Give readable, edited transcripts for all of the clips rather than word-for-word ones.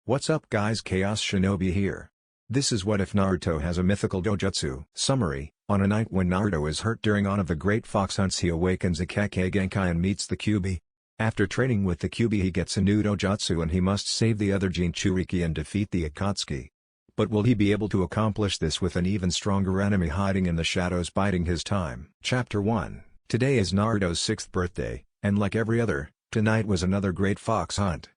What's up guys, Chaos Shinobi here. This is What If Naruto Has a Mythical Dojutsu. Summary: on a night when Naruto is hurt during one of the great fox hunts, he awakens a Kake Genkai and meets the Kyuubi. After training with the Kyuubi, he gets a new dojutsu and he must save the other Jinchuriki and defeat the Akatsuki. But will he be able to accomplish this with an even stronger enemy hiding in the shadows biding his time? Chapter 1. Today is Naruto's 6th birthday, and like every other, tonight was another great fox hunt.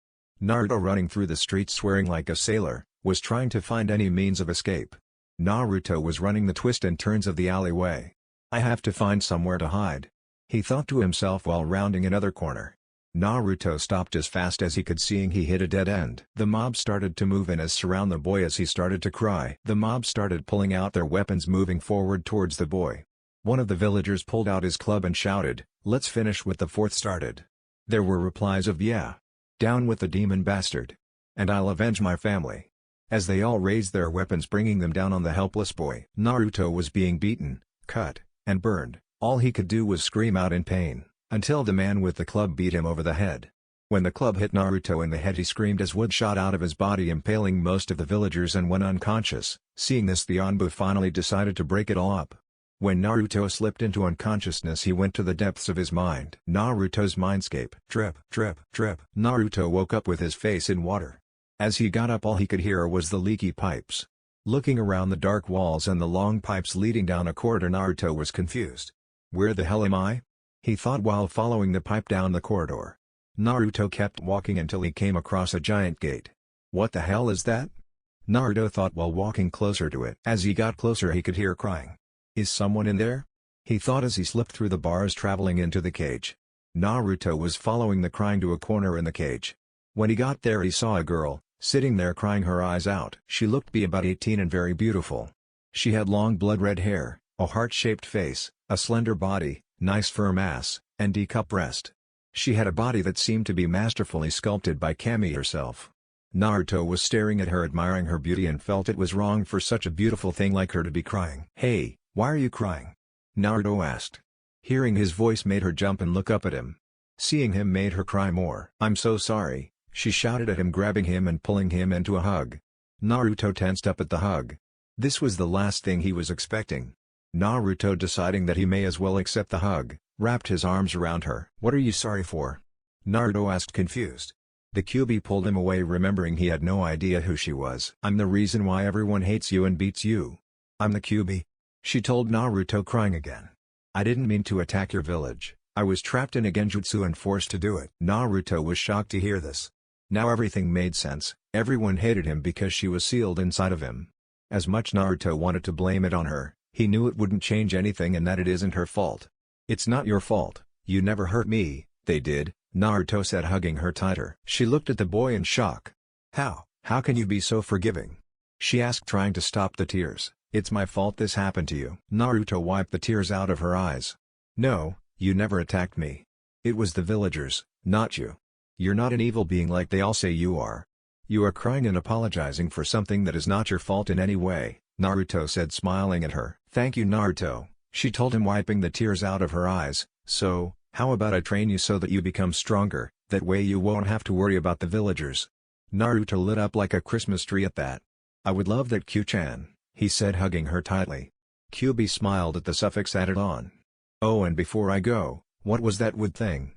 Naruto, running through the streets swearing like a sailor, was trying to find any means of escape. Naruto was running the twists and turns of the alleyway. I have to find somewhere to hide, he thought to himself while rounding another corner. Naruto stopped as fast as he could, seeing he hit a dead end. The mob started to move in as surround the boy as he started to cry. The mob started pulling out their weapons, moving forward towards the boy. One of the villagers pulled out his club and shouted, "Let's finish what the fourth started." There were replies of "Yeah. Down with the demon bastard. And I'll avenge my family." As they all raised their weapons, bringing them down on the helpless boy. Naruto was being beaten, cut, and burned. All he could do was scream out in pain, until the man with the club beat him over the head. When the club hit Naruto in the head, he screamed as wood shot out of his body, impaling most of the villagers and went unconscious. Seeing this, the Anbu finally decided to break it all up. When Naruto slipped into unconsciousness, he went to the depths of his mind. Naruto's mindscape. Drip, drip, drip. Naruto woke up with his face in water. As he got up, all he could hear was the leaky pipes. Looking around the dark walls and the long pipes leading down a corridor, Naruto was confused. Where the hell am I? He thought while following the pipe down the corridor. Naruto kept walking until he came across a giant gate. What the hell is that? Naruto thought while walking closer to it. As he got closer, he could hear crying. Is someone in there? He thought as he slipped through the bars, traveling into the cage. Naruto was following the crying to a corner in the cage. When he got there, he saw a girl, sitting there crying her eyes out. She looked to be about 18 and very beautiful. She had long blood red hair, a heart-shaped face, a slender body, nice firm ass, and D-cup breast. She had a body that seemed to be masterfully sculpted by Kami herself. Naruto was staring at her, admiring her beauty, and felt it was wrong for such a beautiful thing like her to be crying. "Hey, why are you crying?" Naruto asked. Hearing his voice made her jump and look up at him. Seeing him made her cry more. "I'm so sorry," she shouted at him, grabbing him and pulling him into a hug. Naruto tensed up at the hug. This was the last thing he was expecting. Naruto, deciding that he may as well accept the hug, wrapped his arms around her. "What are you sorry for?" Naruto asked, confused. The Kyuubi pulled him away, remembering he had no idea who she was. "I'm the reason why everyone hates you and beats you. I'm the Kyuubi," she told Naruto, crying again. "I didn't mean to attack your village. I was trapped in a genjutsu and forced to do it." Naruto was shocked to hear this. Now everything made sense. Everyone hated him because she was sealed inside of him. As much Naruto wanted to blame it on her, he knew it wouldn't change anything and that it isn't her fault. "It's not your fault. You never hurt me." "They did," Naruto said, hugging her tighter. She looked at the boy in shock. How can you be so forgiving?" she asked, trying to stop the tears. "It's my fault this happened to you." Naruto wiped the tears out of her eyes. "No, you never attacked me. It was the villagers, not you. You're not an evil being like they all say you are. You are crying and apologizing for something that is not your fault in any way," Naruto said, smiling at her. "Thank you, Naruto," she told him, wiping the tears out of her eyes. "So, how about I train you so that you become stronger, that way you won't have to worry about the villagers?" Naruto lit up like a Christmas tree at that. "I would love that, Q-chan," he said, hugging her tightly. Kyuubi smiled at the suffix added on. "Oh, and before I go, what was that wood thing?"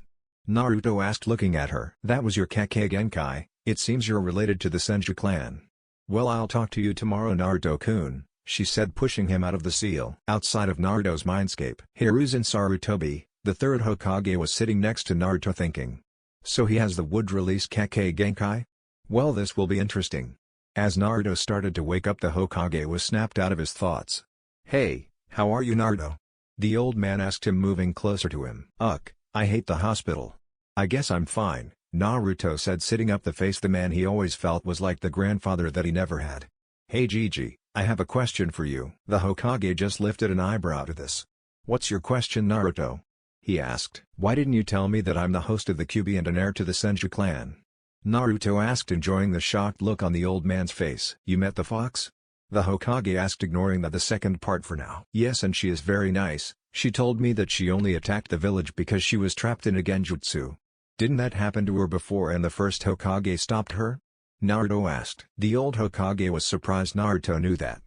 Naruto asked, looking at her. "That was your Kake Genkai. It seems you're related to the Senju clan." "Well, I'll talk to you tomorrow, Naruto-kun," she said, pushing him out of the seal. Outside of Naruto's mindscape, Hiruzen Sarutobi, the third Hokage, was sitting next to Naruto, thinking. So he has the wood-release Kake Genkai? Well, this will be interesting. As Naruto started to wake up, the Hokage was snapped out of his thoughts. "Hey, how are you, Naruto?" the old man asked him, moving closer to him. I hate the hospital. I guess I'm fine," Naruto said, sitting up to face the man he always felt was like the grandfather that he never had. "Hey Gigi, I have a question for you." The Hokage just lifted an eyebrow to this. "What's your question, Naruto?" he asked. "Why didn't you tell me that I'm the host of the Kyuubi and an heir to the Senju clan?" Naruto asked, enjoying the shocked look on the old man's face. "You met the fox?" the Hokage asked, ignoring the second part for now. "Yes, and she is very nice. She told me that she only attacked the village because she was trapped in a genjutsu. Didn't that happen to her before and the first Hokage stopped her?" Naruto asked. The old Hokage was surprised Naruto knew that.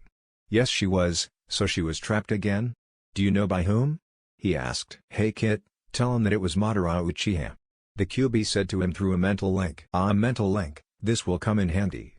Yes, she was, so she was trapped again? Do you know by whom? He asked. Hey kid, tell him that it was Madara Uchiha. The QB said to him through a mental link. A mental link, this will come in handy.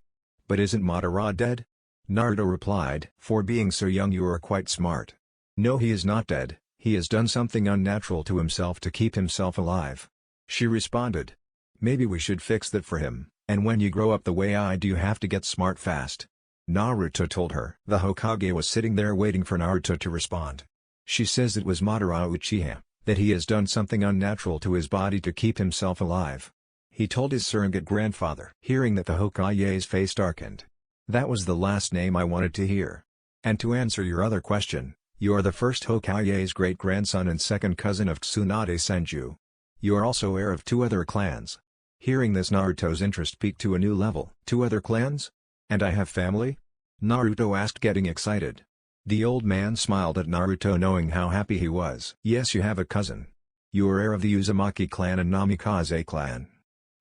But isn't Madara dead? Naruto replied. For being so young you are quite smart. No, he is not dead, he has done something unnatural to himself to keep himself alive. She responded. Maybe we should fix that for him, and when you grow up the way I do you have to get smart fast. Naruto told her. The Hokage was sitting there waiting for Naruto to respond. She says it was Madara Uchiha, that he has done something unnatural to his body to keep himself alive. He told his surrogate grandfather. Hearing that, the Hokage's face darkened. That was the last name I wanted to hear. And to answer your other question, you are the first Hokage's great-grandson and second cousin of Tsunade Senju. You are also heir of 2 other clans. Hearing this, Naruto's interest peaked to a new level. 2 other clans? And I have family? Naruto asked, getting excited. The old man smiled at Naruto, knowing how happy he was. Yes, you have a cousin. You are heir of the Uzumaki clan and Namikaze clan.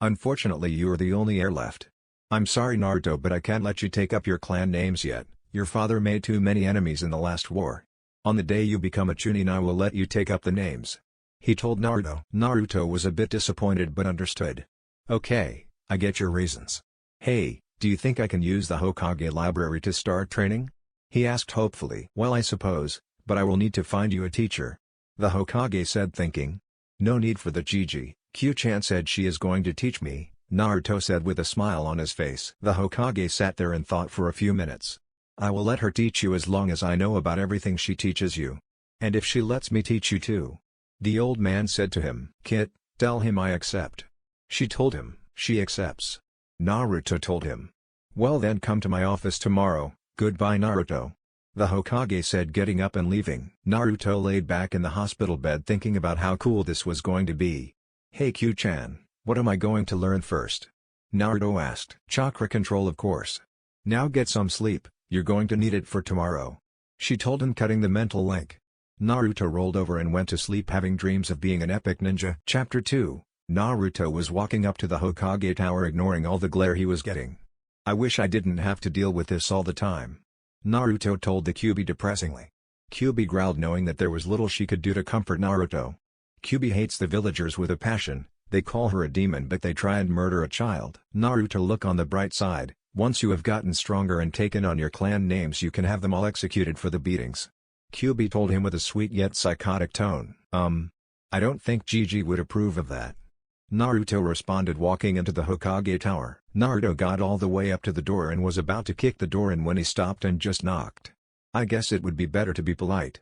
Unfortunately, you are the only heir left. I'm sorry Naruto, but I can't let you take up your clan names yet. Your father made too many enemies in the last war. On the day you become a Chunin I will let you take up the names. He told Naruto. Naruto was a bit disappointed but understood. Okay, I get your reasons. Hey, do you think I can use the Hokage library to start training? He asked hopefully. Well, I suppose, but I will need to find you a teacher. The Hokage said, thinking. No need for the Gigi, Q-chan said she is going to teach me, Naruto said with a smile on his face. The Hokage sat there and thought for a few minutes. I will let her teach you as long as I know about everything she teaches you. And if she lets me teach you too. The old man said to him. Kid, tell him I accept. She told him, she accepts. Naruto told him. Well then, come to my office tomorrow, goodbye Naruto. The Hokage said, getting up and leaving. Naruto laid back in the hospital bed thinking about how cool this was going to be. Hey Q-chan, what am I going to learn first? Naruto asked. Chakra control, of course. Now get some sleep, you're going to need it for tomorrow. She told him, cutting the mental link. Naruto rolled over and went to sleep, having dreams of being an epic ninja. Chapter 2. Naruto was walking up to the Hokage tower, ignoring all the glare he was getting. I wish I didn't have to deal with this all the time. Naruto told the QB depressingly. QB growled, knowing that there was little she could do to comfort Naruto. QB hates the villagers with a passion, they call her a demon but they try and murder a child. Naruto, look on the bright side, once you have gotten stronger and taken on your clan names you can have them all executed for the beatings. QB told him with a sweet yet psychotic tone. I don't think Gigi would approve of that. Naruto responded, walking into the Hokage tower. Naruto got all the way up to the door and was about to kick the door in when he stopped and just knocked. I guess it would be better to be polite.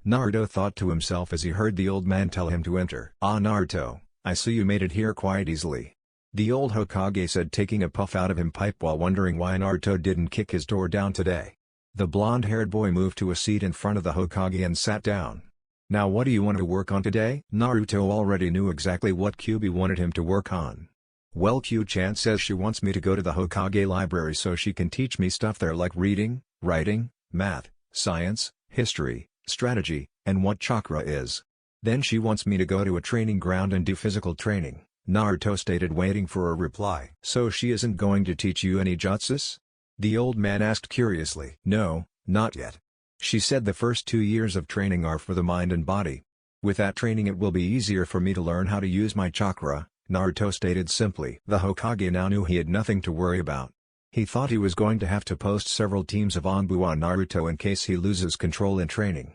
Naruto thought to himself as he heard the old man tell him to enter. Ah Naruto, I see you made it here quite easily. The old Hokage said, taking a puff out of his pipe while wondering why Naruto didn't kick his door down today. The blonde-haired boy moved to a seat in front of the Hokage and sat down. Now what do you want to work on today? Naruto already knew exactly what QB wanted him to work on. Well, Q-chan says she wants me to go to the Hokage library so she can teach me stuff there like reading, writing, math, science, history, strategy, and what chakra is. Then she wants me to go to a training ground and do physical training, Naruto stated, waiting for a reply. So she isn't going to teach you any jutsus? The old man asked curiously. No, not yet. She said the first 2 years of training are for the mind and body. With that training it will be easier for me to learn how to use my chakra, Naruto stated simply. The Hokage now knew he had nothing to worry about. He thought he was going to have to post several teams of Anbu on Naruto in case he loses control in training.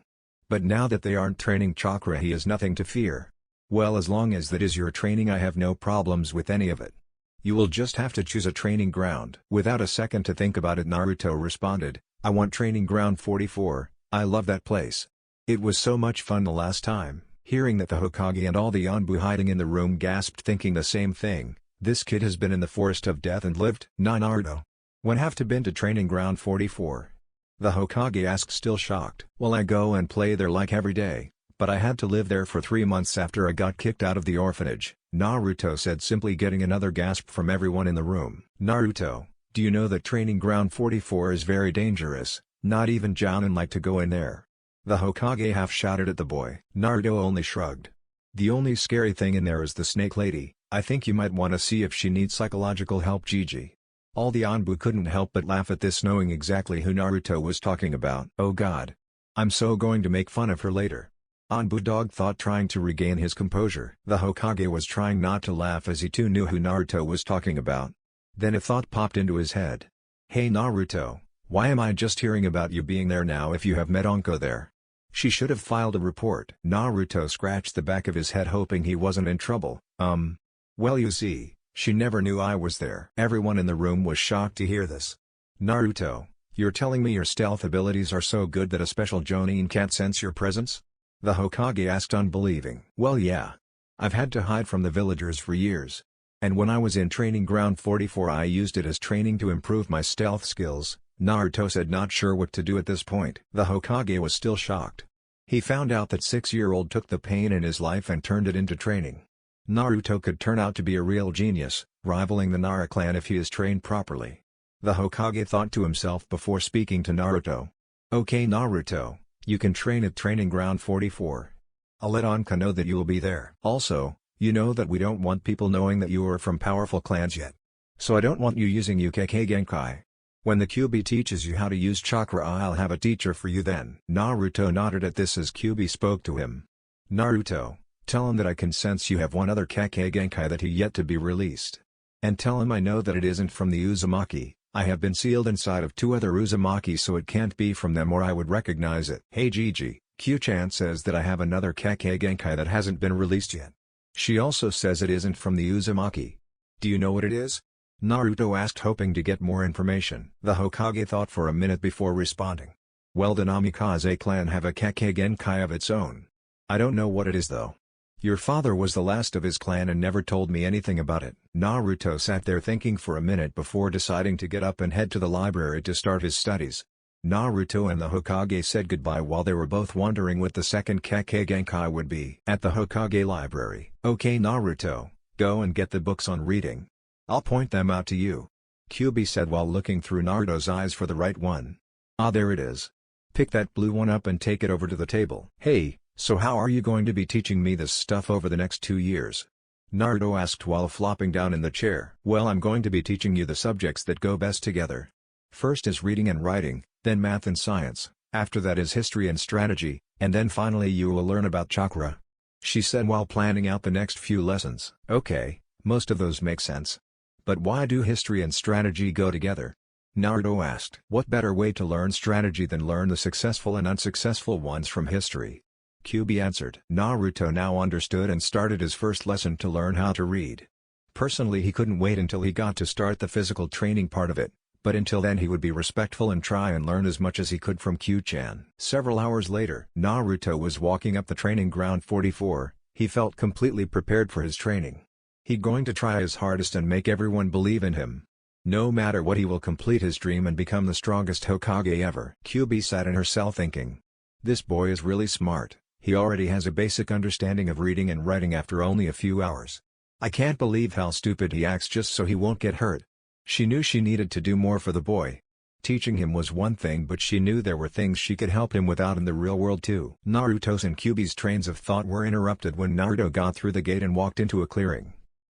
But now that they aren't training chakra, he has nothing to fear. Well, as long as that is your training I have no problems with any of it. You will just have to choose a training ground. Without a second to think about it, Naruto responded, I want training ground 44, I love that place. It was so much fun the last time. Hearing that, the Hokage and all the Anbu hiding in the room gasped, thinking the same thing. This kid has been in the forest of death and lived. Nah Naruto. When have to been to training ground 44? The Hokage asked, still shocked. Well, I go and play there like every day, but I had to live there for 3 months after I got kicked out of the orphanage, Naruto said, simply, getting another gasp from everyone in the room. Naruto, do you know that training ground 44 is very dangerous? Not even Jounin like to go in there. The Hokage half shouted at the boy. Naruto only shrugged. The only scary thing in there is the snake lady. I think you might want to see if she needs psychological help. Gigi. All the Anbu couldn't help but laugh at this, knowing exactly who Naruto was talking about. Oh god. I'm so going to make fun of her later. Anbu dog thought, trying to regain his composure. The Hokage was trying not to laugh as he too knew who Naruto was talking about. Then a thought popped into his head. Hey Naruto, why am I just hearing about you being there now if you have met Onko there? She should have filed a report. Naruto scratched the back of his head, hoping he wasn't in trouble. Well, you see, she never knew I was there. Everyone in the room was shocked to hear this. Naruto, you're telling me your stealth abilities are so good that a special Jonin can't sense your presence? The Hokage asked, unbelieving. Well, yeah. I've had to hide from the villagers for years. And when I was in training ground 44 I used it as training to improve my stealth skills, Naruto said, not sure what to do at this point. The Hokage was still shocked. He found out that 6-year-old took the pain in his life and turned it into training. Naruto could turn out to be a real genius, rivaling the Nara clan if he is trained properly. The Hokage thought to himself before speaking to Naruto. Okay Naruto, you can train at training ground 44. I'll let Anka know that you will be there. Also, you know that we don't want people knowing that you are from powerful clans yet. So I don't want you using Ukeke Genkai. When the Kyuubi teaches you how to use chakra, I'll have a teacher for you then. Naruto nodded at this as Kyuubi spoke to him. Naruto, tell him that I can sense you have one other Kake Genkai that he yet to be released. And tell him I know that it isn't from the Uzumaki. I have been sealed inside of 2 other Uzumaki, so it can't be from them or I would recognize it. Hey Gigi, Q-chan says that I have another Kake Genkai that hasn't been released yet. She also says it isn't from the Uzumaki. Do you know what it is? Naruto asked, hoping to get more information. The Hokage thought for a minute before responding. Well, the Namikaze clan have a Kake Genkai of its own. I don't know what it is though. Your father was the last of his clan and never told me anything about it. Naruto sat there thinking for a minute before deciding to get up and head to the library to start his studies. Naruto and the Hokage said goodbye while they were both wondering what the second Kake Genkai would be. At the Hokage library. Okay Naruto, go and get the books on reading. I'll point them out to you. Kyuubi said while looking through Naruto's eyes for the right one. Ah, there it is. Pick that blue one up and take it over to the table. Hey, so how are you going to be teaching me this stuff over the next 2 years? Naruto asked while flopping down in the chair. Well, I'm going to be teaching you the subjects that go best together. First is reading and writing, then math and science, after that is history and strategy, and then finally you will learn about chakra. She said while planning out the next few lessons. Okay, most of those make sense. But why do history and strategy go together? Naruto asked. What better way to learn strategy than learn the successful and unsuccessful ones from history? Kyuubi answered. Naruto now understood and started his first lesson to learn how to read. Personally, he couldn't wait until he got to start the physical training part of it, but until then he would be respectful and try and learn as much as he could from Q-chan. Several hours later, Naruto was walking up the training ground 44, he felt completely prepared for his training. He's going to try his hardest and make everyone believe in him. No matter what, he will complete his dream and become the strongest Hokage ever. Kyuubi sat in her cell thinking. This boy is really smart, he already has a basic understanding of reading and writing after only a few hours. I can't believe how stupid he acts just so he won't get hurt. She knew she needed to do more for the boy. Teaching him was one thing, but she knew there were things she could help him with out in the real world too. Naruto's and Kyuubi's trains of thought were interrupted when Naruto got through the gate and walked into a clearing.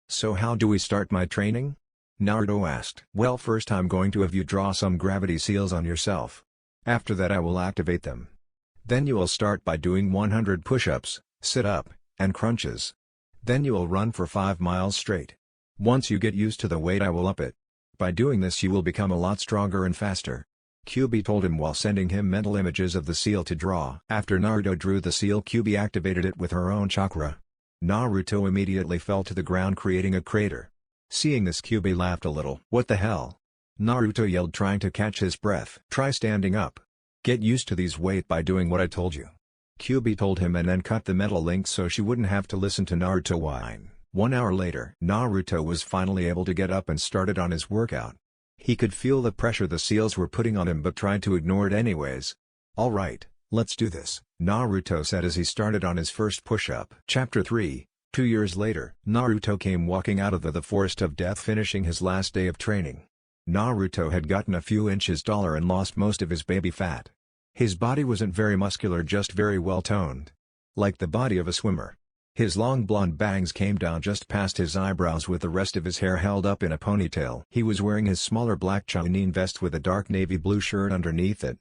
So how do we start my training? Naruto asked. Well, first I'm going to have you draw some gravity seals on yourself. After that I will activate them. Then you will start by doing 100 push-ups, sit-up, and crunches. Then you will run for 5 miles straight. Once you get used to the weight I will up it. By doing this you will become a lot stronger and faster. Kyuubi told him while sending him mental images of the seal to draw. After Naruto drew the seal, Kyuubi activated it with her own chakra. Naruto immediately fell to the ground, creating a crater. Seeing this, Kyuubi laughed a little. What the hell? Naruto yelled, trying to catch his breath. Try standing up. Get used to these weight by doing what I told you. Kyuubi told him and then cut the mental link so she wouldn't have to listen to Naruto whine. 1 hour later, Naruto was finally able to get up and started on his workout. He could feel the pressure the seals were putting on him but tried to ignore it anyways. Alright, let's do this, Naruto said as he started on his first push-up. Chapter 3, 2 years later, Naruto came walking out of the forest of death, finishing his last day of training. Naruto had gotten a few inches taller and lost most of his baby fat. His body wasn't very muscular, just very well toned. Like the body of a swimmer. His long blonde bangs came down just past his eyebrows with the rest of his hair held up in a ponytail. He was wearing his smaller black Chinese vest with a dark navy blue shirt underneath it.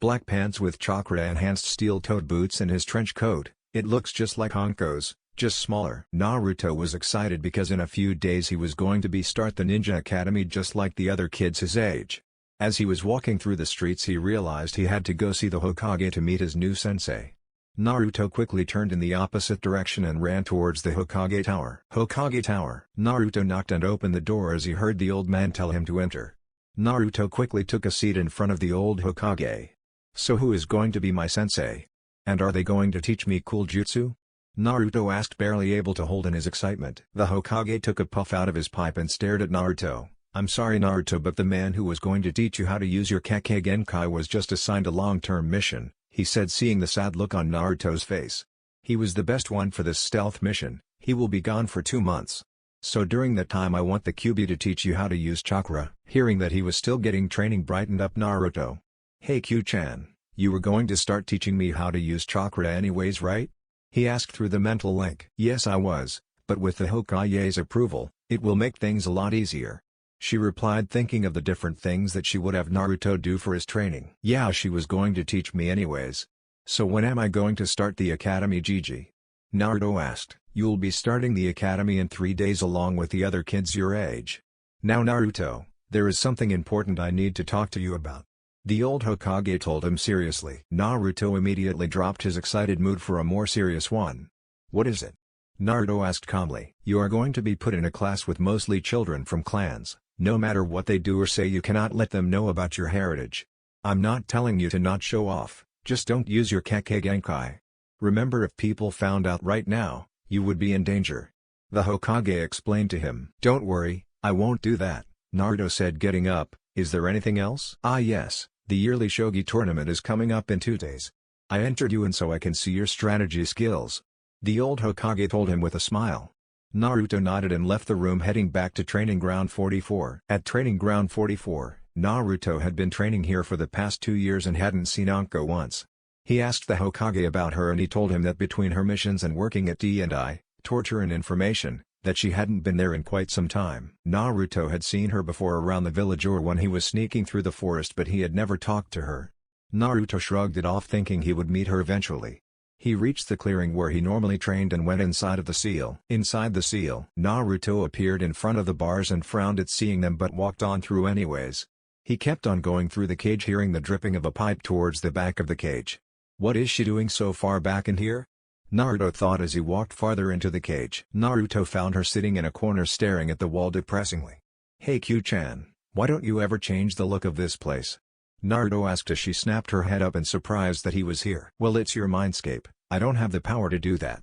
Black pants with chakra-enhanced steel-toed boots and his trench coat. It looks just like Hanko's, just smaller. Naruto was excited because in a few days he was going to start the ninja academy just like the other kids his age. As he was walking through the streets he realized he had to go see the Hokage to meet his new sensei. Naruto quickly turned in the opposite direction and ran towards the Hokage Tower. Hokage Tower. Naruto knocked and opened the door as he heard the old man tell him to enter. Naruto quickly took a seat in front of the old Hokage. "So who is going to be my sensei? And are they going to teach me cool jutsu?" Naruto asked, barely able to hold in his excitement. The Hokage took a puff out of his pipe and stared at Naruto. "I'm sorry Naruto, but the man who was going to teach you how to use your Kake Genkai was just assigned a long-term mission," he said, seeing the sad look on Naruto's face. "He was the best one for this stealth mission. He will be gone for 2 months. So during that time I want the QB to teach you how to use chakra." Hearing that he was still getting training brightened up Naruto. "Hey Q-chan, you were going to start teaching me how to use chakra anyways, right?" he asked through the mental link. "Yes I was, but with the Hokage's approval, it will make things a lot easier," she replied, thinking of the different things that she would have Naruto do for his training. Yeah, she was going to teach me anyways. "So when am I going to start the academy, Gigi?" Naruto asked. "You'll be starting the academy in 3 days along with the other kids your age. Now Naruto, there is something important I need to talk to you about," the old Hokage told him seriously. Naruto immediately dropped his excited mood for a more serious one. "What is it?" Naruto asked calmly. "You are going to be put in a class with mostly children from clans. No matter what they do or say you cannot let them know about your heritage. I'm not telling you to not show off, just don't use your Kake Genkai. Remember, if people found out right now, you would be in danger," the Hokage explained to him. "Don't worry, I won't do that," Naruto said, getting up. "Is there anything else?" "Ah yes, the yearly shogi tournament is coming up in 2 days. I entered you in so I can see your strategy skills," the old Hokage told him with a smile. Naruto nodded and left the room, heading back to Training Ground 44. At Training Ground 44, Naruto had been training here for the past 2 years and hadn't seen Anko once. He asked the Hokage about her and he told him that between her missions and working at D&I, torture and information, that she hadn't been there in quite some time. Naruto had seen her before around the village or when he was sneaking through the forest, but he had never talked to her. Naruto shrugged it off, thinking he would meet her eventually. He reached the clearing where he normally trained and went inside of the seal. Inside the seal, Naruto appeared in front of the bars and frowned at seeing them but walked on through anyways. He kept on going through the cage, hearing the dripping of a pipe towards the back of the cage. "What is she doing so far back in here?" Naruto thought as he walked farther into the cage. Naruto found her sitting in a corner staring at the wall depressingly. "Hey Q-chan, why don't you ever change the look of this place?" Naruto asked as she snapped her head up in surprise that he was here. "Well, it's your mindscape, I don't have the power to do that,"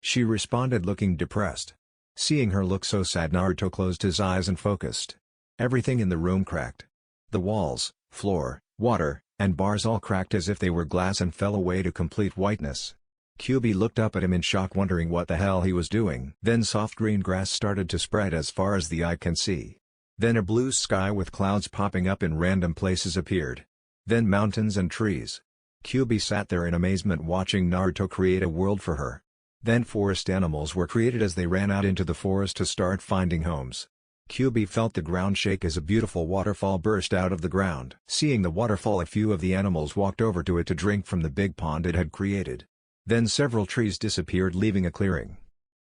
she responded, looking depressed. Seeing her look so sad, Naruto closed his eyes and focused. Everything in the room cracked. The walls, floor, water, and bars all cracked as if they were glass and fell away to complete whiteness. QB looked up at him in shock, wondering what the hell he was doing. Then soft green grass started to spread as far as the eye can see. Then a blue sky with clouds popping up in random places appeared. Then mountains and trees. QB sat there in amazement watching Naruto create a world for her. Then forest animals were created as they ran out into the forest to start finding homes. QB felt the ground shake as a beautiful waterfall burst out of the ground. Seeing the waterfall, a few of the animals walked over to it to drink from the big pond it had created. Then several trees disappeared, leaving a clearing.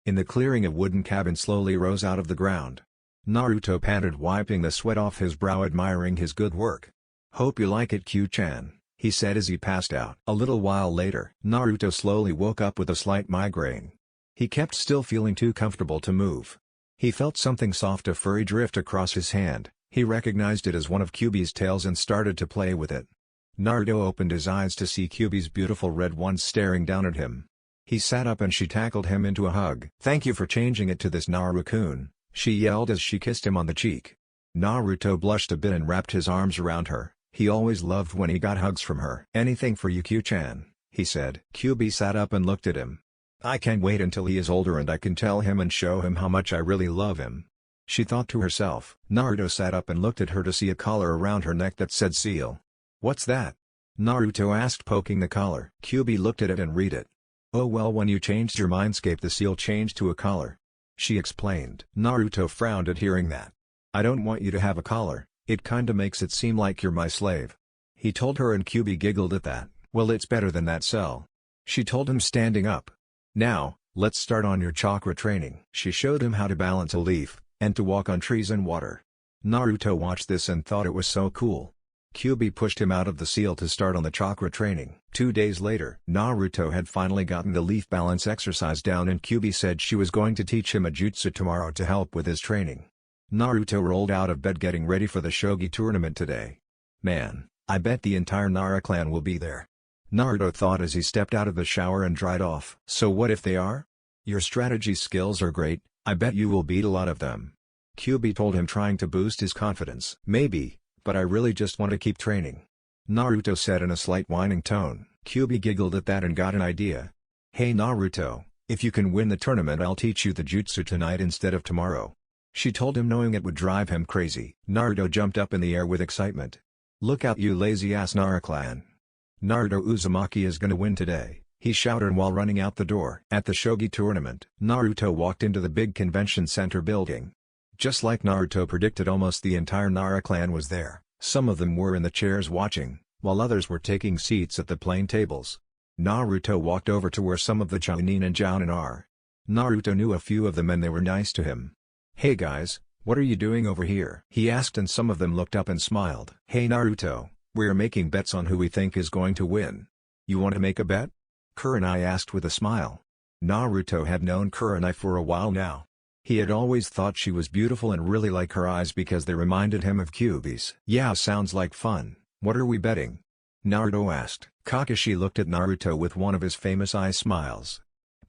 In the clearing, a wooden cabin slowly rose out of the ground. Naruto panted, wiping the sweat off his brow, admiring his good work. "Hope you like it, Q-chan," he said as he passed out. A little while later, Naruto slowly woke up with a slight migraine. He kept still, feeling too comfortable to move. He felt something soft, a furry, drift across his hand. He recognized it as one of QB's tails and started to play with it. Naruto opened his eyes to see QB's beautiful red ones staring down at him. He sat up and she tackled him into a hug. "Thank you for changing it to this, Naru-kun," she yelled as she kissed him on the cheek. Naruto blushed a bit and wrapped his arms around her. He always loved when he got hugs from her. "Anything for you, Q-chan," he said. QB sat up and looked at him. "I can't wait until he is older and I can tell him and show him how much I really love him," she thought to herself. Naruto sat up and looked at her to see a collar around her neck that said seal. "What's that?" Naruto asked, poking the collar. QB looked at it and read it. "Oh well, when you changed your mindscape the seal changed to a collar," she explained. Naruto frowned at hearing that. "I don't want you to have a collar, it kinda makes it seem like you're my slave," he told her, and Kyuubi giggled at that. "Well, it's better than that, Cell," she told him, standing up. "Now, let's start on your chakra training." She showed him how to balance a leaf, and to walk on trees and water. Naruto watched this and thought it was so cool. Kyuubi pushed him out of the seal to start on the chakra training. 2 days later, Naruto had finally gotten the leaf balance exercise down, and Kyuubi said she was going to teach him a jutsu tomorrow to help with his training. Naruto rolled out of bed getting ready for the shogi tournament today. "Man, I bet the entire Nara clan will be there," Naruto thought as he stepped out of the shower and dried off. "So what if they are? Your strategy skills are great, I bet you will beat a lot of them," Kyuubi told him, trying to boost his confidence. "Maybe, but I really just want to keep training," Naruto said in a slight whining tone. Kyuubi giggled at that and got an idea. "Hey Naruto, if you can win the tournament I'll teach you the jutsu tonight instead of tomorrow," she told him, knowing it would drive him crazy. Naruto jumped up in the air with excitement. "Look out, you lazy-ass Nara clan. Naruto Uzumaki is gonna win today," he shouted while running out the door. At the shogi tournament, Naruto walked into the big convention center building. Just like Naruto predicted, almost the entire Nara clan was there. Some of them were in the chairs watching, while others were taking seats at the plain tables. Naruto walked over to where some of the Chunin and Jounin are. Naruto knew a few of them and they were nice to him. "Hey guys, what are you doing over here?" he asked, and some of them looked up and smiled. "Hey Naruto, we're making bets on who we think is going to win. You want to make a bet?" Kurenai asked with a smile. Naruto had known Kurenai for a while now. He had always thought she was beautiful and really liked her eyes because they reminded him of Kyuubi's. "Yeah, sounds like fun. What are we betting?" Naruto asked. Kakashi looked at Naruto with one of his famous eye smiles.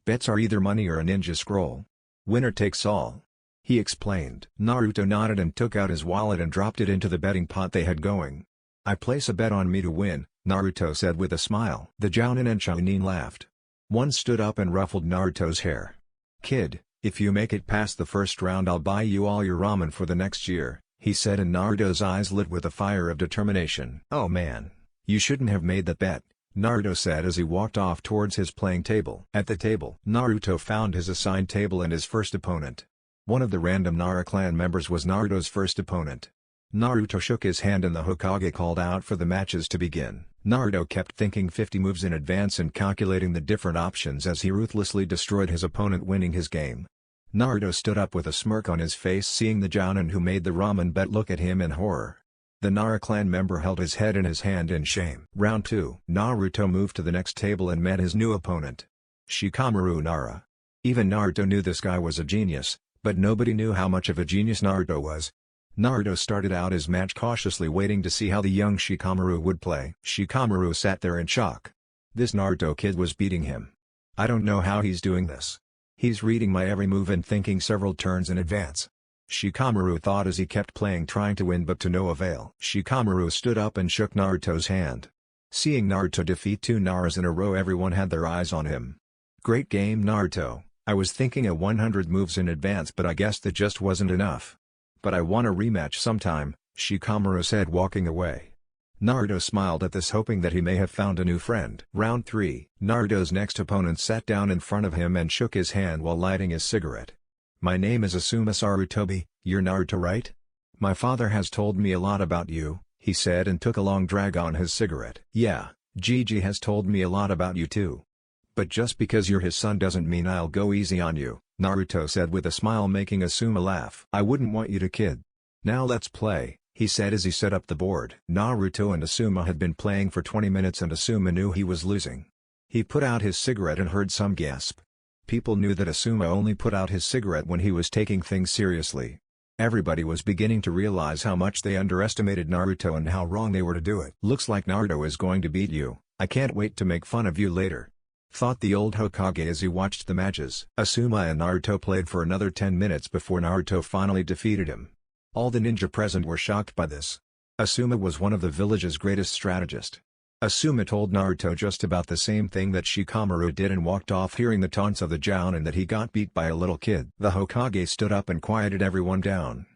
"Bets are either money or a ninja scroll. Winner takes all," he explained. Naruto nodded and took out his wallet and dropped it into the betting pot they had going. "I place a bet on me to win," Naruto said with a smile. The Jounin and Chunin laughed. One stood up and ruffled Naruto's hair. "Kid, if you make it past the first round I'll buy you all your ramen for the next year," he said, and Naruto's eyes lit with a fire of determination. "Oh man, you shouldn't have made that bet," Naruto said as he walked off towards his playing table. At the table, Naruto found his assigned table and his first opponent. One of the random Nara clan members was Naruto's first opponent. Naruto shook his hand and the Hokage called out for the matches to begin. Naruto kept thinking 50 moves in advance and calculating the different options as he ruthlessly destroyed his opponent, winning his game. Naruto stood up with a smirk on his face, seeing the Jounin who made the ramen bet look at him in horror. The Nara clan member held his head in his hand in shame. Round 2. Naruto moved to the next table and met his new opponent, Shikamaru Nara. Even Naruto knew this guy was a genius, but nobody knew how much of a genius Naruto was. Naruto started out his match cautiously, waiting to see how the young Shikamaru would play. Shikamaru sat there in shock. This Naruto kid was beating him. "I don't know how he's doing this. He's reading my every move and thinking several turns in advance," Shikamaru thought as he kept playing, trying to win, but to no avail. Shikamaru stood up and shook Naruto's hand. Seeing Naruto defeat 2 Naras in a row, everyone had their eyes on him. "Great game Naruto, I was thinking of 100 moves in advance, but I guess that just wasn't enough. But I want a rematch sometime," Shikamaru said, walking away. Naruto smiled at this, hoping that he may have found a new friend. Round 3. Naruto's next opponent sat down in front of him and shook his hand while lighting his cigarette. "My name is Asuma Sarutobi, you're Naruto, right? My father has told me a lot about you," he said, and took a long drag on his cigarette. "Yeah, Gigi has told me a lot about you too. But just because you're his son doesn't mean I'll go easy on you," Naruto said with a smile, making Asuma laugh. "I wouldn't want you to, kid. Now let's play," he said as he set up the board. Naruto and Asuma had been playing for 20 minutes and Asuma knew he was losing. He put out his cigarette and heard some gasp. People knew that Asuma only put out his cigarette when he was taking things seriously. Everybody was beginning to realize how much they underestimated Naruto and how wrong they were to do it. "Looks like Naruto is going to beat you. I can't wait to make fun of you later," thought the old Hokage as he watched the matches. Asuma and Naruto played for another 10 minutes before Naruto finally defeated him. All the ninja present were shocked by this. Asuma was one of the village's greatest strategists. Asuma told Naruto just about the same thing that Shikamaru did and walked off, hearing the taunts of the Jounin and that he got beat by a little kid. The Hokage stood up and quieted everyone down.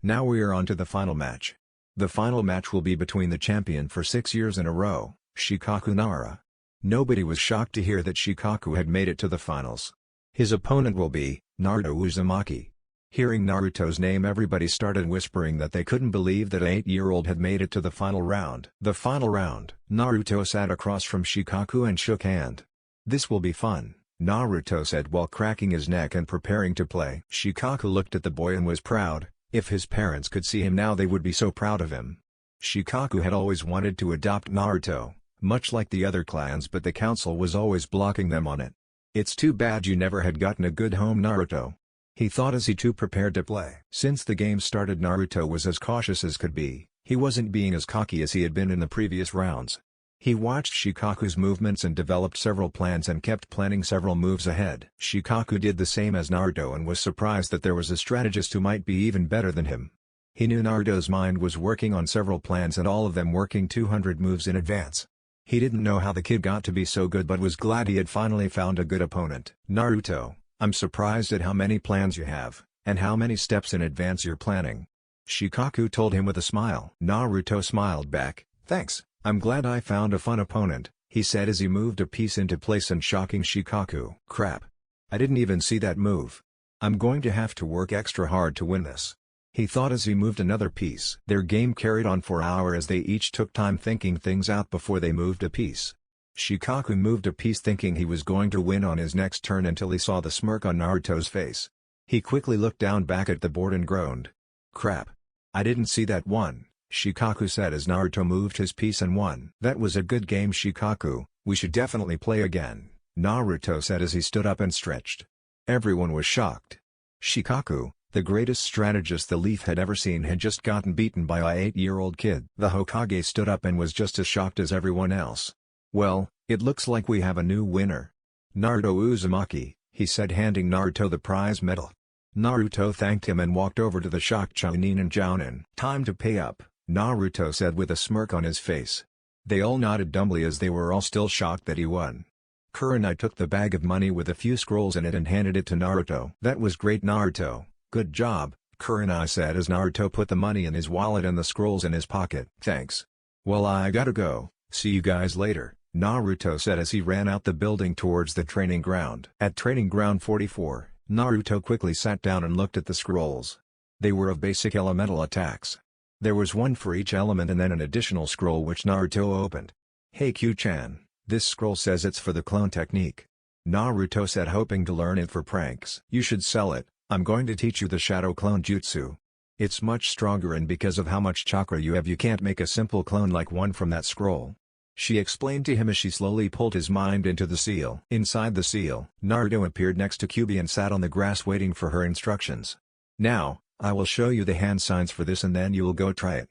"Now we are on to the final match. The final match will be between the champion for 6 years in a row, Shikaku Nara, Nobody was shocked to hear that Shikaku had made it to the finals. His opponent will be Naruto Uzumaki. Hearing Naruto's name, everybody started whispering that they couldn't believe that an 8-year-old had made it to the final round. The final round. Naruto sat across from Shikaku and shook hand. "This will be fun," Naruto said while cracking his neck and preparing to play. Shikaku looked at the boy and was proud. If his parents could see him now, they would be so proud of him. Shikaku had always wanted to adopt Naruto, much like the other clans, but the council was always blocking them on it. "It's too bad you never had gotten a good home, Naruto," he thought as he too prepared to play. Since the game started, Naruto was as cautious as could be. He wasn't being as cocky as he had been in the previous rounds. He watched Shikaku's movements and developed several plans and kept planning several moves ahead. Shikaku did the same as Naruto and was surprised that there was a strategist who might be even better than him. He knew Naruto's mind was working on several plans and all of them working 200 moves in advance. He didn't know how the kid got to be so good but was glad he had finally found a good opponent. "Naruto, I'm surprised at how many plans you have, and how many steps in advance you're planning," Shikaku told him with a smile. Naruto smiled back. "Thanks, I'm glad I found a fun opponent," he said as he moved a piece into place and shocking Shikaku. "Crap. I didn't even see that move. I'm going to have to work extra hard to win this," he thought as he moved another piece. Their game carried on for hours as they each took time thinking things out before they moved a piece. Shikaku moved a piece thinking he was going to win on his next turn until he saw the smirk on Naruto's face. He quickly looked down back at the board and groaned. "Crap. I didn't see that one," Shikaku said as Naruto moved his piece and won. "That was a good game, Shikaku. We should definitely play again," Naruto said as he stood up and stretched. Everyone was shocked. Shikaku, the greatest strategist the Leaf had ever seen, had just gotten beaten by a 8-year-old kid. The Hokage stood up and was just as shocked as everyone else. "Well, it looks like we have a new winner. Naruto Uzumaki," he said, handing Naruto the prize medal. Naruto thanked him and walked over to the shocked Chunin and Jounin. "Time to pay up," Naruto said with a smirk on his face. They all nodded dumbly as they were all still shocked that he won. Kurenai took the bag of money with a few scrolls in it and handed it to Naruto. "That was great, Naruto. Good job," Kurenai said as Naruto put the money in his wallet and the scrolls in his pocket. "Thanks. Well, I gotta go. See you guys later," Naruto said as he ran out the building towards the training ground. At Training Ground 44, Naruto quickly sat down and looked at the scrolls. They were of basic elemental attacks. There was one for each element and then an additional scroll which Naruto opened. "Hey Q-chan, this scroll says it's for the clone technique," Naruto said, hoping to learn it for pranks. "You should sell it. I'm going to teach you the shadow clone jutsu. It's much stronger, and because of how much chakra you have, you can't make a simple clone like one from that scroll," she explained to him as she slowly pulled his mind into the seal. Inside the seal, Naruto appeared next to Kyuubi and sat on the grass waiting for her instructions. "Now, I will show you the hand signs for this and then you will go try it.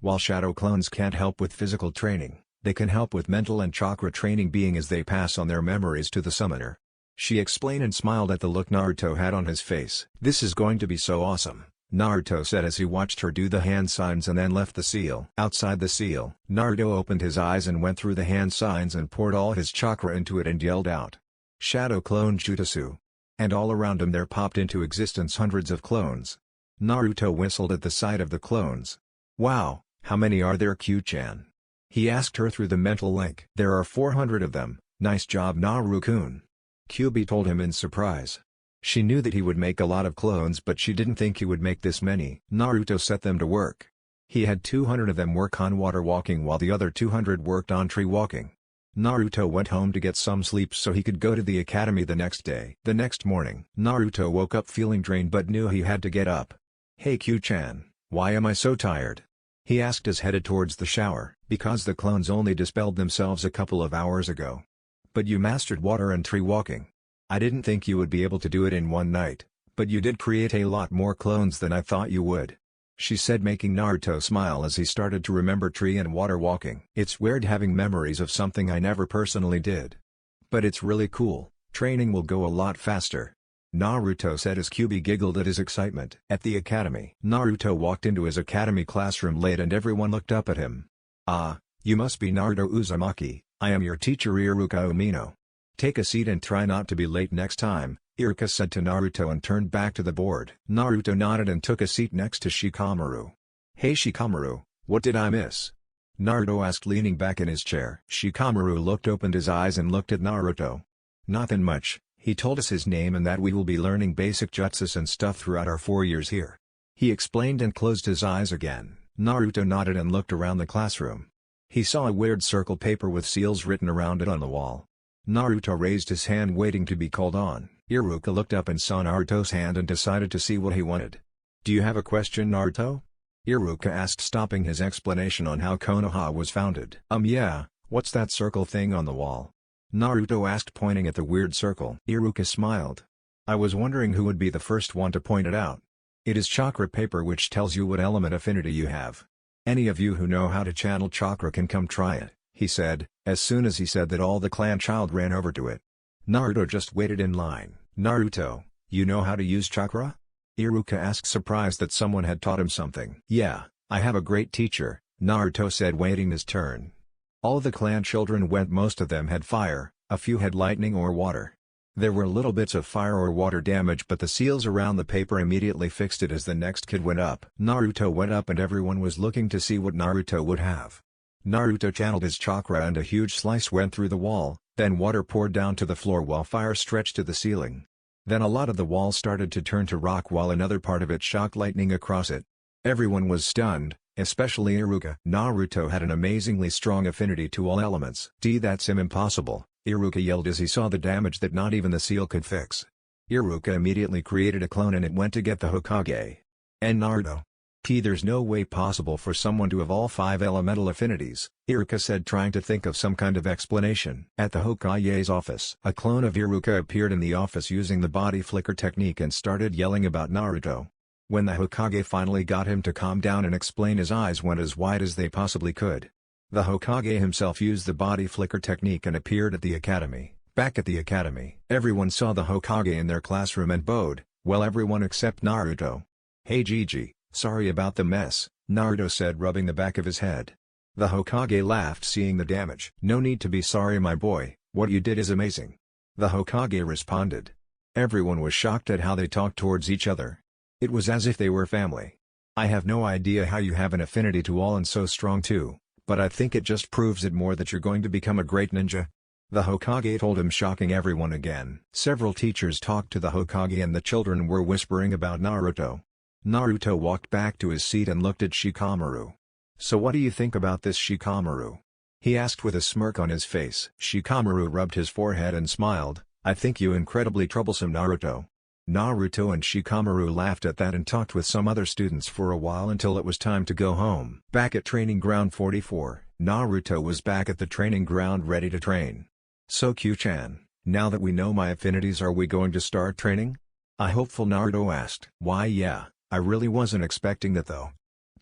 While shadow clones can't help with physical training, they can help with mental and chakra training, being as they pass on their memories to the summoner," she explained and smiled at the look Naruto had on his face. "This is going to be so awesome," Naruto said as he watched her do the hand signs and then left the seal. Outside the seal, Naruto opened his eyes and went through the hand signs and poured all his chakra into it and yelled out, "Shadow Clone Jutsu!" And all around him there popped into existence hundreds of clones. Naruto whistled at the sight of the clones. "Wow, how many are there, Q-chan?" he asked her through the mental link. "There are 400 of them. Nice job, Naru-kun," Kyuubi told him in surprise. She knew that he would make a lot of clones, but she didn't think he would make this many. Naruto set them to work. He had 200 of them work on water walking while the other 200 worked on tree walking. Naruto went home to get some sleep so he could go to the academy the next day. The next morning, Naruto woke up feeling drained but knew he had to get up. "Hey Q-chan, why am I so tired?" he asked as headed towards the shower. "Because the clones only dispelled themselves a couple of hours ago." "But you mastered water and tree walking. I didn't think you would be able to do it in one night, but you did create a lot more clones than I thought you would," she said, making Naruto smile as he started to remember tree and water walking. "It's weird having memories of something I never personally did. But it's really cool. Training will go a lot faster," Naruto said as Kyuubi giggled at his excitement. At the academy, Naruto walked into his academy classroom late and everyone looked up at him. "Ah, you must be Naruto Uzumaki. I am your teacher Iruka Umino. Take a seat and try not to be late next time," Iruka said to Naruto and turned back to the board. Naruto nodded and took a seat next to Shikamaru. "Hey Shikamaru, what did I miss?" Naruto asked, leaning back in his chair. Shikamaru opened his eyes and looked at Naruto. Nothing much, he told us his name and that we will be learning basic jutsus and stuff throughout our 4 years here. He explained and closed his eyes again. Naruto nodded and looked around the classroom. He saw a weird circle paper with seals written around it on the wall. Naruto raised his hand waiting to be called on. Iruka looked up and saw Naruto's hand and decided to see what he wanted. "Do you have a question, Naruto?" Iruka asked, stopping his explanation on how Konoha was founded. Yeah, what's that circle thing on the wall?" Naruto asked, pointing at the weird circle. Iruka smiled. "I was wondering who would be the first one to point it out. It is chakra paper, which tells you what element affinity you have. Any of you who know how to channel chakra can come try it," he said. As soon as he said that, all the clan child ran over to it. Naruto just waited in line. "Naruto, you know how to use chakra?" Iruka asked, surprised that someone had taught him something. "Yeah, I have a great teacher," Naruto said, waiting his turn. All the clan children went. Most of them had fire, a few had lightning or water. There were little bits of fire or water damage, but the seals around the paper immediately fixed it as the next kid went up. Naruto went up and everyone was looking to see what Naruto would have. Naruto channeled his chakra and a huge slice went through the wall, then water poured down to the floor while fire stretched to the ceiling. Then a lot of the wall started to turn to rock while another part of it shot lightning across it. Everyone was stunned, especially Iruka. Naruto had an amazingly strong affinity to all elements. That's impossible," Iruka yelled as he saw the damage that not even the seal could fix. Iruka immediately created a clone and it went to get the Hokage. And Naruto. There's no way possible for someone to have all 5 elemental affinities," Iruka said, trying to think of some kind of explanation. At the Hokage's office, a clone of Iruka appeared in the office using the body flicker technique and started yelling about Naruto. When the Hokage finally got him to calm down and explain, his eyes went as wide as they possibly could. The Hokage himself used the body flicker technique and appeared at the academy. Back at the academy, everyone saw the Hokage in their classroom and bowed, well, everyone except Naruto. "Hey Gigi, sorry about the mess," Naruto said, rubbing the back of his head. The Hokage laughed, seeing the damage. "No need to be sorry, my boy, what you did is amazing," the Hokage responded. Everyone was shocked at how they talked towards each other. It was as if they were family. "I have no idea how you have an affinity to all and so strong too, but I think it just proves it more that you're going to become a great ninja," the Hokage told him, shocking everyone again. Several teachers talked to the Hokage and the children were whispering about Naruto. Naruto walked back to his seat and looked at Shikamaru. "So what do you think about this, Shikamaru?" he asked with a smirk on his face. Shikamaru rubbed his forehead and smiled. "I think you incredibly troublesome, Naruto." Naruto and Shikamaru laughed at that and talked with some other students for a while until it was time to go home. Back at Training Ground 44, Naruto was back at the training ground ready to train. "So Q-chan, now that we know my affinities, are we going to start training?" a hopeful Naruto asked. "Why yeah, I really wasn't expecting that though.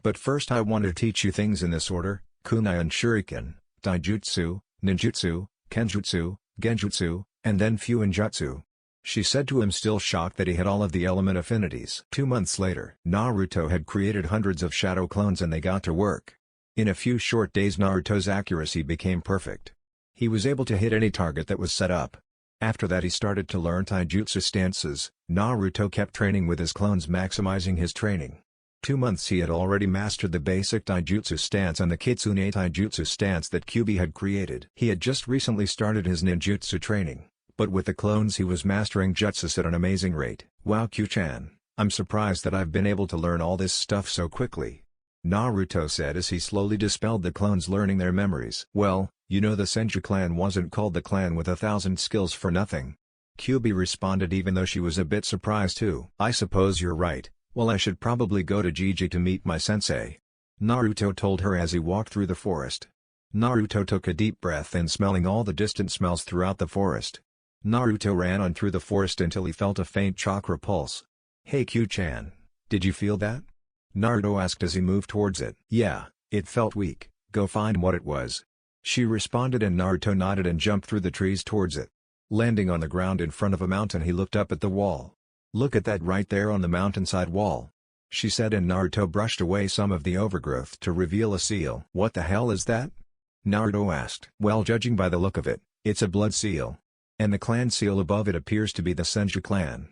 But first I want to teach you things in this order: kunai and shuriken, taijutsu, ninjutsu, kenjutsu, genjutsu, and then fuinjutsu," she said to him, still shocked that he had all of the element affinities. 2 months later, Naruto had created hundreds of shadow clones and they got to work. In a few short days Naruto's accuracy became perfect. He was able to hit any target that was set up. After that he started to learn taijutsu stances. Naruto kept training with his clones, maximizing his training. 2 months he had already mastered the basic taijutsu stance and the kitsune taijutsu stance that Kyuubi had created. He had just recently started his ninjutsu training, but with the clones he was mastering jutsus at an amazing rate. "Wow, Q-chan, I'm surprised that I've been able to learn all this stuff so quickly," Naruto said as he slowly dispelled the clones, learning their memories. "Well, you know, the Senju clan wasn't called the clan with 1,000 skills for nothing," Kyuubi responded, even though she was a bit surprised too. "I suppose you're right. Well, I should probably go to Gigi to meet my sensei," Naruto told her as he walked through the forest. Naruto took a deep breath in, smelling all the distant smells throughout the forest. Naruto ran on through the forest until he felt a faint chakra pulse. "Hey Q-chan, did you feel that?" Naruto asked as he moved towards it. "Yeah, it felt weak, go find what it was," she responded, and Naruto nodded and jumped through the trees towards it. Landing on the ground in front of a mountain, he looked up at the wall. "Look at that right there on the mountainside wall," she said, and Naruto brushed away some of the overgrowth to reveal a seal. "What the hell is that?" Naruto asked. "Well, judging by the look of it, it's a blood seal. And the clan seal above it appears to be the Senju clan.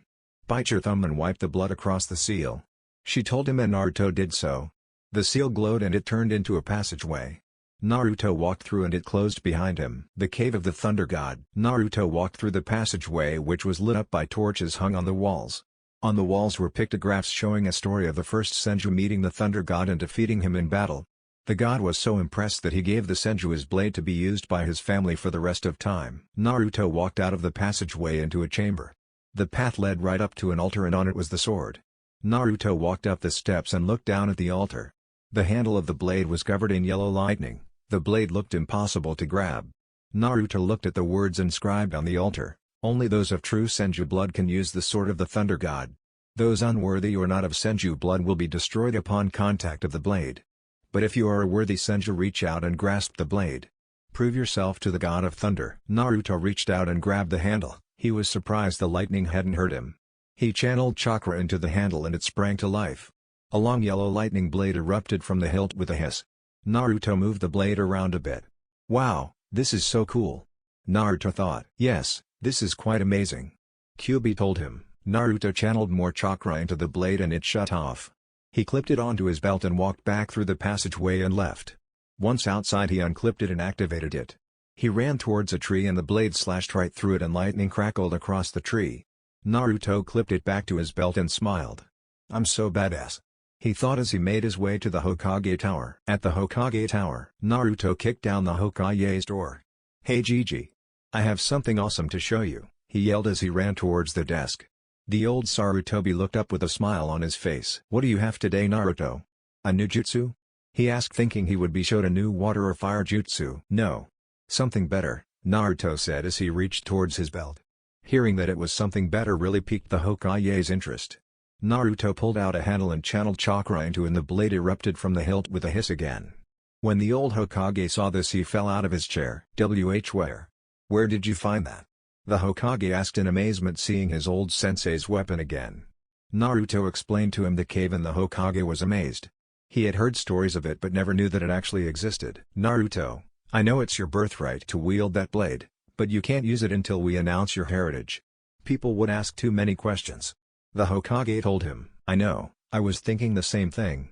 Bite your thumb and wipe the blood across the seal," she told him, and Naruto did so. The seal glowed and it turned into a passageway. Naruto walked through and it closed behind him. The cave of the Thunder God. Naruto walked through the passageway which was lit up by torches hung on the walls. On the walls were pictographs showing a story of the first Senju meeting the Thunder God and defeating him in battle. The god was so impressed that he gave the Senju his blade to be used by his family for the rest of time. Naruto walked out of the passageway into a chamber. The path led right up to an altar and on it was the sword. Naruto walked up the steps and looked down at the altar. The handle of the blade was covered in yellow lightning. The blade looked impossible to grab. Naruto looked at the words inscribed on the altar. Only those of true Senju blood can use the sword of the Thunder God. Those unworthy or not of Senju blood will be destroyed upon contact of the blade. But if you are a worthy Senju, reach out and grasp the blade. Prove yourself to the God of Thunder. Naruto reached out and grabbed the handle. He was surprised the lightning hadn't hurt him. He channeled chakra into the handle and it sprang to life. A long yellow lightning blade erupted from the hilt with a hiss. Naruto moved the blade around a bit. Wow, this is so cool. Naruto thought. Yes, this is quite amazing. Kyuubi told him. Naruto channeled more chakra into the blade and it shut off. He clipped it onto his belt and walked back through the passageway and left. Once outside he unclipped it and activated it. He ran towards a tree and the blade slashed right through it and lightning crackled across the tree. Naruto clipped it back to his belt and smiled. I'm so badass. He thought as he made his way to the Hokage Tower. At the Hokage Tower, Naruto kicked down the Hokage's door. Hey Gigi. I have something awesome to show you, he yelled as he ran towards the desk. The old Sarutobi looked up with a smile on his face. What do you have today, Naruto? A new jutsu? He asked, thinking he would be showed a new water or fire jutsu. No. Something better, Naruto said as he reached towards his belt. Hearing that it was something better really piqued the Hokage's interest. Naruto pulled out a handle and channeled chakra into it and the blade erupted from the hilt with a hiss again. When the old Hokage saw this he fell out of his chair. Where did you find that? The Hokage asked in amazement seeing his old sensei's weapon again. Naruto explained to him the cave and the Hokage was amazed. He had heard stories of it but never knew that it actually existed. Naruto, I know it's your birthright to wield that blade, but you can't use it until we announce your heritage. People would ask too many questions. The Hokage told him, I know, I was thinking the same thing.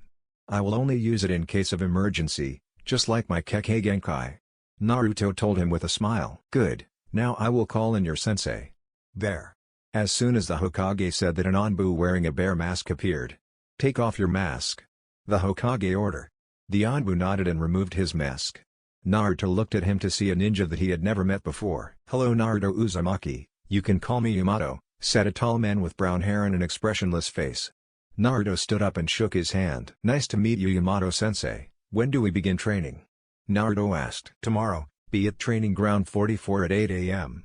I will only use it in case of emergency, just like my Kekkei Genkai. Naruto told him with a smile. Good. Now I will call in your sensei. Bear. As soon as the Hokage said that an Anbu wearing a bear mask appeared. Take off your mask. The Hokage ordered. The Anbu nodded and removed his mask. Naruto looked at him to see a ninja that he had never met before. Hello Naruto Uzumaki, you can call me Yamato, said a tall man with brown hair and an expressionless face. Naruto stood up and shook his hand. Nice to meet you Yamato-sensei, when do we begin training? Naruto asked. Tomorrow. Be at Training Ground 44 at 8 a.m.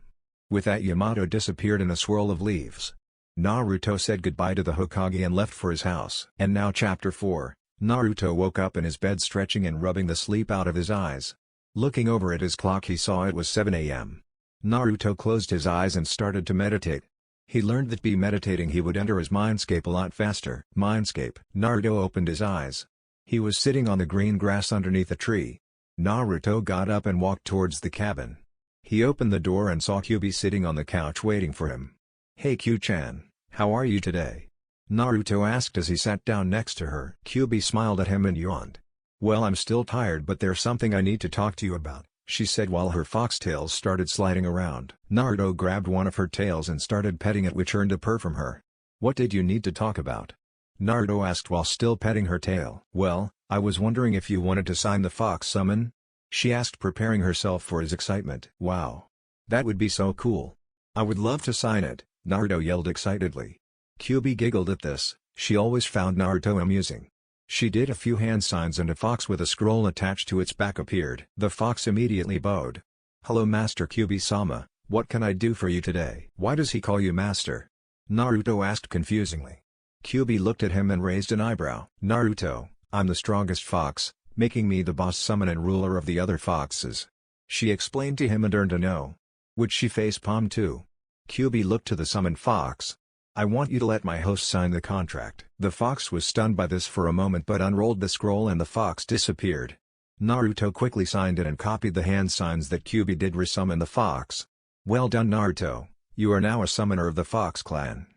With that Yamato disappeared in a swirl of leaves. Naruto said goodbye to the Hokage and left for his house. And now Chapter 4, Naruto woke up in his bed stretching and rubbing the sleep out of his eyes. Looking over at his clock he saw it was 7 a.m. Naruto closed his eyes and started to meditate. He learned that by meditating he would enter his mindscape a lot faster. Mindscape. Naruto opened his eyes. He was sitting on the green grass underneath a tree. Naruto got up and walked towards the cabin. He opened the door and saw Kyuubi sitting on the couch waiting for him. Hey Q-chan, how are you today? Naruto asked as he sat down next to her. Kyuubi smiled at him and yawned. Well, I'm still tired but there's something I need to talk to you about, she said while her foxtails started sliding around. Naruto grabbed one of her tails and started petting it which earned a purr from her. What did you need to talk about? Naruto asked while still petting her tail. Well, I was wondering if you wanted to sign the fox summon? She asked preparing herself for his excitement. Wow. That would be so cool. I would love to sign it, Naruto yelled excitedly. Kyuubi giggled at this, she always found Naruto amusing. She did a few hand signs and a fox with a scroll attached to its back appeared. The fox immediately bowed. Hello Master Kyuubi-sama, what can I do for you today? Why does he call you Master? Naruto asked confusingly. Kyuubi looked at him and raised an eyebrow. Naruto, I'm the strongest fox, making me the boss summon and ruler of the other foxes. She explained to him and earned a no. Would she face palm too? Kyuubi looked to the summoned fox. I want you to let my host sign the contract. The fox was stunned by this for a moment but unrolled the scroll and the fox disappeared. Naruto quickly signed it and copied the hand signs that Kyuubi did resummon the fox. Well done Naruto, you are now a summoner of the Fox clan.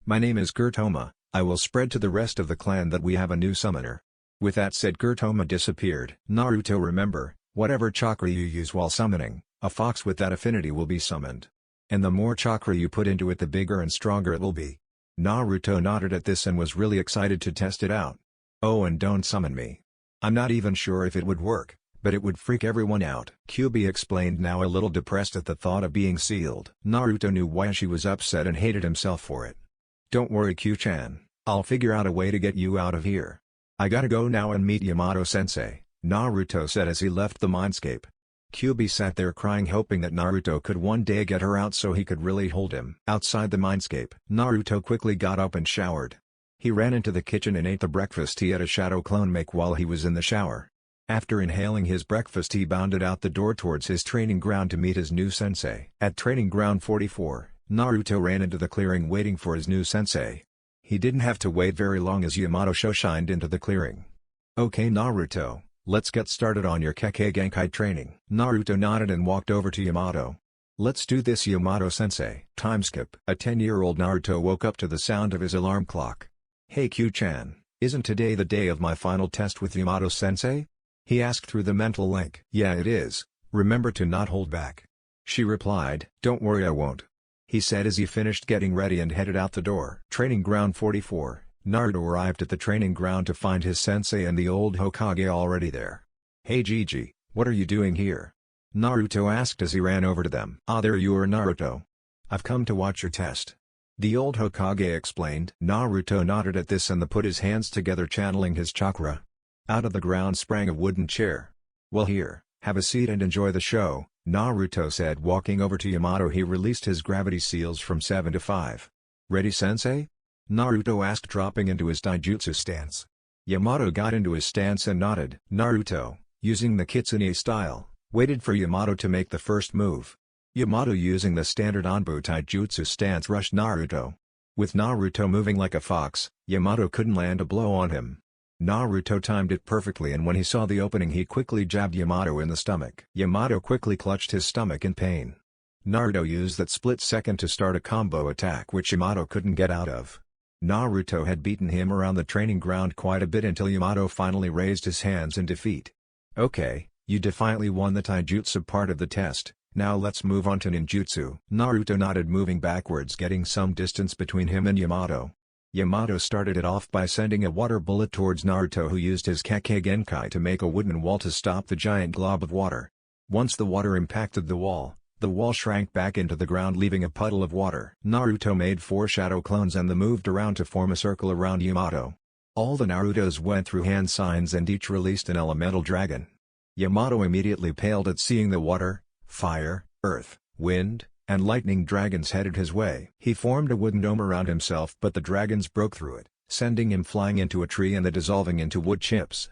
My name is Kurtoma, I will spread to the rest of the clan that we have a new summoner. With that said Kurtoma disappeared. Naruto remember, Whatever chakra you use while summoning, a fox with that affinity will be summoned. And the more chakra you put into it, the bigger and stronger it will be. Naruto nodded at this and was really excited to test it out. Oh, and don't summon me. I'm not even sure if it would work, but it would freak everyone out. QB explained, now a little depressed at the thought of being sealed. Naruto knew why she was upset and hated himself for it. Don't worry, Q-chan, I'll figure out a way to get you out of here. I gotta go now and meet Yamato-sensei, Naruto said as he left the mindscape. QB sat there crying, hoping that Naruto could one day get her out so he could really hold him. Outside the mindscape, Naruto quickly got up and showered. He ran into the kitchen and ate the breakfast he had a shadow clone make while he was in the shower. After inhaling his breakfast, he bounded out the door towards his training ground to meet his new sensei. At training ground 44, Naruto ran into the clearing waiting for his new sensei. He didn't have to wait very long as Yamato shined into the clearing. Okay Naruto, let's get started on your Kekkei Genkai training. Naruto nodded and walked over to Yamato. Let's do this, Yamato-sensei. Time skip. A 10-year-old Naruto woke up to the sound of his alarm clock. Hey Q-chan, isn't today the day of my final test with Yamato-sensei? He asked through the mental link. Yeah, it is. Remember to not hold back. She replied. Don't worry, I won't. He said as he finished getting ready and headed out the door. Training ground 44. Naruto arrived at the training ground to find his sensei and the old Hokage already there. Hey Gigi, what are you doing here? Naruto asked as he ran over to them. Ah, there you are, Naruto. I've come to watch your test. The old Hokage explained. Naruto nodded at this and put his hands together, channeling his chakra. Out of the ground sprang a wooden chair. Well, here, have a seat and enjoy the show, Naruto said, walking over to Yamato. He released his gravity seals from 7 to 5. Ready, sensei? Naruto asked, dropping into his taijutsu stance. Yamato got into his stance and nodded. Naruto, using the kitsune style, waited for Yamato to make the first move. Yamato, using the standard Anbu taijutsu stance, rushed Naruto. With Naruto moving like a fox, Yamato couldn't land a blow on him. Naruto timed it perfectly, and when he saw the opening, he quickly jabbed Yamato in the stomach. Yamato quickly clutched his stomach in pain. Naruto used that split second to start a combo attack which Yamato couldn't get out of. Naruto had beaten him around the training ground quite a bit until Yamato finally raised his hands in defeat. Okay, you defiantly won the taijutsu part of the test, now let's move on to ninjutsu. Naruto nodded, moving backwards, getting some distance between him and Yamato. Yamato started it off by sending a water bullet towards Naruto, who used his Kekkei Genkai to make a wooden wall to stop the giant glob of water. Once the water impacted the wall shrank back into the ground, leaving a puddle of water. Naruto made 4 shadow clones and moved around to form a circle around Yamato. All the Narutos went through hand signs and each released an elemental dragon. Yamato immediately paled at seeing the water, fire, earth, wind, and lightning dragons headed his way. He formed a wooden dome around himself, but the dragons broke through it, sending him flying into a tree and dissolving into wood chips.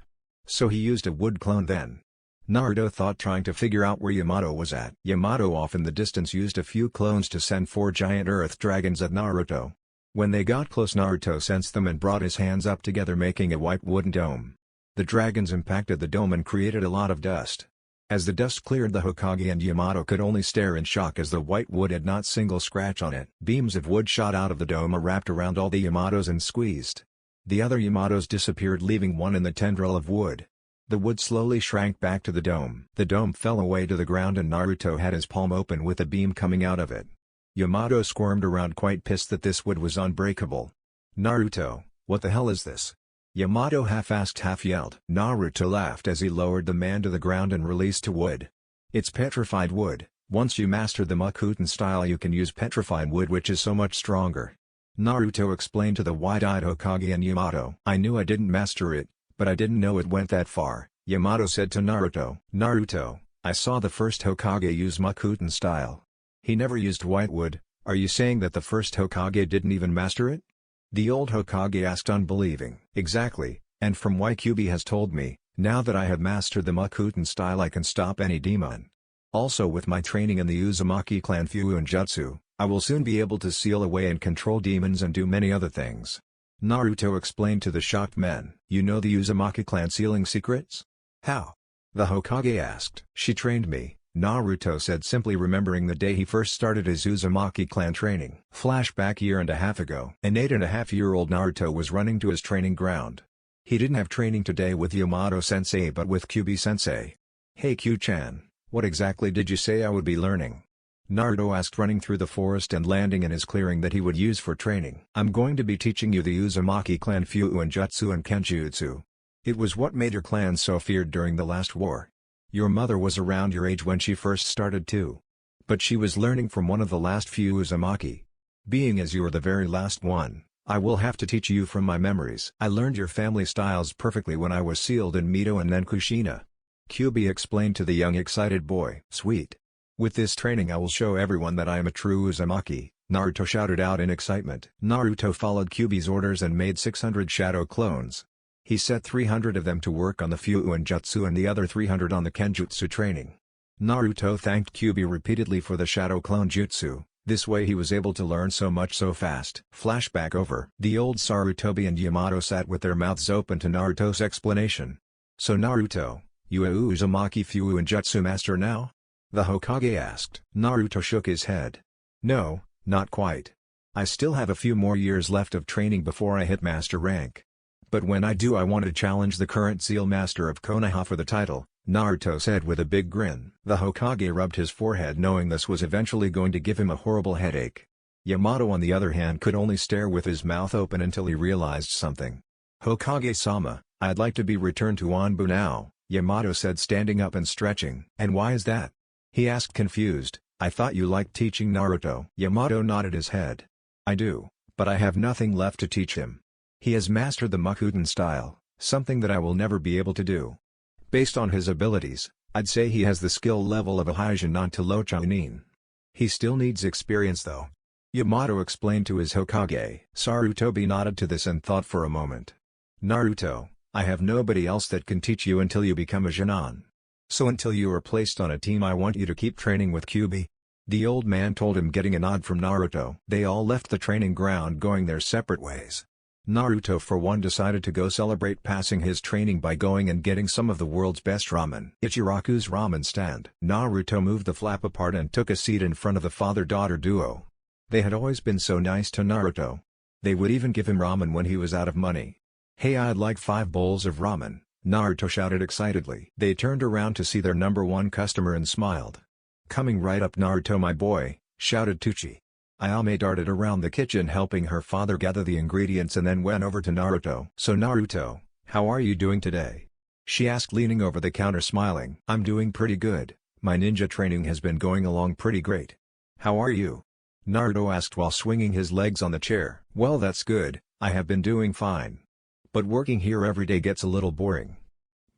So he used a wood clone then. Naruto thought, trying to figure out where Yamato was at. Yamato off in the distance used a few clones to send 4 giant earth dragons at Naruto. When they got close, Naruto sensed them and brought his hands up together, making a white wooden dome. The dragons impacted the dome and created a lot of dust. As the dust cleared, the Hokage and Yamato could only stare in shock as the white wood had not a single scratch on it. Beams of wood shot out of the dome, wrapped around all the Yamatos and squeezed. The other Yamatos disappeared, leaving one in the tendril of wood. The wood slowly shrank back to the dome. The dome fell away to the ground and Naruto had his palm open with a beam coming out of it. Yamato squirmed around, quite pissed that this wood was unbreakable. Naruto, what the hell is this? Yamato half asked, half yelled. Naruto laughed as he lowered the man to the ground and released a wood. It's petrified wood. Once you master the Makuten style, you can use petrified wood, which is so much stronger. Naruto explained to the wide-eyed Hokage and Yamato. I knew I didn't master it, but I didn't know it went that far, Yamato said to Naruto. Naruto, I saw the first Hokage use Makuten style. He never used white wood. Are you saying that the first Hokage didn't even master it? The old Hokage asked, unbelieving. Exactly, and from what QB has told me, now that I have mastered the Makuten style, I can stop any demon. Also, with my training in the Uzumaki clan Fuin Jutsu, I will soon be able to seal away and control demons and do many other things. Naruto explained to the shocked men. You know the Uzumaki clan sealing secrets? How? The Hokage asked. She trained me, Naruto said, simply remembering the day he first started his Uzumaki clan training. Flashback, year and a half ago. An 8.5-year-old Naruto was running to his training ground. He didn't have training today with Yamato-sensei but with QB-sensei. Hey Q-chan, what exactly did you say I would be learning? Naruto asked, running through the forest and landing in his clearing that he would use for training. I'm going to be teaching you the Uzumaki clan Fuuin Jutsu and Kenjutsu. It was what made your clan so feared during the last war. Your mother was around your age when she first started too. But she was learning from one of the last few Uzumaki. Being as you are the very last one, I will have to teach you from my memories. I learned your family styles perfectly when I was sealed in Mito and then Kushina. Kyuubi explained to the young excited boy. Sweet. With this training I will show everyone that I am a true Uzumaki, Naruto shouted out in excitement. Naruto followed Kyuubi's orders and made 600 shadow clones. He set 300 of them to work on the Fuuin Jutsu and the other 300 on the Kenjutsu training. Naruto thanked Kyuubi repeatedly for the shadow clone jutsu. This way he was able to learn so much so fast. Flashback over. The old Sarutobi and Yamato sat with their mouths open to Naruto's explanation. So Naruto, you a Uzumaki Fuuin Jutsu master now? The Hokage asked. Naruto shook his head. No, not quite. I still have a few more years left of training before I hit master rank. But when I do I want to challenge the current Seal Master of Konoha for the title, Naruto said with a big grin. The Hokage rubbed his forehead knowing this was eventually going to give him a horrible headache. Yamato on the other hand could only stare with his mouth open until he realized something. Hokage-sama, I'd like to be returned to Anbu now, Yamato said standing up and stretching. And why is that? He asked confused. I thought you liked teaching Naruto. Yamato nodded his head. I do, but I have nothing left to teach him. He has mastered the Makuten style, something that I will never be able to do. Based on his abilities, I'd say he has the skill level of a Hyunin to low Chunin. He still needs experience though. Yamato explained to his Hokage. Sarutobi nodded to this and thought for a moment. Naruto, I have nobody else that can teach you until you become a Jonin. So until you are placed on a team I want you to keep training with Kyuubi. The old man told him, getting a nod from Naruto. They all left the training ground going their separate ways. Naruto for one decided to go celebrate passing his training by going and getting some of the world's best ramen. Ichiraku's ramen stand. Naruto moved the flap apart and took a seat in front of the father-daughter duo. They had always been so nice to Naruto. They would even give him ramen when he was out of money. Hey, I'd like 5 bowls of ramen, Naruto shouted excitedly. They turned around to see their number one customer and smiled. Coming right up Naruto my boy, shouted Teuchi. Ayame darted around the kitchen helping her father gather the ingredients and then went over to Naruto. So Naruto, how are you doing today? She asked leaning over the counter smiling. I'm doing pretty good, my ninja training has been going along pretty great. How are you? Naruto asked while swinging his legs on the chair. Well, that's good, I have been doing fine. But working here every day gets a little boring.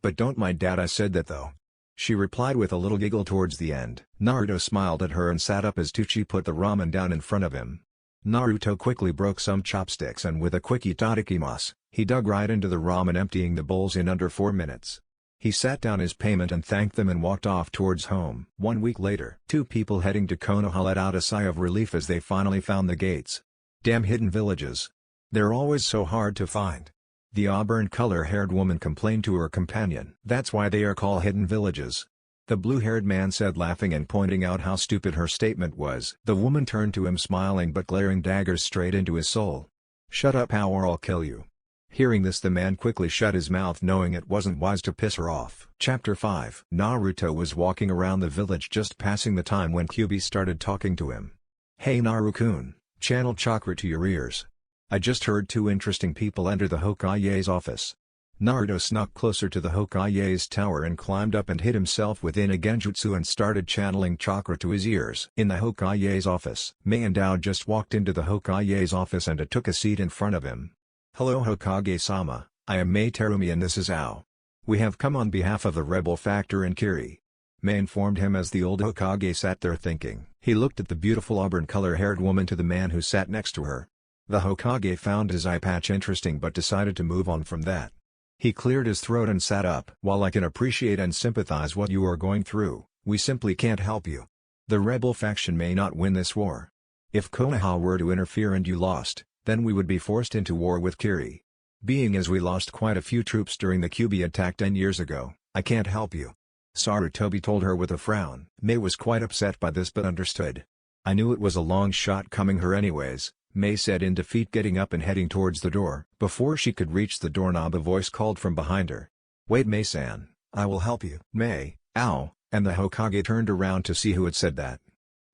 But don't mind Dad, I said that though. She replied with a little giggle towards the end. Naruto smiled at her and sat up as Teuchi put the ramen down in front of him. Naruto quickly broke some chopsticks and with a quick itadakimasu, he dug right into the ramen, emptying the bowls in under 4 minutes. He sat down his payment and thanked them and walked off towards home. 1 week later, 2 people heading to Konoha let out a sigh of relief as they finally found the gates. Damn hidden villages. They're always so hard to find. The auburn color-haired woman complained to her companion. That's why they are called hidden villages. The blue-haired man said, laughing and pointing out how stupid her statement was. The woman turned to him smiling but glaring daggers straight into his soul. Shut up how or I'll kill you. Hearing this, the man quickly shut his mouth knowing it wasn't wise to piss her off. Chapter 5. Naruto was walking around the village just passing the time when Kyuubi started talking to him. Hey Naru-kun, channel chakra to your ears. I just heard 2 interesting people enter the Hokage's office. Naruto snuck closer to the Hokage's tower and climbed up and hid himself within a genjutsu and started channeling chakra to his ears. In the Hokage's office, Mei and Dao just walked into the Hokage's office and took a seat in front of him. Hello Hokage-sama, I am Mei Terumi and this is Ao. We have come on behalf of the rebel factor in Kiri. Mei informed him as the old Hokage sat there thinking. He looked at the beautiful auburn color-haired woman to the man who sat next to her. The Hokage found his eye patch interesting but decided to move on from that. He cleared his throat and sat up. While I can appreciate and sympathize what you are going through, we simply can't help you. The rebel faction may not win this war. If Konoha were to interfere and you lost, then we would be forced into war with Kiri. Being as we lost quite a few troops during the Kyuubi attack 10 years ago, I can't help you. Sarutobi told her with a frown. Mei was quite upset by this but understood. I knew it was a long shot coming her anyways, Mei said in defeat, getting up and heading towards the door. Before she could reach the doorknob, a voice called from behind her. Wait Mei-san, I will help you. Mei, Ow, and the Hokage turned around to see who had said that.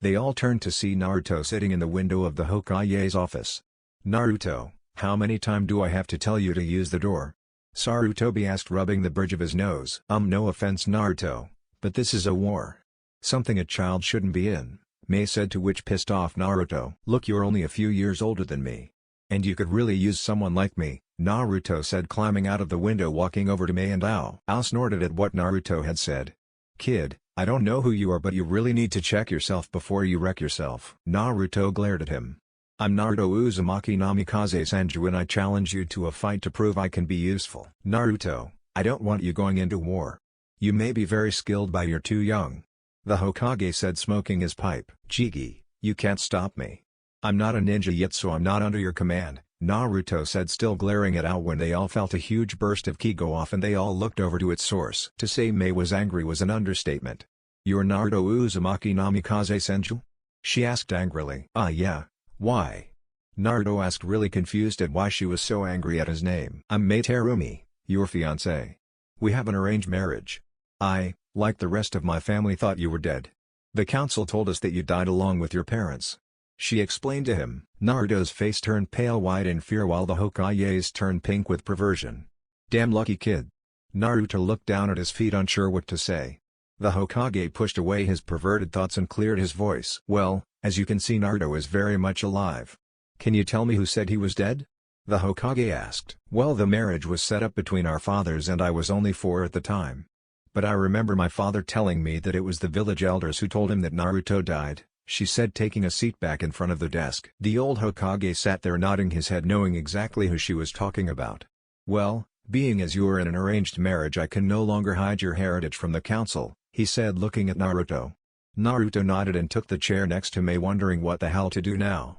They all turned to see Naruto sitting in the window of the Hokage's office. "Naruto, how many times do I have to tell you to use the door?" Sarutobi asked, rubbing the bridge of his nose. No offense Naruto, but this is a war. Something a child shouldn't be in," Mei said, to which pissed off Naruto. "Look, you're only a few years older than me. And you could really use someone like me," Naruto said, climbing out of the window, walking over to Mei, and Ao snorted at what Naruto had said. "Kid, I don't know who you are, but you really need to check yourself before you wreck yourself." Naruto glared at him. "I'm Naruto Uzumaki Namikaze Senju, and I challenge you to a fight to prove I can be useful." "Naruto, I don't want you going into war. You may be very skilled, but you're too young," the Hokage said, smoking his pipe. "Jigi, you can't stop me. I'm not a ninja yet, so I'm not under your command," Naruto said, still glaring at Ao, when they all felt a huge burst of ki go off and they all looked over to its source. To say Mei was angry was an understatement. "You're Naruto Uzumaki Namikaze Senju?" she asked angrily. Yeah. Why?" Naruto asked, really confused at why she was so angry at his name. "I'm Mei Terumi, your fiancé. We have an arranged marriage. I, like the rest of my family, thought you were dead. The council told us that you died along with your parents," she explained to him. Naruto's face turned pale white in fear, while the Hokage's turned pink with perversion. "Damn lucky kid." Naruto looked down at his feet, unsure what to say. The Hokage pushed away his perverted thoughts and cleared his voice. "Well, as you can see, Naruto is very much alive. Can you tell me who said he was dead?" the Hokage asked. "Well, the marriage was set up between our fathers and I was only 4 at the time. But I remember my father telling me that it was the village elders who told him that Naruto died," she said, taking a seat back in front of the desk. The old Hokage sat there nodding his head, knowing exactly who she was talking about. "Well, being as you are in an arranged marriage, I can no longer hide your heritage from the council," he said, looking at Naruto. Naruto nodded and took the chair next to Mei, wondering what the hell to do now.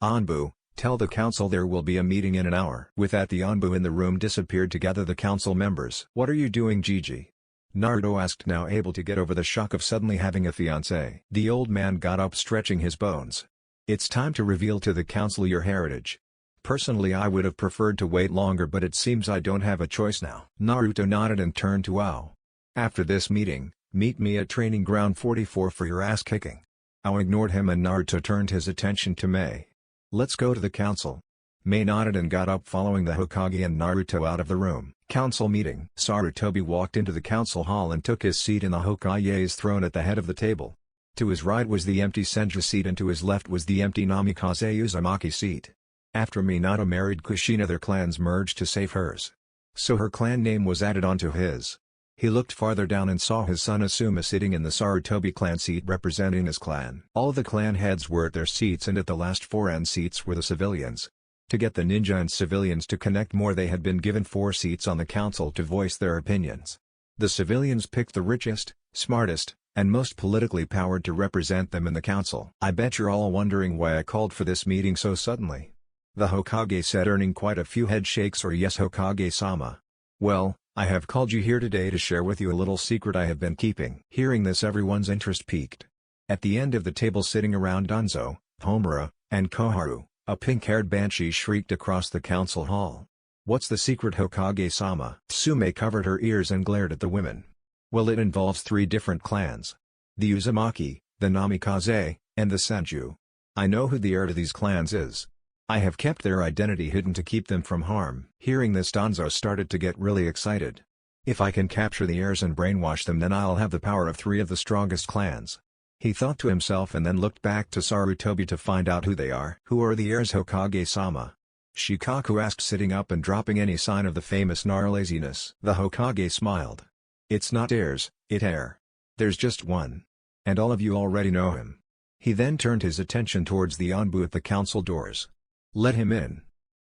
"Anbu, tell the council there will be a meeting in an hour." With that, the Anbu in the room disappeared to gather the council members. "What are you doing, Jiji?" Naruto asked, now able to get over the shock of suddenly having a fiancé. The old man got up, stretching his bones. "It's time to reveal to the council your heritage. Personally, I would have preferred to wait longer, but it seems I don't have a choice now." Naruto nodded and turned to Ao. "After this meeting, meet me at Training Ground 44 for your ass kicking." Ao ignored him and Naruto turned his attention to Mei. "Let's go to the council." Mei nodded and got up, following the Hokage and Naruto out of the room. Council meeting. Sarutobi walked into the council hall and took his seat in the Hokage's throne at the head of the table. To his right was the empty Senju seat and to his left was the empty Namikaze Uzumaki seat. After Minato married Kushina, their clans merged to save hers. So her clan name was added onto his. He looked farther down and saw his son Asuma sitting in the Sarutobi clan seat representing his clan. All the clan heads were at their seats, and at the last 4 end seats were the civilians. To get the ninja and civilians to connect more, they had been given 4 seats on the council to voice their opinions. The civilians picked the richest, smartest, and most politically powered to represent them in the council. "I bet you're all wondering why I called for this meeting so suddenly," the Hokage said, earning quite a few head shakes or "yes, Hokage-sama." "Well, I have called you here today to share with you a little secret I have been keeping." Hearing this, everyone's interest peaked. At the end of the table, sitting around Danzo, Homura, and Koharu, a pink-haired banshee shrieked across the council hall. "What's the secret, Hokage-sama?" Tsume covered her ears and glared at the women. "Well, it involves 3 different clans. The Uzumaki, the Namikaze, and the Senju. I know who the heir to these clans is. I have kept their identity hidden to keep them from harm." Hearing this, Danzo started to get really excited. "If I can capture the heirs and brainwash them, then I'll have the power of 3 of the strongest clans," he thought to himself, and then looked back to Sarutobi to find out who they are. "Who are the heirs, Hokage-sama?" Shikaku asked, sitting up and dropping any sign of the famous Nar laziness. The Hokage smiled. "It's not heirs, it's heir. There's just one. And all of you already know him." He then turned his attention towards the Anbu at the council doors. "Let him in."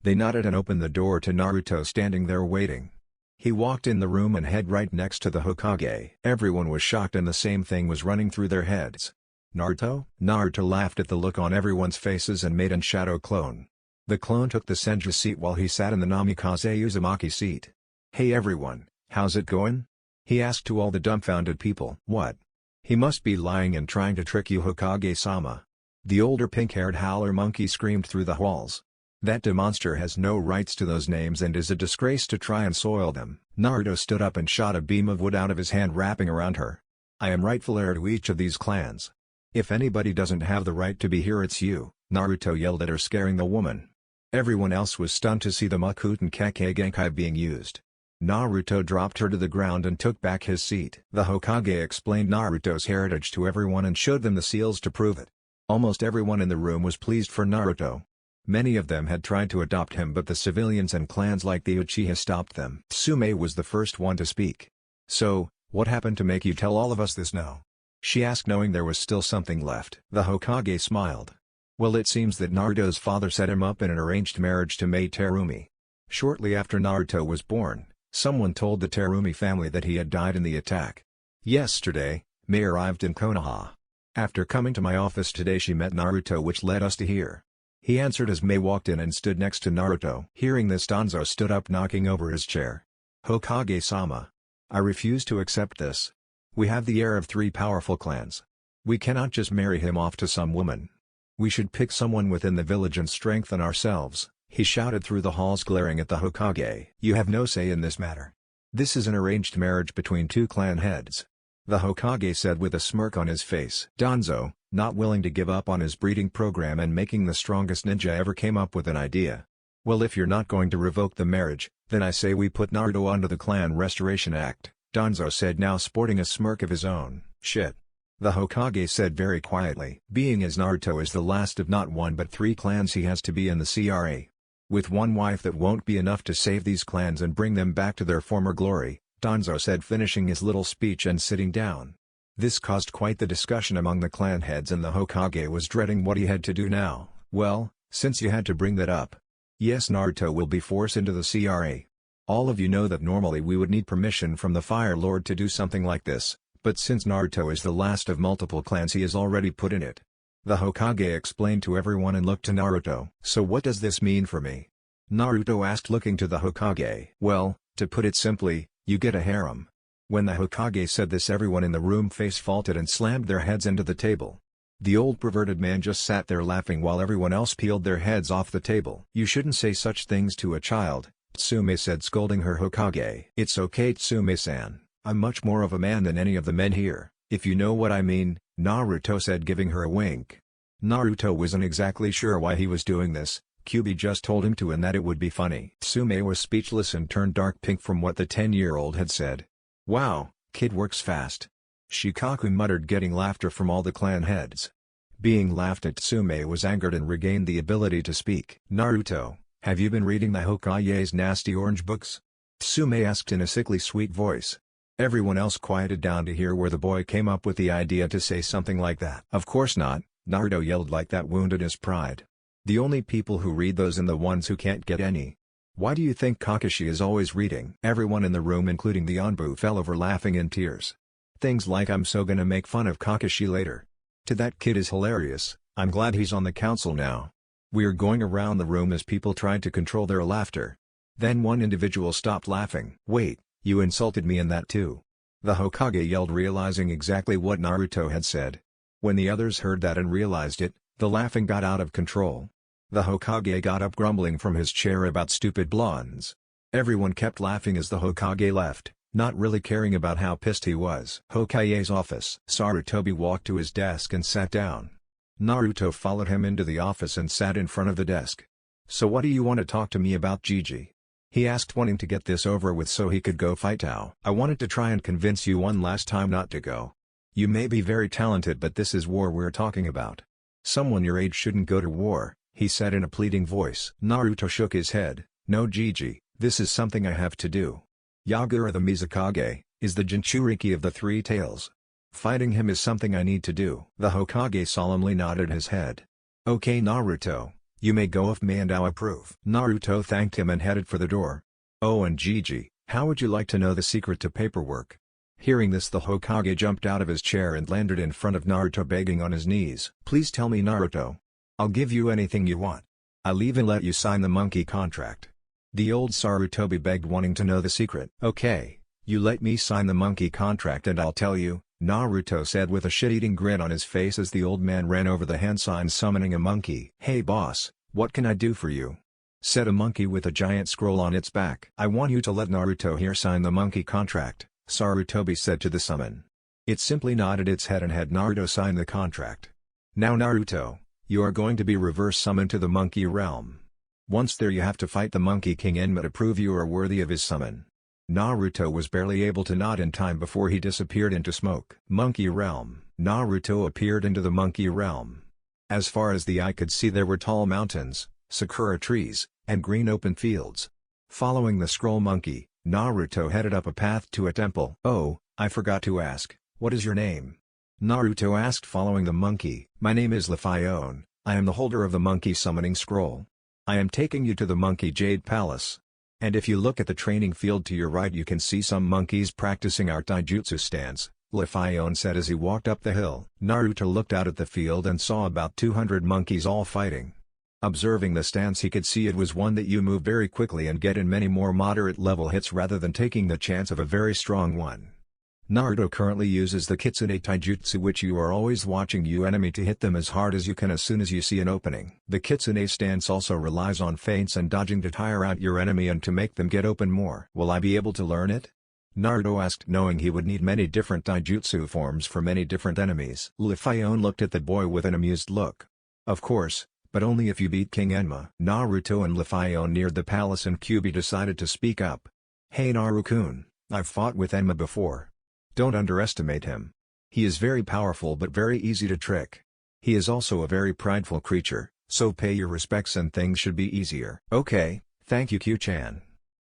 They nodded and opened the door to Naruto standing there waiting. He walked in the room and head right next to the Hokage. Everyone was shocked and the same thing was running through their heads. "Naruto?" Naruto laughed at the look on everyone's faces and made an shadow clone. The clone took the Senju seat while he sat in the Namikaze Uzumaki seat. "Hey everyone, how's it going?" he asked to all the dumbfounded people. "What? He must be lying and trying to trick you, Hokage-sama." The older pink-haired howler monkey screamed through the halls. "That demonster has no rights to those names and is a disgrace to try and soil them." Naruto stood up and shot a beam of wood out of his hand, wrapping around her. I am rightful heir to each of these clans. If anybody doesn't have the right to be here, it's you," Naruto yelled at her, scaring the woman. Everyone else was stunned to see the Makuten Kekkei Genkai being used. Naruto dropped her to the ground and took back his seat. The Hokage explained Naruto's heritage to everyone and showed them the seals to prove it. Almost everyone in the room was pleased for Naruto. Many of them had tried to adopt him, but the civilians and clans like the Uchiha stopped them. Tsume was the first one to speak. "So, what happened to make you tell all of us this now?" she asked, knowing there was still something left. The Hokage smiled. "Well, it seems that Naruto's father set him up in an arranged marriage to Mai Terumi. Shortly after Naruto was born, someone told the Terumi family that he had died in the attack. Yesterday, Mai arrived in Konoha. After coming to my office today, she met Naruto, which led us to here," he answered as Mai walked in and stood next to Naruto. Hearing this, Danzo stood up, knocking over his chair. "Hokage-sama. I refuse to accept this. We have the heir of 3 powerful clans. We cannot just marry him off to some woman. We should pick someone within the village and strengthen ourselves," he shouted through the halls, glaring at the Hokage. "You have no say in this matter. This is an arranged marriage between 2 clan heads," the Hokage said with a smirk on his face. Danzo, not willing to give up on his breeding program and making the strongest ninja ever, came up with an idea. "Well, if you're not going to revoke the marriage, then I say we put Naruto under the Clan Restoration Act," Danzo said, now sporting a smirk of his own. "Shit," the Hokage said very quietly. Being as Naruto is the last of not 1 but 3 clans, he has to be in the CRA. With 1 wife that won't be enough to save these clans and bring them back to their former glory, Danzo said, finishing his little speech and sitting down. This caused quite the discussion among the clan heads, and the Hokage was dreading what he had to do now. "Well, since you had to bring that up. Yes, Naruto will be forced into the CRA. All of you know that normally we would need permission from the Fire Lord to do something like this, but since Naruto is the last of multiple clans, he is already put in it," the Hokage explained to everyone and looked to Naruto. "So what does this mean for me?" Naruto asked, looking to the Hokage. "Well, to put it simply, you get a harem." When the Hokage said this, everyone in the room face-faulted and slammed their heads into the table. The old perverted man just sat there laughing while everyone else peeled their heads off the table. "You shouldn't say such things to a child," Tsume said, scolding her Hokage. "It's okay, Tsume-san. I'm much more of a man than any of the men here, if you know what I mean," Naruto said, giving her a wink. Naruto wasn't exactly sure why he was doing this. Kyuubi just told him to, and that it would be funny. Tsume was speechless and turned dark pink from what the 10-year-old had said. "Wow, kid works fast," Shikaku muttered, getting laughter from all the clan heads. Being laughed at, Tsume was angered and regained the ability to speak. "Naruto, have you been reading the Hokage's nasty orange books?" Tsume asked in a sickly sweet voice. Everyone else quieted down to hear where the boy came up with the idea to say something like that. "Of course not," Naruto yelled like that, wounded his pride. "The only people who read those are the ones who can't get any. Why do you think Kakashi is always reading?" Everyone in the room, including the Anbu, fell over laughing in tears. Things like, "I'm so gonna make fun of Kakashi later. To that kid is hilarious. I'm glad he's on the council now." We are going around the room as people tried to control their laughter. Then one individual stopped laughing. "Wait, you insulted me in that too," the Hokage yelled, realizing exactly what Naruto had said. When the others heard that and realized it, the laughing got out of control. The Hokage got up, grumbling from his chair about stupid blondes. Everyone kept laughing as the Hokage left, not really caring about how pissed he was. Hokage's office. Sarutobi walked to his desk and sat down. Naruto followed him into the office and sat in front of the desk. "So what do you want to talk to me about, Gigi?" he asked, wanting to get this over with so he could go fight Tao. "I wanted to try and convince you one last time not to go. You may be very talented, but this is war we're talking about. Someone your age shouldn't go to war," he said in a pleading voice. Naruto shook his head. "No, Gigi, this is something I have to do. Yagura the Mizukage is the Jinchuriki of the 3 tails. Fighting him is something I need to do." The Hokage solemnly nodded his head. "Okay, Naruto, you may go if Mai and I approve." Naruto thanked him and headed for the door. "Oh, and Gigi, how would you like to know the secret to paperwork?" Hearing this, the Hokage jumped out of his chair and landed in front of Naruto, begging on his knees. "Please tell me, Naruto. I'll give you anything you want. I'll even let you sign the monkey contract." The old Sarutobi begged, wanting to know the secret. "Okay, you let me sign the monkey contract and I'll tell you," Naruto said with a shit-eating grin on his face as the old man ran over the hand sign summoning a monkey. "Hey boss, what can I do for you?" said a monkey with a giant scroll on its back. "I want you to let Naruto here sign the monkey contract," Sarutobi said to the summon. It simply nodded its head and had Naruto sign the contract. Now Naruto, you are going to be reverse summoned to the monkey realm. Once there you have to fight the Monkey King Enma to prove you are worthy of his summon. Naruto was barely able to nod in time before he disappeared into smoke. Monkey Realm. Naruto appeared into the Monkey Realm. As far as the eye could see there were tall mountains, sakura trees, and green open fields. Following the scroll monkey, Naruto headed up a path to a temple. Oh, I forgot to ask, what is your name? Naruto asked following the monkey. My name is Lefione, I am the holder of the monkey summoning scroll. I am taking you to the Monkey Jade Palace. And if you look at the training field to your right you can see some monkeys practicing our taijutsu stance, Lefione said as he walked up the hill. Naruto looked out at the field and saw about 200 monkeys all fighting. Observing the stance he could see it was one that you move very quickly and get in many more moderate level hits rather than taking the chance of a very strong one. Naruto currently uses the Kitsune Taijutsu, which you are always watching your enemy to hit them as hard as you can as soon as you see an opening. The Kitsune stance also relies on feints and dodging to tire out your enemy and to make them get open more. Will I be able to learn it? Naruto asked, knowing he would need many different taijutsu forms for many different enemies. Lefione looked at the boy with an amused look. Of course, but only if you beat King Enma. Naruto and Lefione neared the palace and Kyuubi decided to speak up. Hey Naru-kun, I've fought with Enma before. Don't underestimate him. He is very powerful but very easy to trick. He is also a very prideful creature, so pay your respects and things should be easier. Okay, thank you Q-chan.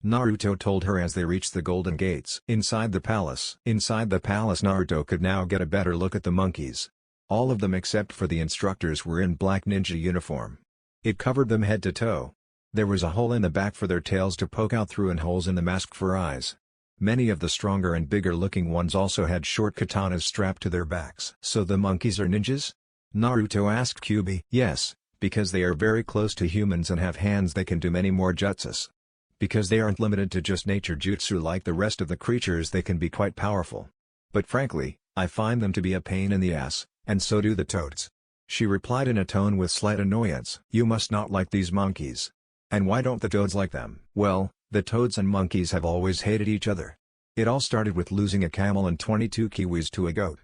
Naruto told her as they reached the golden gates. Inside the palace Naruto could now get a better look at the monkeys. All of them except for the instructors were in black ninja uniform. It covered them head to toe. There was a hole in the back for their tails to poke out through and holes in the mask for eyes. Many of the stronger and bigger looking ones also had short katanas strapped to their backs. So the monkeys are ninjas? Naruto asked Kyuubi. Yes, because they are very close to humans and have hands they can do many more jutsus. Because they aren't limited to just nature jutsu like the rest of the creatures, they can be quite powerful. But frankly, I find them to be a pain in the ass, and so do the toads. She replied in a tone with slight annoyance. You must not like these monkeys. And why don't the toads like them? Well, the toads and monkeys have always hated each other. It all started with losing a camel and 22 kiwis to a goat.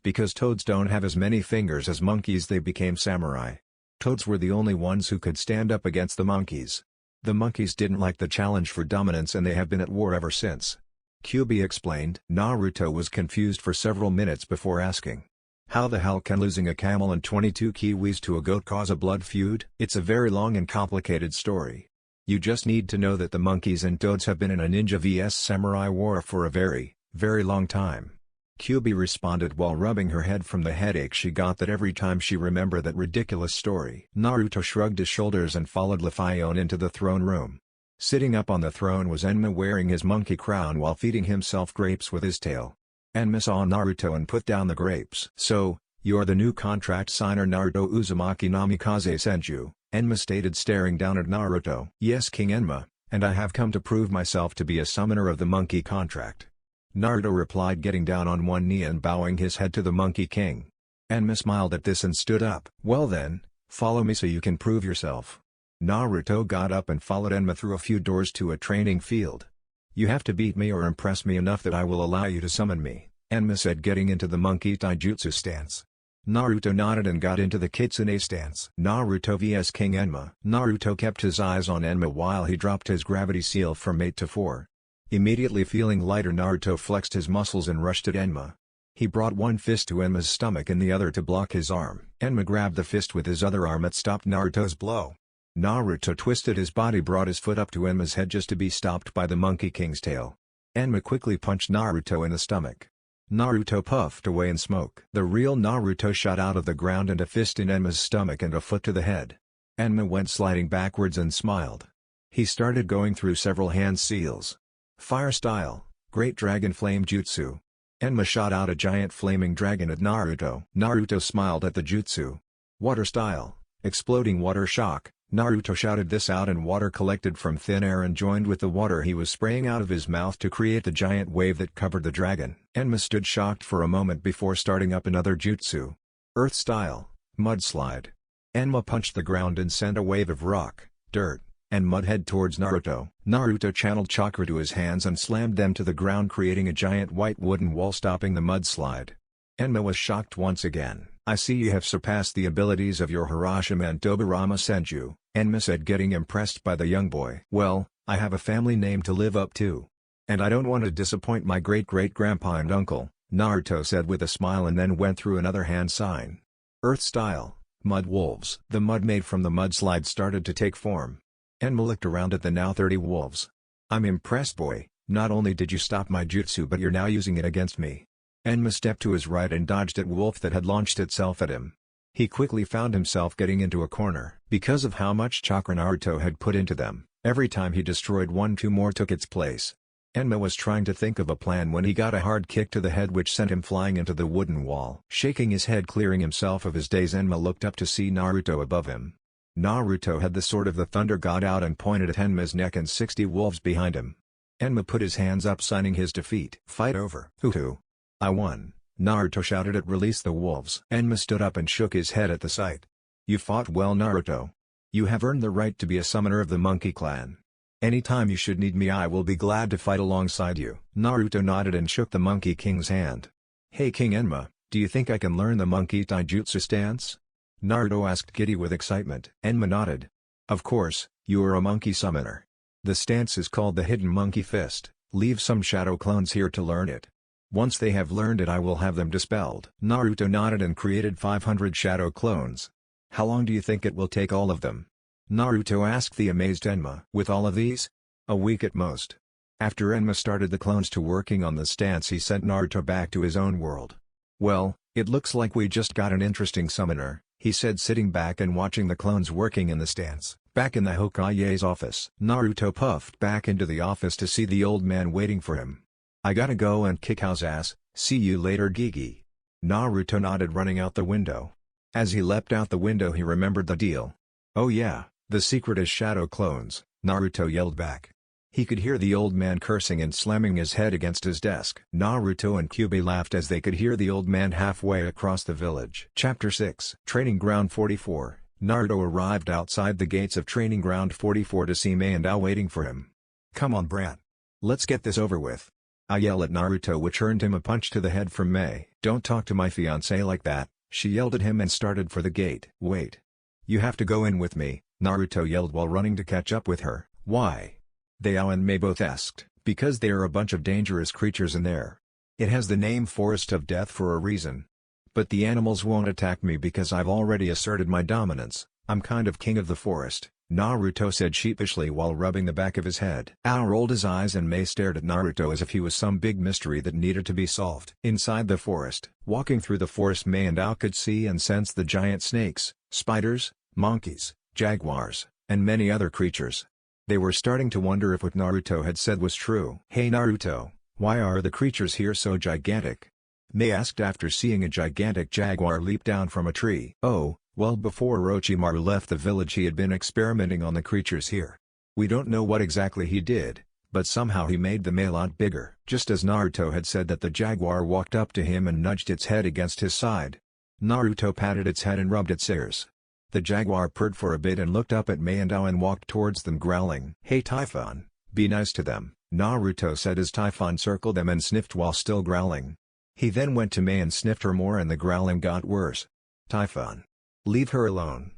Because toads don't have as many fingers as monkeys, they became samurai. Toads were the only ones who could stand up against the monkeys. The monkeys didn't like the challenge for dominance and they have been at war ever since. Kyuubi explained. Naruto was confused for several minutes before asking. How the hell can losing a camel and 22 kiwis to a goat cause a blood feud? It's a very long and complicated story. You just need to know that the monkeys and toads have been in a ninja vs samurai war for a very, very long time. Kyuubi responded while rubbing her head from the headache she got that every time she remembered that ridiculous story. Naruto shrugged his shoulders and followed Lefione into the throne room. Sitting up on the throne was Enma wearing his monkey crown while feeding himself grapes with his tail. Enma saw Naruto and put down the grapes. So, you're the new contract signer Naruto Uzumaki Namikaze Senju, Enma stated staring down at Naruto. Yes King Enma, and I have come to prove myself to be a summoner of the monkey contract. Naruto replied, getting down on one knee and bowing his head to the Monkey King. Enma smiled at this and stood up. Well then, follow me so you can prove yourself. Naruto got up and followed Enma through a few doors to a training field. You have to beat me or impress me enough that I will allow you to summon me, Enma said, getting into the monkey taijutsu stance. Naruto nodded and got into the kitsune stance. Naruto vs King Enma. Naruto kept his eyes on Enma while he dropped his gravity seal from 8 to 4. Immediately feeling lighter, Naruto flexed his muscles and rushed at Enma. He brought one fist to Enma's stomach and the other to block his arm. Enma grabbed the fist with his other arm that stopped Naruto's blow. Naruto twisted his body, brought his foot up to Enma's head just to be stopped by the Monkey King's tail. Enma quickly punched Naruto in the stomach. Naruto puffed away in smoke. The real Naruto shot out of the ground and a fist in Enma's stomach and a foot to the head. Enma went sliding backwards and smiled. He started going through several hand seals. Fire style, Great Dragon Flame Jutsu. Enma shot out a giant flaming dragon at Naruto. Naruto smiled at the jutsu. Water style, Exploding Water Shock. Naruto shouted this out and water collected from thin air and joined with the water he was spraying out of his mouth to create the giant wave that covered the dragon. Enma stood shocked for a moment before starting up another jutsu. Earth style, Mudslide. Enma punched the ground and sent a wave of rock, dirt, and mud head towards Naruto. Naruto channeled chakra to his hands and slammed them to the ground, creating a giant white wooden wall stopping the mudslide. Enma was shocked once again. "I see you have surpassed the abilities of your Hiroshima and Tobirama Senju," Enma said, getting impressed by the young boy. "Well, I have a family name to live up to. And I don't want to disappoint my great-great-grandpa and uncle," Naruto said with a smile and then went through another hand sign. Earth style, mud wolves. The mud made from the mudslide started to take form. Enma looked around at the now 30 wolves. "I'm impressed, boy. Not only did you stop my jutsu, but you're now using it against me." Enma stepped to his right and dodged at wolf that had launched itself at him. He quickly found himself getting into a corner. Because of how much chakra Naruto had put into them, every time he destroyed one, two more took its place. Enma was trying to think of a plan when he got a hard kick to the head which sent him flying into the wooden wall. Shaking his head, clearing himself of his daze, Enma looked up to see Naruto above him. Naruto had the sword of the thunder god out and pointed at Enma's neck and 60 wolves behind him. Enma put his hands up, signing his defeat. "Fight over." "Hoo-hoo. I won," Naruto shouted at "Release the wolves." Enma stood up and shook his head at the sight. "You fought well, Naruto. You have earned the right to be a summoner of the Monkey Clan. Anytime you should need me, I will be glad to fight alongside you." Naruto nodded and shook the Monkey King's hand. "Hey King Enma, do you think I can learn the Monkey Taijutsu stance?" Naruto asked, giddy with excitement. Enma nodded. "Of course, you are a monkey summoner. The stance is called the Hidden Monkey Fist. Leave some shadow clones here to learn it. Once they have learned it, I will have them dispelled." Naruto nodded and created 500 shadow clones. "How long do you think it will take all of them?" Naruto asked the amazed Enma. "With all of these? A week at most." After Enma started the clones to working on the stance, he sent Naruto back to his own world. "Well, it looks like we just got an interesting summoner," he said, sitting back and watching the clones working in the stance. Back in the Hokage's office, Naruto puffed back into the office to see the old man waiting for him. "I gotta go and kick Hao's ass, see you later, Gigi." Naruto nodded, running out the window. As he leapt out the window, he remembered the deal. "Oh yeah, the secret is shadow clones," Naruto yelled back. He could hear the old man cursing and slamming his head against his desk. Naruto and Kyuubi laughed as they could hear the old man halfway across the village. Chapter 6. Training Ground 44. Naruto arrived outside the gates of Training Ground 44 to see Mei and Ao waiting for him. "Come on, brat. Let's get this over with." I yelled at Naruto, which earned him a punch to the head from Mei. "Don't talk to my fiancé like that," she yelled at him and started for the gate. "Wait. You have to go in with me," Naruto yelled while running to catch up with her. "Why?" they Ao and Mei both asked. "Because there are a bunch of dangerous creatures in there. It has the name Forest of Death for a reason. But the animals won't attack me because I've already asserted my dominance. I'm kind of king of the forest," Naruto said sheepishly while rubbing the back of his head. Ao rolled his eyes and Mei stared at Naruto as if he was some big mystery that needed to be solved. Inside the forest, walking through the forest, Mei and Ao could see and sense the giant snakes, spiders, monkeys, jaguars, and many other creatures. They were starting to wonder if what Naruto had said was true. "Hey Naruto, why are the creatures here so gigantic?" Mei asked after seeing a gigantic jaguar leap down from a tree. "Oh, well, before Orochimaru left the village he had been experimenting on the creatures here. We don't know what exactly he did, but somehow he made them a lot bigger." Just as Naruto had said that, the jaguar walked up to him and nudged its head against his side. Naruto patted its head and rubbed its ears. The jaguar purred for a bit and looked up at Mei and Ao and walked towards them growling. "Hey Typhon, be nice to them," Naruto said as Typhon circled them and sniffed while still growling. He then went to Mei and sniffed her more and the growling got worse. "Typhon, leave her alone.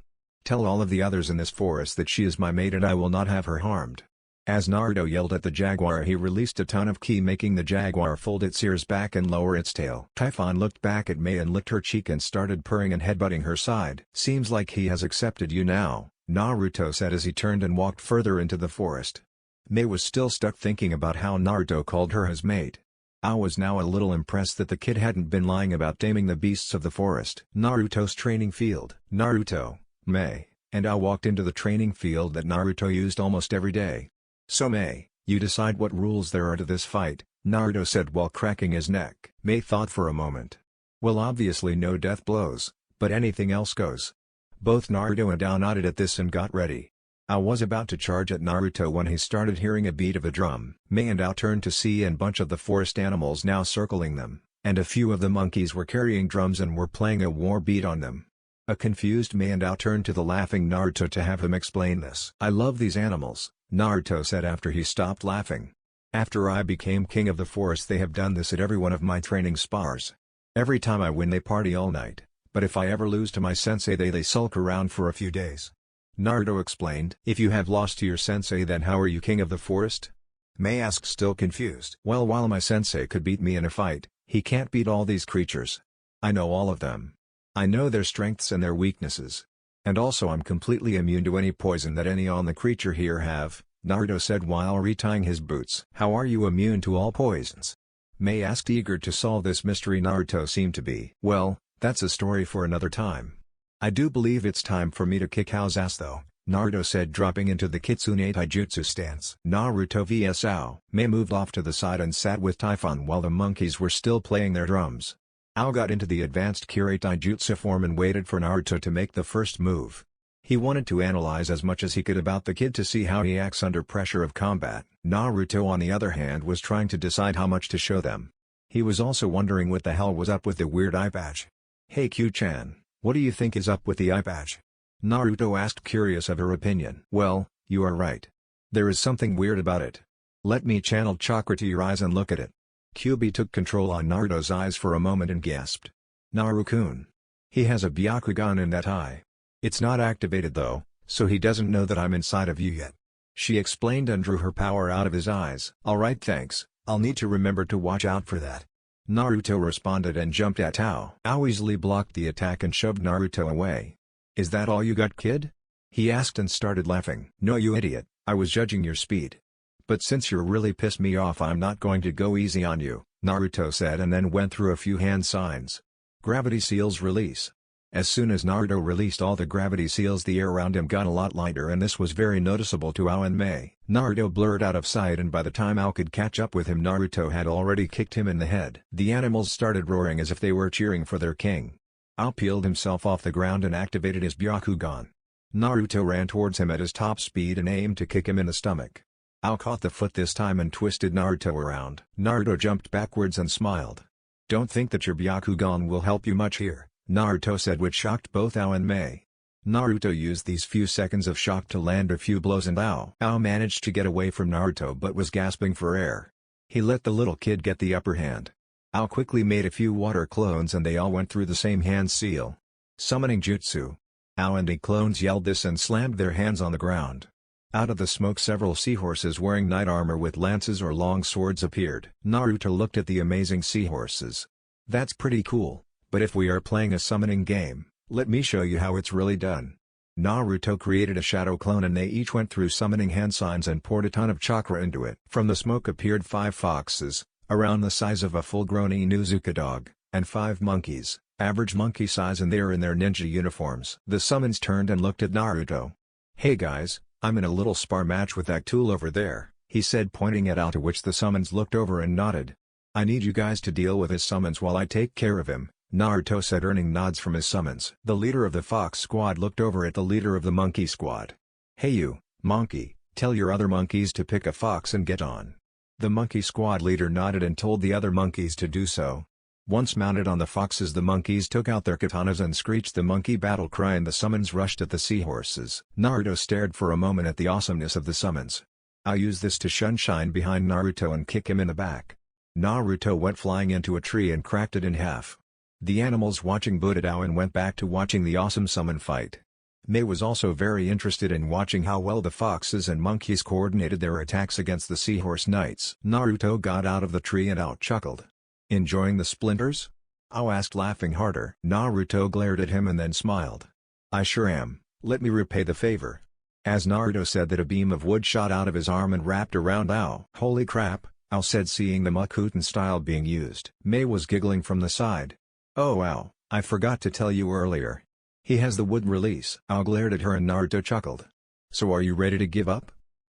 Tell all of the others in this forest that she is my mate and I will not have her harmed." As Naruto yelled at the jaguar, he released a ton of ki, making the jaguar fold its ears back and lower its tail. Typhon looked back at Mei and licked her cheek and started purring and headbutting her side. "Seems like he has accepted you now," Naruto said as he turned and walked further into the forest. Mei was still stuck thinking about how Naruto called her his mate. Ao was now a little impressed that the kid hadn't been lying about taming the beasts of the forest. Naruto's training field. Naruto, Mei, and Ao walked into the training field that Naruto used almost every day. "So Mei, you decide what rules there are to this fight," Naruto said while cracking his neck. Mei thought for a moment. "Well, obviously no death blows, but anything else goes." Both Naruto and Ao nodded at this and got ready. Ao was about to charge at Naruto when he started hearing a beat of a drum. Mei and Ao turned to see a bunch of the forest animals now circling them, and a few of the monkeys were carrying drums and were playing a war beat on them. A confused Mei and Ao turned to the laughing Naruto to have him explain this. "I love these animals," Naruto said after he stopped laughing. "After I became king of the forest they have done this at every one of my training spars. Every time I win they party all night, but if I ever lose to my sensei they sulk around for a few days." Naruto explained. "If you have lost to your sensei then how are you king of the forest?" Mei asked, still confused. "Well, while my sensei could beat me in a fight, he can't beat all these creatures. I know all of them. I know their strengths and their weaknesses. And also I'm completely immune to any poison that any on the creature here have," Naruto said while retying his boots. "How are you immune to all poisons?" Mei asked, eager to solve this mystery. Naruto seemed to be. "Well, that's a story for another time. I do believe it's time for me to kick Ao's ass though," Naruto said, dropping into the Kitsune Taijutsu stance. Naruto vs Ao. Mei moved off to the side and sat with Typhon while the monkeys were still playing their drums. Ao got into the advanced QwertyMcQwerty Taijutsu form and waited for Naruto to make the first move. He wanted to analyze as much as he could about the kid to see how he acts under pressure of combat. Naruto on the other hand was trying to decide how much to show them. He was also wondering what the hell was up with the weird eye patch. "Hey Q-chan, what do you think is up with the eye patch?" Naruto asked, curious of her opinion. "Well, you are right. There is something weird about it. Let me channel chakra to your eyes and look at it." Kyuubi took control on Naruto's eyes for a moment and gasped. "Naru-kun. He has a Byakugan in that eye. It's not activated though, so he doesn't know that I'm inside of you yet," she explained and drew her power out of his eyes. "Alright, thanks, I'll need to remember to watch out for that." Naruto responded and jumped at Ao. Ao easily blocked the attack and shoved Naruto away. "Is that all you got, kid?" he asked and started laughing. "No, you idiot, I was judging your speed. But since you're really pissed me off I'm not going to go easy on you," Naruto said and then went through a few hand signs. Gravity seals release. As soon as Naruto released all the gravity seals the air around him got a lot lighter and this was very noticeable to Ao and Mei. Naruto blurred out of sight and by the time Ao could catch up with him Naruto had already kicked him in the head. The animals started roaring as if they were cheering for their king. Ao peeled himself off the ground and activated his Byakugan. Naruto ran towards him at his top speed and aimed to kick him in the stomach. Ao caught the foot this time and twisted Naruto around. Naruto jumped backwards and smiled. "Don't think that your Byakugan will help you much here," Naruto said, which shocked both Ao and Mei. Naruto used these few seconds of shock to land a few blows and Ao managed to get away from Naruto but was gasping for air. He let the little kid get the upper hand. Ao quickly made a few water clones and they all went through the same hand seal. Summoning Jutsu. Ao and the clones yelled this and slammed their hands on the ground. Out of the smoke several seahorses wearing knight armor with lances or long swords appeared. Naruto looked at the amazing seahorses. "That's pretty cool, but if we are playing a summoning game, let me show you how it's really done." Naruto created a shadow clone and they each went through summoning hand signs and poured a ton of chakra into it. From the smoke appeared 5 foxes, around the size of a full-grown Inuzuka dog, and 5 monkeys, average monkey size, and they are in their ninja uniforms. The summons turned and looked at Naruto. "Hey guys, I'm in a little spar match with that tool over there," he said, pointing it out, to which the summons looked over and nodded. "I need you guys to deal with his summons while I take care of him," Naruto said, earning nods from his summons. The leader of the fox squad looked over at the leader of the monkey squad. "Hey you, monkey, tell your other monkeys to pick a fox and get on." The monkey squad leader nodded and told the other monkeys to do so. Once mounted on the foxes the monkeys took out their katanas and screeched the monkey battle cry and the summons rushed at the seahorses. Naruto stared for a moment at the awesomeness of the summons. "I'll use this to shine behind Naruto and kick him in the back." Naruto went flying into a tree and cracked it in half. The animals watching booted Ao and went back to watching the awesome summon fight. Mei was also very interested in watching how well the foxes and monkeys coordinated their attacks against the seahorse knights. Naruto got out of the tree and Ao chuckled. "Enjoying the splinters?" Ao asked, laughing harder. Naruto glared at him and then smiled. "I sure am, let me repay the favor." As Naruto said that, a beam of wood shot out of his arm and wrapped around Ao. "Holy crap," Ao said, seeing the Makuten style being used. Mei was giggling from the side. "Oh Ao, I forgot to tell you earlier. He has the wood release." Ao glared at her and Naruto chuckled. "So are you ready to give up?"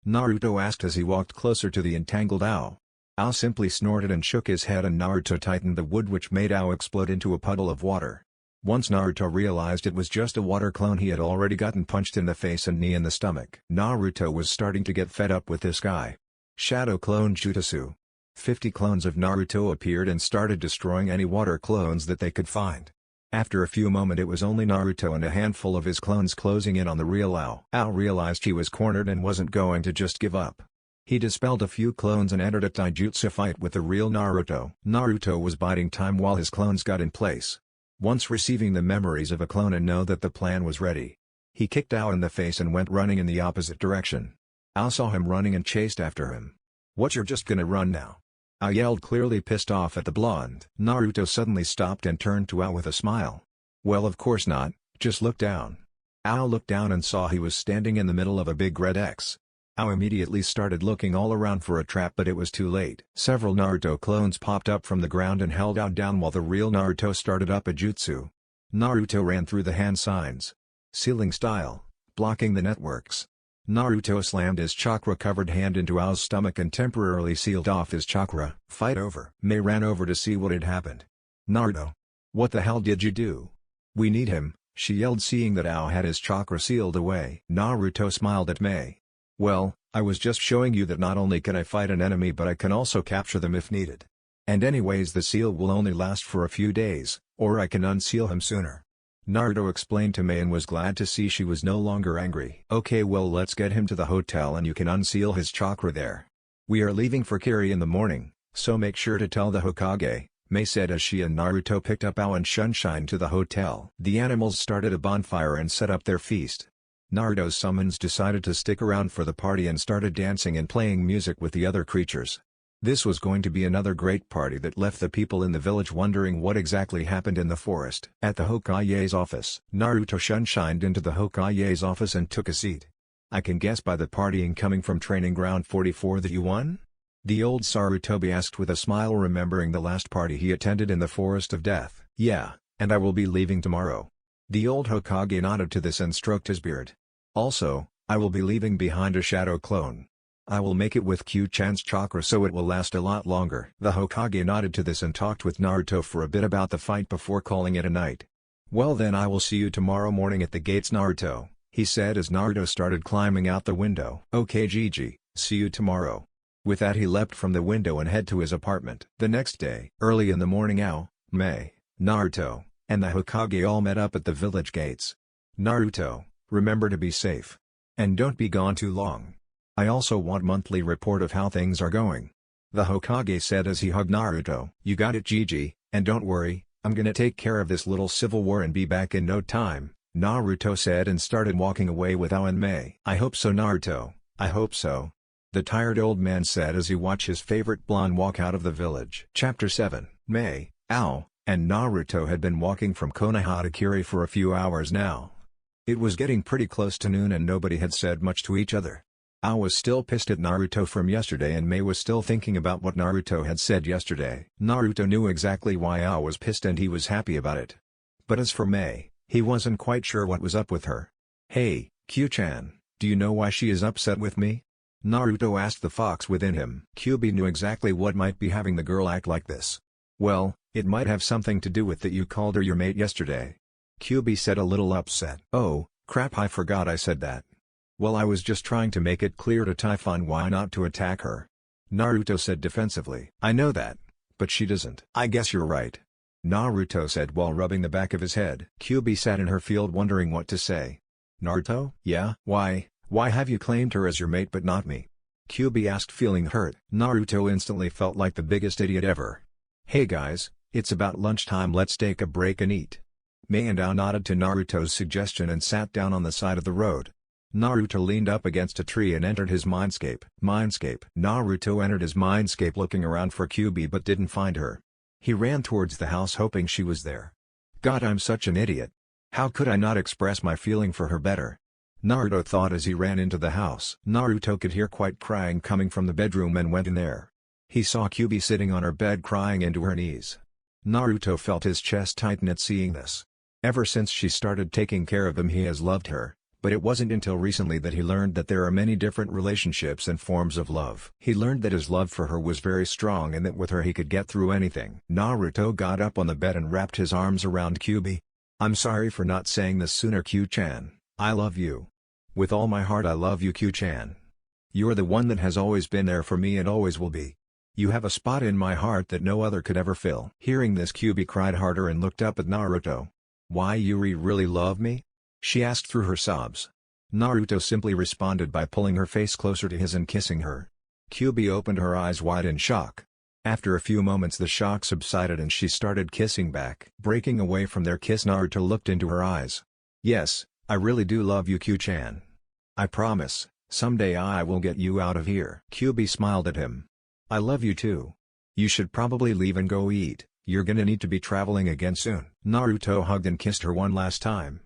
Naruto asked as he walked closer to the entangled Ao. Ao simply snorted and shook his head and Naruto tightened the wood, which made Ao explode into a puddle of water. Once Naruto realized it was just a water clone, he had already gotten punched in the face and knee in the stomach. Naruto was starting to get fed up with this guy. Shadow Clone Jutsu. 50 clones of Naruto appeared and started destroying any water clones that they could find. After a few moments it was only Naruto and a handful of his clones closing in on the real Ao. Ao realized he was cornered and wasn't going to just give up. He dispelled a few clones and entered a taijutsu fight with the real Naruto. Naruto was biding time while his clones got in place. Once receiving the memories of a clone and know that the plan was ready, he kicked Ao in the face and went running in the opposite direction. Ao saw him running and chased after him. "What, you're just gonna run now?" Ao yelled, clearly pissed off at the blonde. Naruto suddenly stopped and turned to Ao with a smile. "Well, of course not, just look down." Ao looked down and saw he was standing in the middle of a big red X. Ao immediately started looking all around for a trap, but it was too late. Several Naruto clones popped up from the ground and held Ao down while the real Naruto started up a jutsu. Naruto ran through the hand signs, ceiling style, blocking the networks. Naruto slammed his chakra-covered hand into Ao's stomach and temporarily sealed off his chakra. Fight over. Mei ran over to see what had happened. "Naruto, what the hell did you do? We need him," she yelled, seeing that Ao had his chakra sealed away. Naruto smiled at Mei. "Well, I was just showing you that not only can I fight an enemy but I can also capture them if needed. And anyways, the seal will only last for a few days, or I can unseal him sooner." Naruto explained to Mei and was glad to see she was no longer angry. "Okay, well, let's get him to the hotel and you can unseal his chakra there. We are leaving for Kiri in the morning, so make sure to tell the Hokage," Mei said as she and Naruto picked up Ao and Sunshine to the hotel. The animals started a bonfire and set up their feast. Naruto's summons decided to stick around for the party and started dancing and playing music with the other creatures. This was going to be another great party that left the people in the village wondering what exactly happened in the forest. At the Hokage's office, Naruto Sunshined into the Hokage's office and took a seat. "I can guess by the partying coming from Training Ground 44 that you won?" the old Sarutobi asked with a smile, remembering the last party he attended in the Forest of Death. "Yeah, and I will be leaving tomorrow." The old Hokage nodded to this and stroked his beard. "Also, I will be leaving behind a shadow clone. I will make it with Q-chan's chakra so it will last a lot longer." The Hokage nodded to this and talked with Naruto for a bit about the fight before calling it a night. "Well then, I will see you tomorrow morning at the gates, Naruto," he said as Naruto started climbing out the window. "Okay Gigi, see you tomorrow." With that he leapt from the window and head to his apartment. The next day, early in the morning, Ao, Mei, Naruto, and the Hokage all met up at the village gates. "Naruto, remember to be safe. And don't be gone too long. I also want monthly report of how things are going," the Hokage said as he hugged Naruto. "You got it Gigi, and don't worry, I'm gonna take care of this little civil war and be back in no time," Naruto said and started walking away with Ao and Mei. "I hope so Naruto, I hope so," the tired old man said as he watched his favorite blonde walk out of the village. Chapter 7. Mei, Ao, and Naruto had been walking from Konoha to Kiri for a few hours now. It was getting pretty close to noon and nobody had said much to each other. Ao was still pissed at Naruto from yesterday and Mei was still thinking about what Naruto had said yesterday. Naruto knew exactly why Ao was pissed and he was happy about it. But as for Mei, he wasn't quite sure what was up with her. "Hey, Q-chan, do you know why she is upset with me?" Naruto asked the fox within him. Kyuubi knew exactly what might be having the girl act like this. "Well, it might have something to do with that you called her your mate yesterday," Kyuubi said, a little upset. "Oh, crap, I forgot I said that. Well, I was just trying to make it clear to Typhon why not to attack her," Naruto said defensively. "I know that, but she doesn't." "I guess you're right," Naruto said while rubbing the back of his head. Kyuubi sat in her field wondering what to say. "Naruto? Yeah? Why have you claimed her as your mate but not me?" Kyuubi asked, feeling hurt. Naruto instantly felt like the biggest idiot ever. "Hey guys, it's about lunchtime, let's take a break and eat." Mei and Ao nodded to Naruto's suggestion and sat down on the side of the road. Naruto leaned up against a tree and entered his mindscape. Naruto entered his mindscape looking around for Kyuubi but didn't find her. He ran towards the house hoping she was there. "God, I'm such an idiot. How could I not express my feeling for her better?" Naruto thought as he ran into the house. Naruto could hear quiet crying coming from the bedroom and went in there. He saw Kyuubi sitting on her bed crying into her knees. Naruto felt his chest tighten at seeing this. Ever since she started taking care of him he has loved her. But it wasn't until recently that he learned that there are many different relationships and forms of love. He learned that his love for her was very strong and that with her he could get through anything. Naruto got up on the bed and wrapped his arms around Kyuubi. "I'm sorry for not saying this sooner, Q-chan. I love you. With all my heart I love you, Q-chan. You're the one that has always been there for me and always will be. You have a spot in my heart that no other could ever fill." Hearing this, Kyuubi cried harder and looked up at Naruto. Why Yuri really love me? She asked through her sobs. Naruto simply responded by pulling her face closer to his and kissing her. Kyuubi opened her eyes wide in shock. After a few moments the shock subsided and she started kissing back. Breaking away from their kiss, Naruto looked into her eyes. Yes, I really do love you, Q-chan. I promise, someday I will get you out of here. Kyuubi smiled at him. I love you too. You should probably leave and go eat, you're gonna need to be traveling again soon. Naruto hugged and kissed her one last time.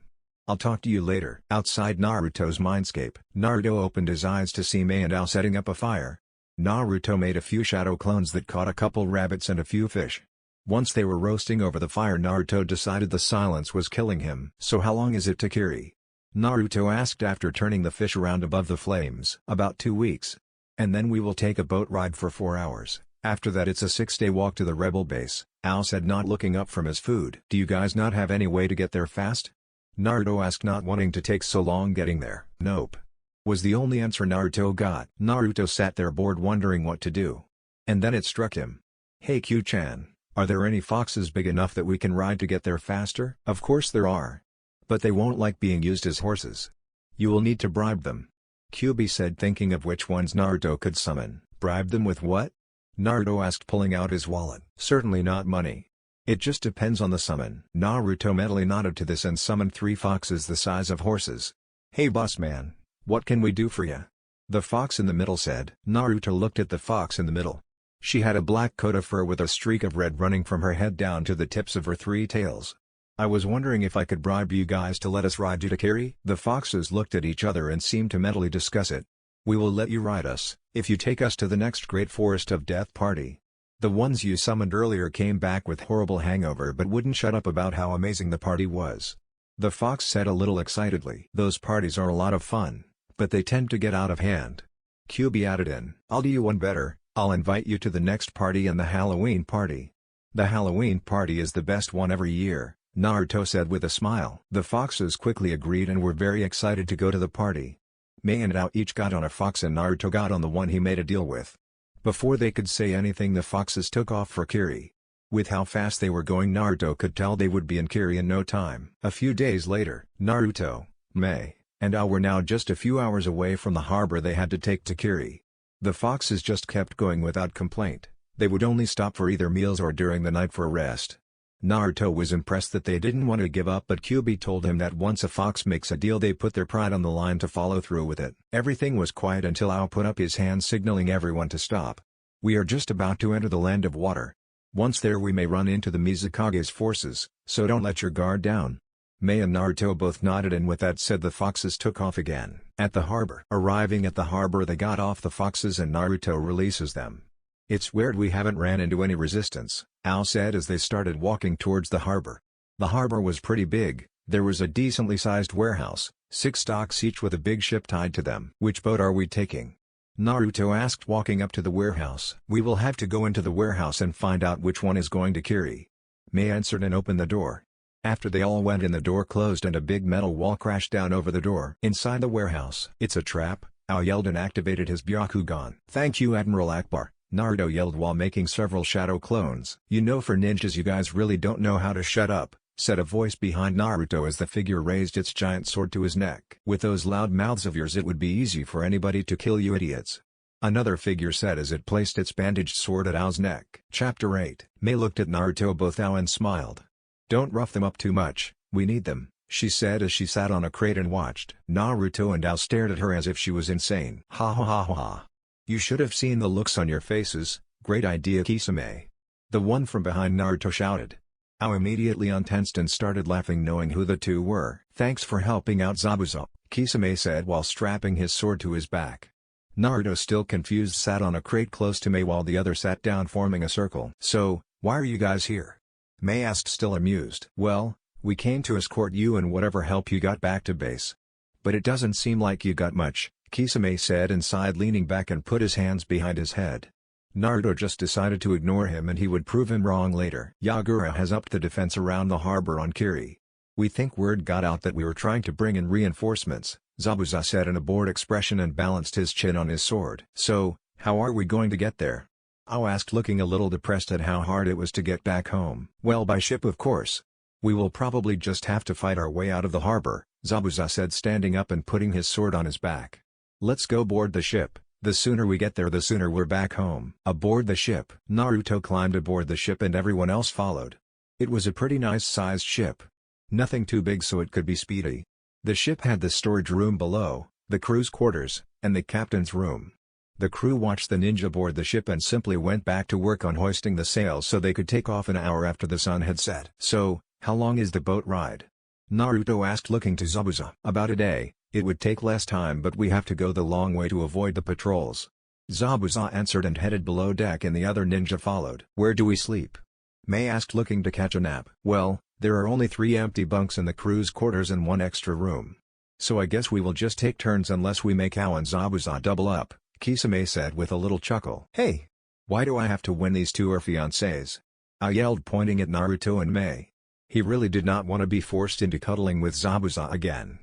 I'll talk to you later. Outside Naruto's mindscape, Naruto opened his eyes to see Mei and Ao setting up a fire. Naruto made a few shadow clones that caught a couple rabbits and a few fish. Once they were roasting over the fire, Naruto decided the silence was killing him. So how long is it to Kiri? Naruto asked after turning the fish around above the flames. About 2 weeks. And then we will take a boat ride for 4 hours. After that it's a 6-day walk to the rebel base, Ao said, not looking up from his food. Do you guys not have any way to get there fast? Naruto asked, not wanting to take so long getting there. Nope. Was the only answer Naruto got. Naruto sat there bored, wondering what to do. And then it struck him. Hey Q-chan, are there any foxes big enough that we can ride to get there faster? Of course there are. But they won't like being used as horses. You will need to bribe them. Kyuubi said, thinking of which ones Naruto could summon. Bribe them with what? Naruto asked, pulling out his wallet. Certainly not money. It just depends on the summon. Naruto mentally nodded to this and summoned 3 foxes the size of horses. Hey boss man, what can we do for ya? The fox in the middle said. Naruto looked at the fox in the middle. She had a black coat of fur with a streak of red running from her head down to the tips of her 3 tails. I was wondering if I could bribe you guys to let us ride you to Kiri? The foxes looked at each other and seemed to mentally discuss it. We will let you ride us, if you take us to the next Great Forest of Death party. The ones you summoned earlier came back with horrible hangover but wouldn't shut up about how amazing the party was. The fox said a little excitedly. Those parties are a lot of fun, but they tend to get out of hand. Kyuubi added in. I'll do you one better, I'll invite you to the next party and the Halloween party. The Halloween party is the best one every year, Naruto said with a smile. The foxes quickly agreed and were very excited to go to the party. Mei and Ao each got on a fox and Naruto got on the one he made a deal with. Before they could say anything, the foxes took off for Kiri. With how fast they were going, Naruto could tell they would be in Kiri in no time. A few days later, Naruto, Mei, and Ao were now just a few hours away from the harbor they had to take to Kiri. The foxes just kept going without complaint. They would only stop for either meals or during the night for a rest. Naruto was impressed that they didn't want to give up, but Kyuubi told him that once a fox makes a deal they put their pride on the line to follow through with it. Everything was quiet until Ao put up his hand signaling everyone to stop. We are just about to enter the land of water. Once there we may run into the Mizukage's forces, so don't let your guard down. Mei and Naruto both nodded, and with that said the foxes took off again. At the harbor. Arriving at the harbor they got off the foxes and Naruto releases them. It's weird we haven't ran into any resistance, Ao said as they started walking towards the harbor. The harbor was pretty big. There was a decently sized warehouse, 6 docks each with a big ship tied to them. Which boat are we taking? Naruto asked, walking up to the warehouse. We will have to go into the warehouse and find out which one is going to Kiri. Mei answered and opened the door. After they all went in, the door closed and a big metal wall crashed down over the door. Inside the warehouse. It's a trap, Ao yelled and activated his Byakugan. Thank you, Admiral Akbar, Naruto yelled while making several shadow clones. You know, for ninjas you guys really don't know how to shut up, said a voice behind Naruto as the figure raised its giant sword to his neck. With those loud mouths of yours it would be easy for anybody to kill you idiots. Another figure said as it placed its bandaged sword at Ao's neck. Chapter 8. Mei looked at Naruto, both Ao and smiled. Don't rough them up too much, we need them, she said as she sat on a crate and watched. Naruto and Ao stared at her as if she was insane. Ha ha ha ha. You should have seen the looks on your faces. Great idea, Kisame. The one from behind Naruto shouted. Ao immediately untensed and started laughing, knowing who the two were. Thanks for helping out, Zabuza, Kisame said while strapping his sword to his back. Naruto, still confused, sat on a crate close to Mei while the other sat down, forming a circle. So, why are you guys here? Mei asked, still amused. Well, we came to escort you and whatever help you got back to base. But it doesn't seem like you got much, Kisame said and sighed, leaning back and put his hands behind his head. Naruto just decided to ignore him and he would prove him wrong later. Yagura has upped the defense around the harbor on Kiri. We think word got out that we were trying to bring in reinforcements, Zabuza said in a bored expression and balanced his chin on his sword. So, how are we going to get there? Ao asked, looking a little depressed at how hard it was to get back home. Well, by ship of course. We will probably just have to fight our way out of the harbor, Zabuza said, standing up and putting his sword on his back. Let's go board the ship. The sooner we get there, the sooner we're back home. Aboard the ship. Naruto climbed aboard the ship and everyone else followed. It was a pretty nice sized ship. Nothing too big so it could be speedy. The ship had the storage room below, the crew's quarters, and the captain's room. The crew watched the ninja board the ship and simply went back to work on hoisting the sails so they could take off an hour after the sun had set. So, how long is the boat ride? Naruto asked, looking to Zabuza. About a day. It would take less time, but we have to go the long way to avoid the patrols. Zabuza answered and headed below deck, and the other ninja followed. Where do we sleep? Mei asked, looking to catch a nap. Well, there are only 3 empty bunks in the crew's quarters and 1 extra room. So I guess we will just take turns unless we make Ao and Zabuza double up, Kisame said with a little chuckle. Hey! Why do I have to win? These two are fiancés? I yelled, pointing at Naruto and Mei. He really did not want to be forced into cuddling with Zabuza again.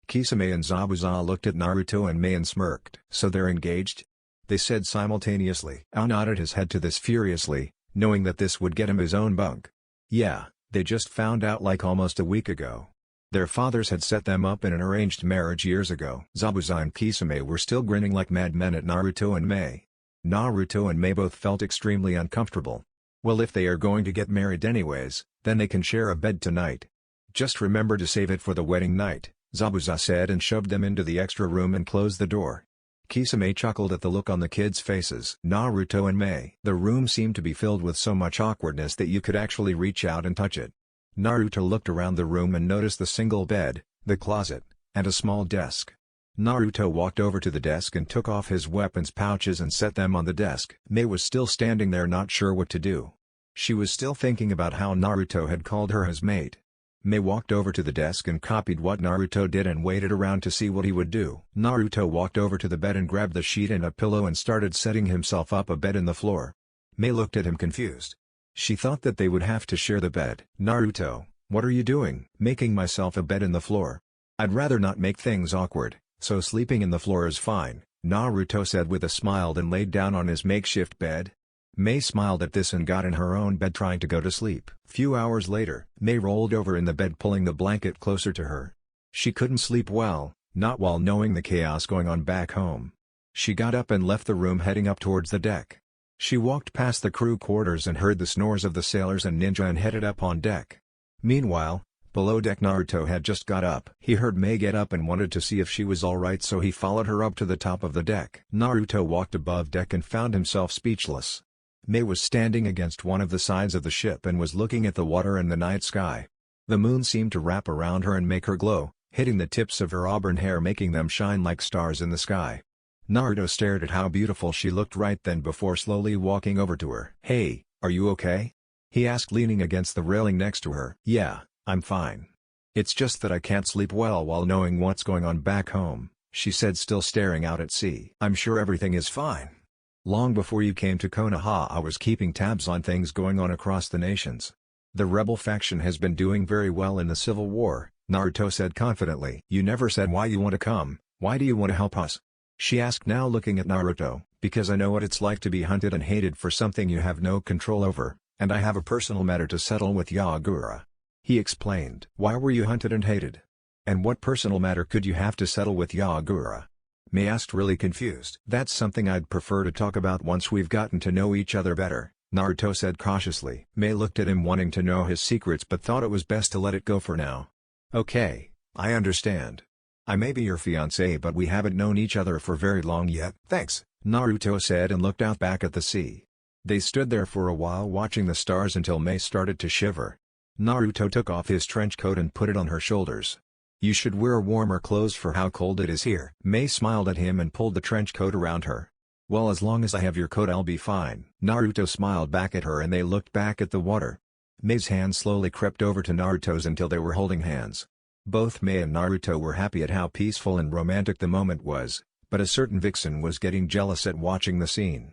Kisame and Zabuza looked at Naruto and Mei and smirked. So they're engaged? They said simultaneously. Ao nodded his head to this furiously, knowing that this would get him his own bunk. Yeah, they just found out like almost a week ago. Their fathers had set them up in an arranged marriage years ago. Zabuza and Kisame were still grinning like madmen at Naruto and Mei. Naruto and Mei both felt extremely uncomfortable. Well, if they are going to get married anyways, then they can share a bed tonight. Just remember to save it for the wedding night, Zabuza said, and shoved them into the extra room and closed the door. Kisame chuckled at the look on the kids' faces. Naruto and Mei. The room seemed to be filled with so much awkwardness that you could actually reach out and touch it. Naruto looked around the room and noticed the single bed, the closet, and a small desk. Naruto walked over to the desk and took off his weapons pouches and set them on the desk. Mei was still standing there, not sure what to do. She was still thinking about how Naruto had called her his mate. Mei walked over to the desk and copied what Naruto did and waited around to see what he would do. Naruto walked over to the bed and grabbed the sheet and a pillow and started setting himself up a bed in the floor. Mei looked at him confused. She thought that they would have to share the bed. Naruto, what are you doing? Making myself a bed in the floor. I'd rather not make things awkward, so sleeping in the floor is fine, Naruto said with a smile and laid down on his makeshift bed. Mei smiled at this and got in her own bed, trying to go to sleep. Few hours later, Mei rolled over in the bed, pulling the blanket closer to her. She couldn't sleep well, not while knowing the chaos going on back home. She got up and left the room, heading up towards the deck. She walked past the crew quarters and heard the snores of the sailors and ninja and headed up on deck. Meanwhile, below deck, Naruto had just got up. He heard Mei get up and wanted to see if she was alright, so he followed her up to the top of the deck. Naruto walked above deck and found himself speechless. Mei was standing against one of the sides of the ship and was looking at the water and the night sky. The moon seemed to wrap around her and make her glow, hitting the tips of her auburn hair, making them shine like stars in the sky. Naruto stared at how beautiful she looked right then before slowly walking over to her. Hey, are you okay? He asked, leaning against the railing next to her. Yeah, I'm fine. It's just that I can't sleep well while knowing what's going on back home, she said, still staring out at sea. I'm sure everything is fine. Long before you came to Konoha, I was keeping tabs on things going on across the nations. The rebel faction has been doing very well in the civil war, Naruto said confidently. You never said why you want to come. Why do you want to help us? She asked, now looking at Naruto. Because I know what it's like to be hunted and hated for something you have no control over, and I have a personal matter to settle with Yagura. He explained. Why were you hunted and hated? And what personal matter could you have to settle with Yagura? Mei asked, really confused. That's something I'd prefer to talk about once we've gotten to know each other better, Naruto said cautiously. Mei looked at him, wanting to know his secrets, but thought it was best to let it go for now. Okay, I understand. I may be your fiancé, but we haven't known each other for very long yet. Thanks, Naruto said and looked out back at the sea. They stood there for a while watching the stars until Mei started to shiver. Naruto took off his trench coat and put it on her shoulders. You should wear warmer clothes for how cold it is here. Mei smiled at him and pulled the trench coat around her. Well, as long as I have your coat I'll be fine. Naruto smiled back at her and they looked back at the water. Mei's hand slowly crept over to Naruto's until they were holding hands. Both Mei and Naruto were happy at how peaceful and romantic the moment was, but a certain vixen was getting jealous at watching the scene.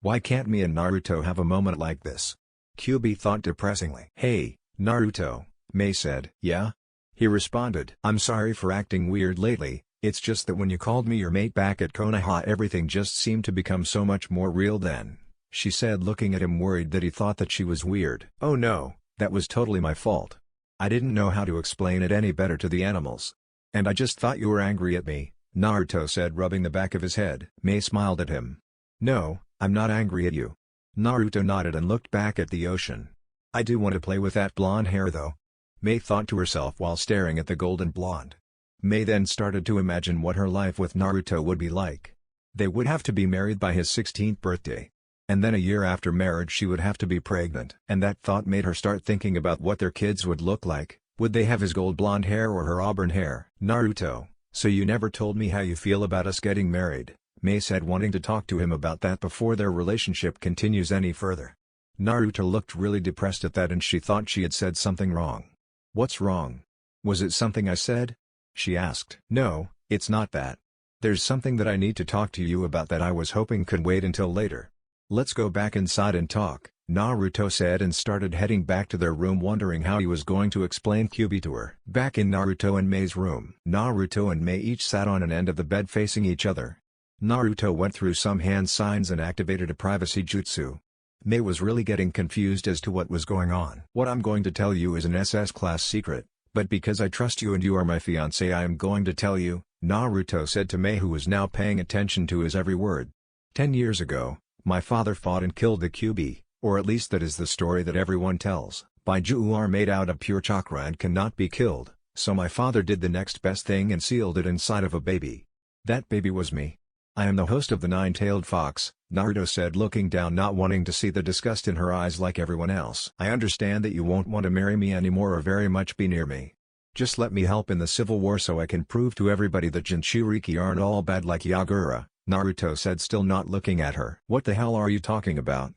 Why can't Mei and Naruto have a moment like this? QB thought depressingly. Hey, Naruto, Mei said. Yeah? He responded. I'm sorry for acting weird lately, it's just that when you called me your mate back at Konoha everything just seemed to become so much more real then, she said, looking at him worried that he thought that she was weird. Oh no, that was totally my fault. I didn't know how to explain it any better to the animals. And I just thought you were angry at me, Naruto said, rubbing the back of his head. Mei smiled at him. No, I'm not angry at you. Naruto nodded and looked back at the ocean. I do want to play with that blonde hair though. Mei thought to herself while staring at the golden blonde. Mei then started to imagine what her life with Naruto would be like. They would have to be married by his 16th birthday. And then a year after marriage she would have to be pregnant. And that thought made her start thinking about what their kids would look like. Would they have his gold blonde hair or her auburn hair? Naruto, so you never told me how you feel about us getting married, Mei said, wanting to talk to him about that before their relationship continues any further. Naruto looked really depressed at that and she thought she had said something wrong. What's wrong? Was it something I said? She asked. No, it's not that. There's something that I need to talk to you about that I was hoping could wait until later. Let's go back inside and talk, Naruto said and started heading back to their room, wondering how he was going to explain QB to her. Back in Naruto and Mei's room, Naruto and Mei each sat on an end of the bed facing each other. Naruto went through some hand signs and activated a privacy jutsu. Mei was really getting confused as to what was going on. What I'm going to tell you is an SS class secret, but because I trust you and you are my fiancé I am going to tell you, Naruto said to Mei, who was now paying attention to his every word. 10 years ago, my father fought and killed the QB, or at least that is the story that everyone tells. Baiju are made out of pure chakra and cannot be killed, so my father did the next best thing and sealed it inside of a baby. That baby was me. I am the host of the Nine-Tailed Fox, Naruto said, looking down, not wanting to see the disgust in her eyes like everyone else. I understand that you won't want to marry me anymore or very much be near me. Just let me help in the civil war so I can prove to everybody that Jinchuriki aren't all bad like Yagura, Naruto said, still not looking at her. What the hell are you talking about?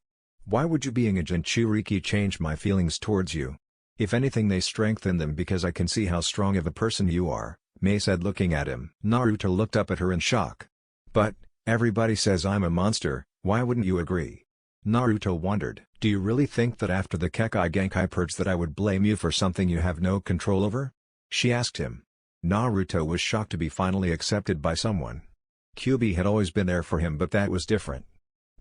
Why would you being a Jinchuriki change my feelings towards you? If anything, they strengthen them because I can see how strong of a person you are, Mei said, looking at him. Naruto looked up at her in shock. But, everybody says I'm a monster, why wouldn't you agree? Naruto wondered. Do you really think that after the Kekai Genkai purge that I would blame you for something you have no control over? She asked him. Naruto was shocked to be finally accepted by someone. QB had always been there for him, but that was different.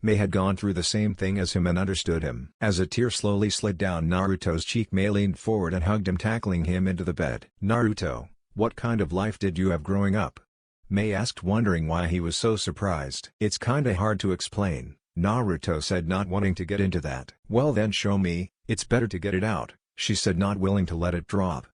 Mei had gone through the same thing as him and understood him. As a tear slowly slid down Naruto's cheek, Mei leaned forward and hugged him, tackling him into the bed. Naruto, what kind of life did you have growing up? Mei asked, wondering why he was so surprised. It's kinda hard to explain, Naruto said, not wanting to get into that. Well then show me, it's better to get it out, she said, not willing to let it drop.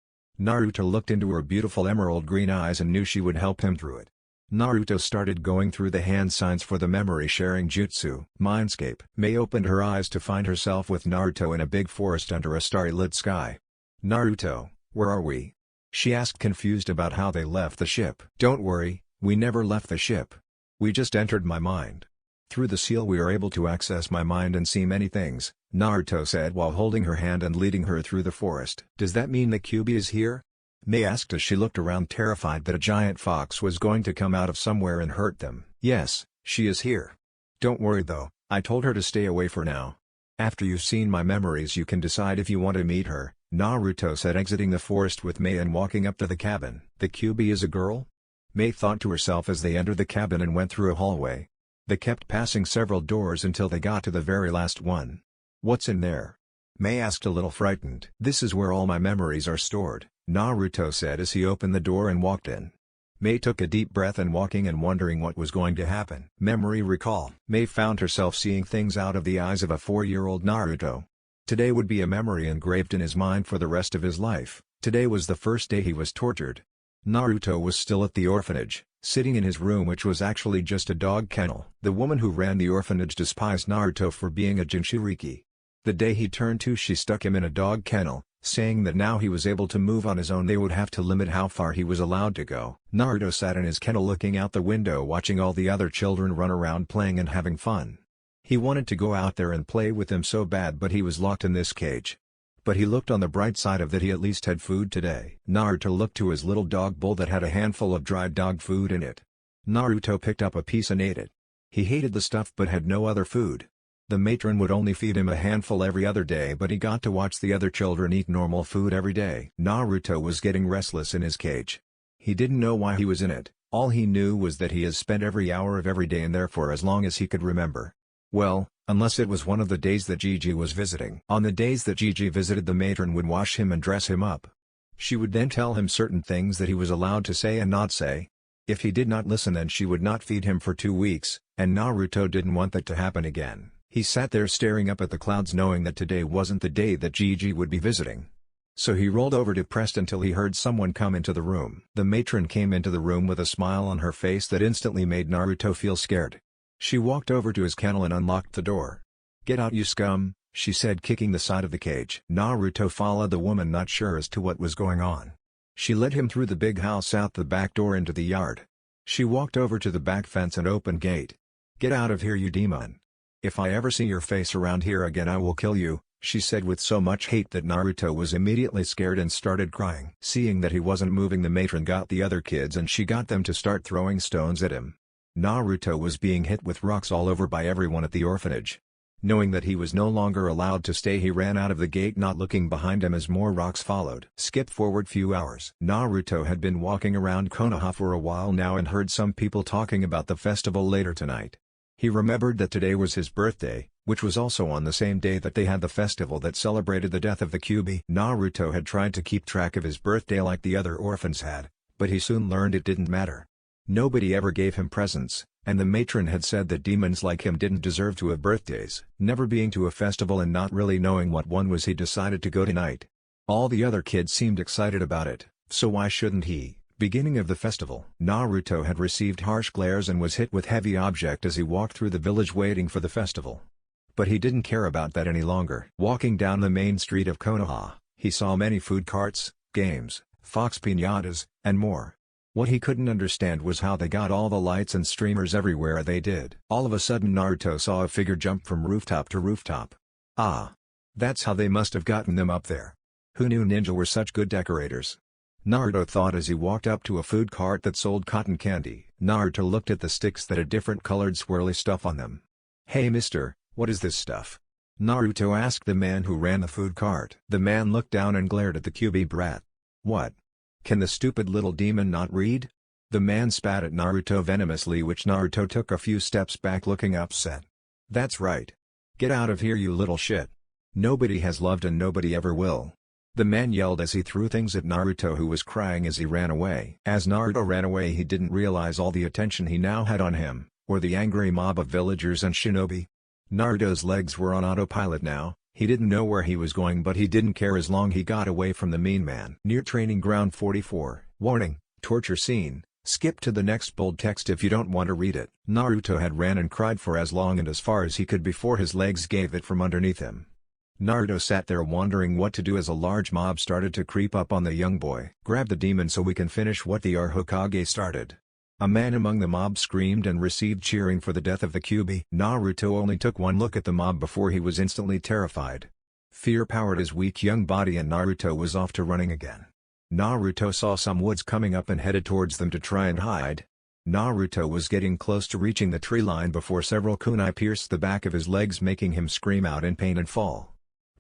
Naruto looked into her beautiful emerald green eyes and knew she would help him through it. Naruto started going through the hand signs for the memory sharing jutsu. Mindscape. Mei opened her eyes to find herself with Naruto in a big forest under a starry-lit sky. Naruto, where are we? She asked, confused about how they left the ship. Don't worry, we never left the ship. We just entered my mind. Through the seal we are able to access my mind and see many things, Naruto said while holding her hand and leading her through the forest. Does that mean that QB is here? Mei asked as she looked around, terrified that a giant fox was going to come out of somewhere and hurt them. Yes, she is here. Don't worry though, I told her to stay away for now. After you've seen my memories you can decide if you want to meet her, Naruto said, exiting the forest with Mei and walking up to the cabin. The QB is a girl? Mei thought to herself as they entered the cabin and went through a hallway. They kept passing several doors until they got to the very last one. What's in there? Mei asked, a little frightened. This is where all my memories are stored, Naruto said as he opened the door and walked in. Mei took a deep breath and walking and wondering what was going to happen. Memory recall. Mei found herself seeing things out of the eyes of a 4-year-old Naruto. Today would be a memory engraved in his mind for the rest of his life. Today was the first day he was tortured. Naruto was still at the orphanage, sitting in his room, which was actually just a dog kennel. The woman who ran the orphanage despised Naruto for being a Jinchuriki. The day he turned 2 she stuck him in a dog kennel, saying that now he was able to move on his own they would have to limit how far he was allowed to go. Naruto sat in his kennel looking out the window, watching all the other children run around playing and having fun. He wanted to go out there and play with them so bad, but he was locked in this cage. But he looked on the bright side of that, he at least had food today. Naruto looked to his little dog bowl that had a handful of dried dog food in it. Naruto picked up a piece and ate it. He hated the stuff but had no other food. The matron would only feed him a handful every other day, but he got to watch the other children eat normal food every day. Naruto was getting restless in his cage. He didn't know why he was in it, all he knew was that he has spent every hour of every day in there for as long as he could remember. Well, unless it was one of the days that Gigi was visiting. On the days that Gigi visited, the matron would wash him and dress him up. She would then tell him certain things that he was allowed to say and not say. If he did not listen, then she would not feed him for 2 weeks, and Naruto didn't want that to happen again. He sat there staring up at the clouds, knowing that today wasn't the day that Gigi would be visiting. So he rolled over depressed until he heard someone come into the room. The matron came into the room with a smile on her face that instantly made Naruto feel scared. She walked over to his kennel and unlocked the door. "Get out, you scum," she said, kicking the side of the cage. Naruto followed the woman, not sure as to what was going on. She led him through the big house, out the back door into the yard. She walked over to the back fence and opened gate. "Get out of here, you demon. If I ever see your face around here again, I will kill you," she said with so much hate that Naruto was immediately scared and started crying. Seeing that he wasn't moving, the matron got the other kids and she got them to start throwing stones at him. Naruto was being hit with rocks all over by everyone at the orphanage. Knowing that he was no longer allowed to stay, he ran out of the gate, not looking behind him as more rocks followed. Skip forward few hours. Naruto had been walking around Konoha for a while now and heard some people talking about the festival later tonight. He remembered that today was his birthday, which was also on the same day that they had the festival that celebrated the death of the QB. Naruto had tried to keep track of his birthday like the other orphans had, but he soon learned it didn't matter. Nobody ever gave him presents, and the matron had said that demons like him didn't deserve to have birthdays. Never being to a festival and not really knowing what one was, he decided to go tonight. All the other kids seemed excited about it, so why shouldn't he? Beginning of the festival. Naruto had received harsh glares and was hit with heavy object as he walked through the village waiting for the festival. But he didn't care about that any longer. Walking down the main street of Konoha, he saw many food carts, games, fox piñatas, and more. What he couldn't understand was how they got all the lights and streamers everywhere they did. All of a sudden Naruto saw a figure jump from rooftop to rooftop. Ah! That's how they must have gotten them up there. Who knew ninja were such good decorators? Naruto thought as he walked up to a food cart that sold cotton candy. Naruto looked at the sticks that had different colored swirly stuff on them. "Hey mister, what is this stuff?" Naruto asked the man who ran the food cart. The man looked down and glared at the QB brat. "What? Can the stupid little demon not read?" The man spat at Naruto venomously, which Naruto took a few steps back looking upset. "That's right. Get out of here, you little shit. Nobody has loved and nobody ever will." The man yelled as he threw things at Naruto, who was crying as he ran away. As Naruto ran away, he didn't realize all the attention he now had on him, or the angry mob of villagers and shinobi. Naruto's legs were on autopilot now. He didn't know where he was going, but he didn't care as long he got away from the mean man. Near Training Ground 44, warning, torture scene, skip to the next bold text if you don't want to read it. Naruto had ran and cried for as long and as far as he could before his legs gave it from underneath him. Naruto sat there wondering what to do as a large mob started to creep up on the young boy. "Grab the demon so we can finish what the Hokage started." A man among the mob screamed and received cheering for the death of the QB. Naruto only took one look at the mob before he was instantly terrified. Fear powered his weak young body and Naruto was off to running again. Naruto saw some woods coming up and headed towards them to try and hide. Naruto was getting close to reaching the tree line before several kunai pierced the back of his legs, making him scream out in pain and fall.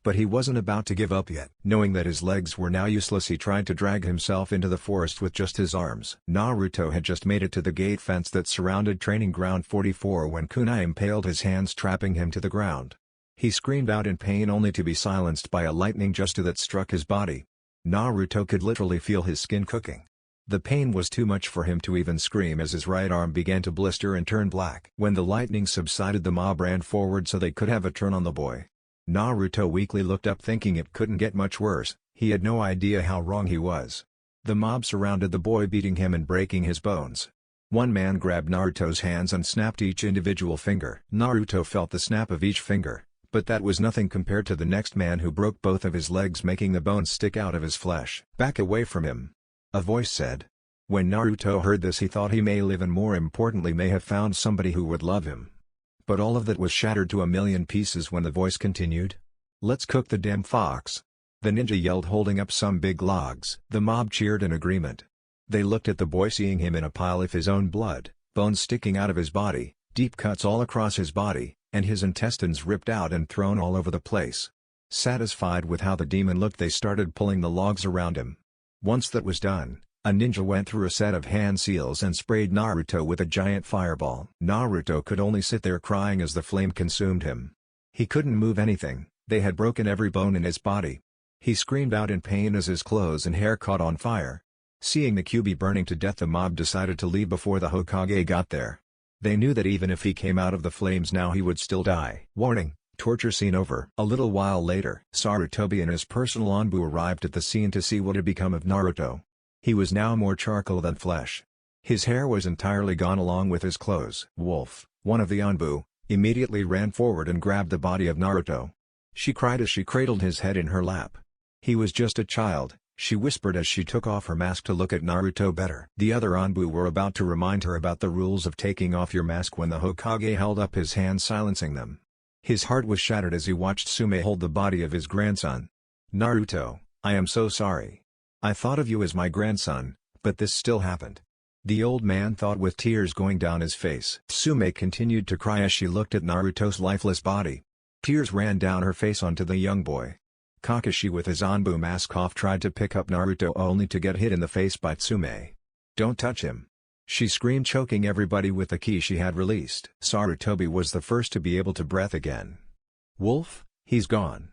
But he wasn't about to give up yet. Knowing that his legs were now useless, he tried to drag himself into the forest with just his arms. Naruto had just made it to the gate fence that surrounded Training Ground 44 when kunai impaled his hands, trapping him to the ground. He screamed out in pain only to be silenced by a lightning just that struck his body. Naruto could literally feel his skin cooking. The pain was too much for him to even scream as his right arm began to blister and turn black. When the lightning subsided, the mob ran forward so they could have a turn on the boy. Naruto weakly looked up, thinking it couldn't get much worse. He had no idea how wrong he was. The mob surrounded the boy, beating him and breaking his bones. One man grabbed Naruto's hands and snapped each individual finger. Naruto felt the snap of each finger, but that was nothing compared to the next man who broke both of his legs, making the bones stick out of his flesh. "Back away from him," a voice said. When Naruto heard this, he thought he may live, and more importantly may have found somebody who would love him. But all of that was shattered to a million pieces when the voice continued. "Let's cook the damn fox," the ninja yelled, holding up some big logs. The mob cheered in agreement. They looked at the boy, seeing him in a pile of his own blood, bones sticking out of his body, deep cuts all across his body, and his intestines ripped out and thrown all over the place. Satisfied with how the demon looked, they started pulling the logs around him. Once that was done, A ninja went through a set of hand seals and sprayed Naruto with a giant fireball. Naruto could only sit there crying as the flame consumed him. He couldn't move anything, they had broken every bone in his body. He screamed out in pain as his clothes and hair caught on fire. Seeing the QB burning to death, the mob decided to leave before the Hokage got there. They knew that even if he came out of the flames now he would still die. Warning, torture scene over. A little while later, Sarutobi and his personal Anbu arrived at the scene to see what had become of Naruto. He was now more charcoal than flesh. His hair was entirely gone along with his clothes. Wolf, one of the Anbu, immediately ran forward and grabbed the body of Naruto. She cried as she cradled his head in her lap. He was just a child, she whispered as she took off her mask to look at Naruto better. The other Anbu were about to remind her about the rules of taking off your mask when the Hokage held up his hand silencing them. His heart was shattered as he watched Tsume hold the body of his grandson. Naruto, I am so sorry. I thought of you as my grandson, but this still happened. The old man thought with tears going down his face. Tsume continued to cry as she looked at Naruto's lifeless body. Tears ran down her face onto the young boy. Kakashi with his Anbu mask off tried to pick up Naruto only to get hit in the face by Tsume. Don't touch him! She screamed, choking everybody with the ki she had released. Sarutobi was the first to be able to breathe again. Wolf, he's gone.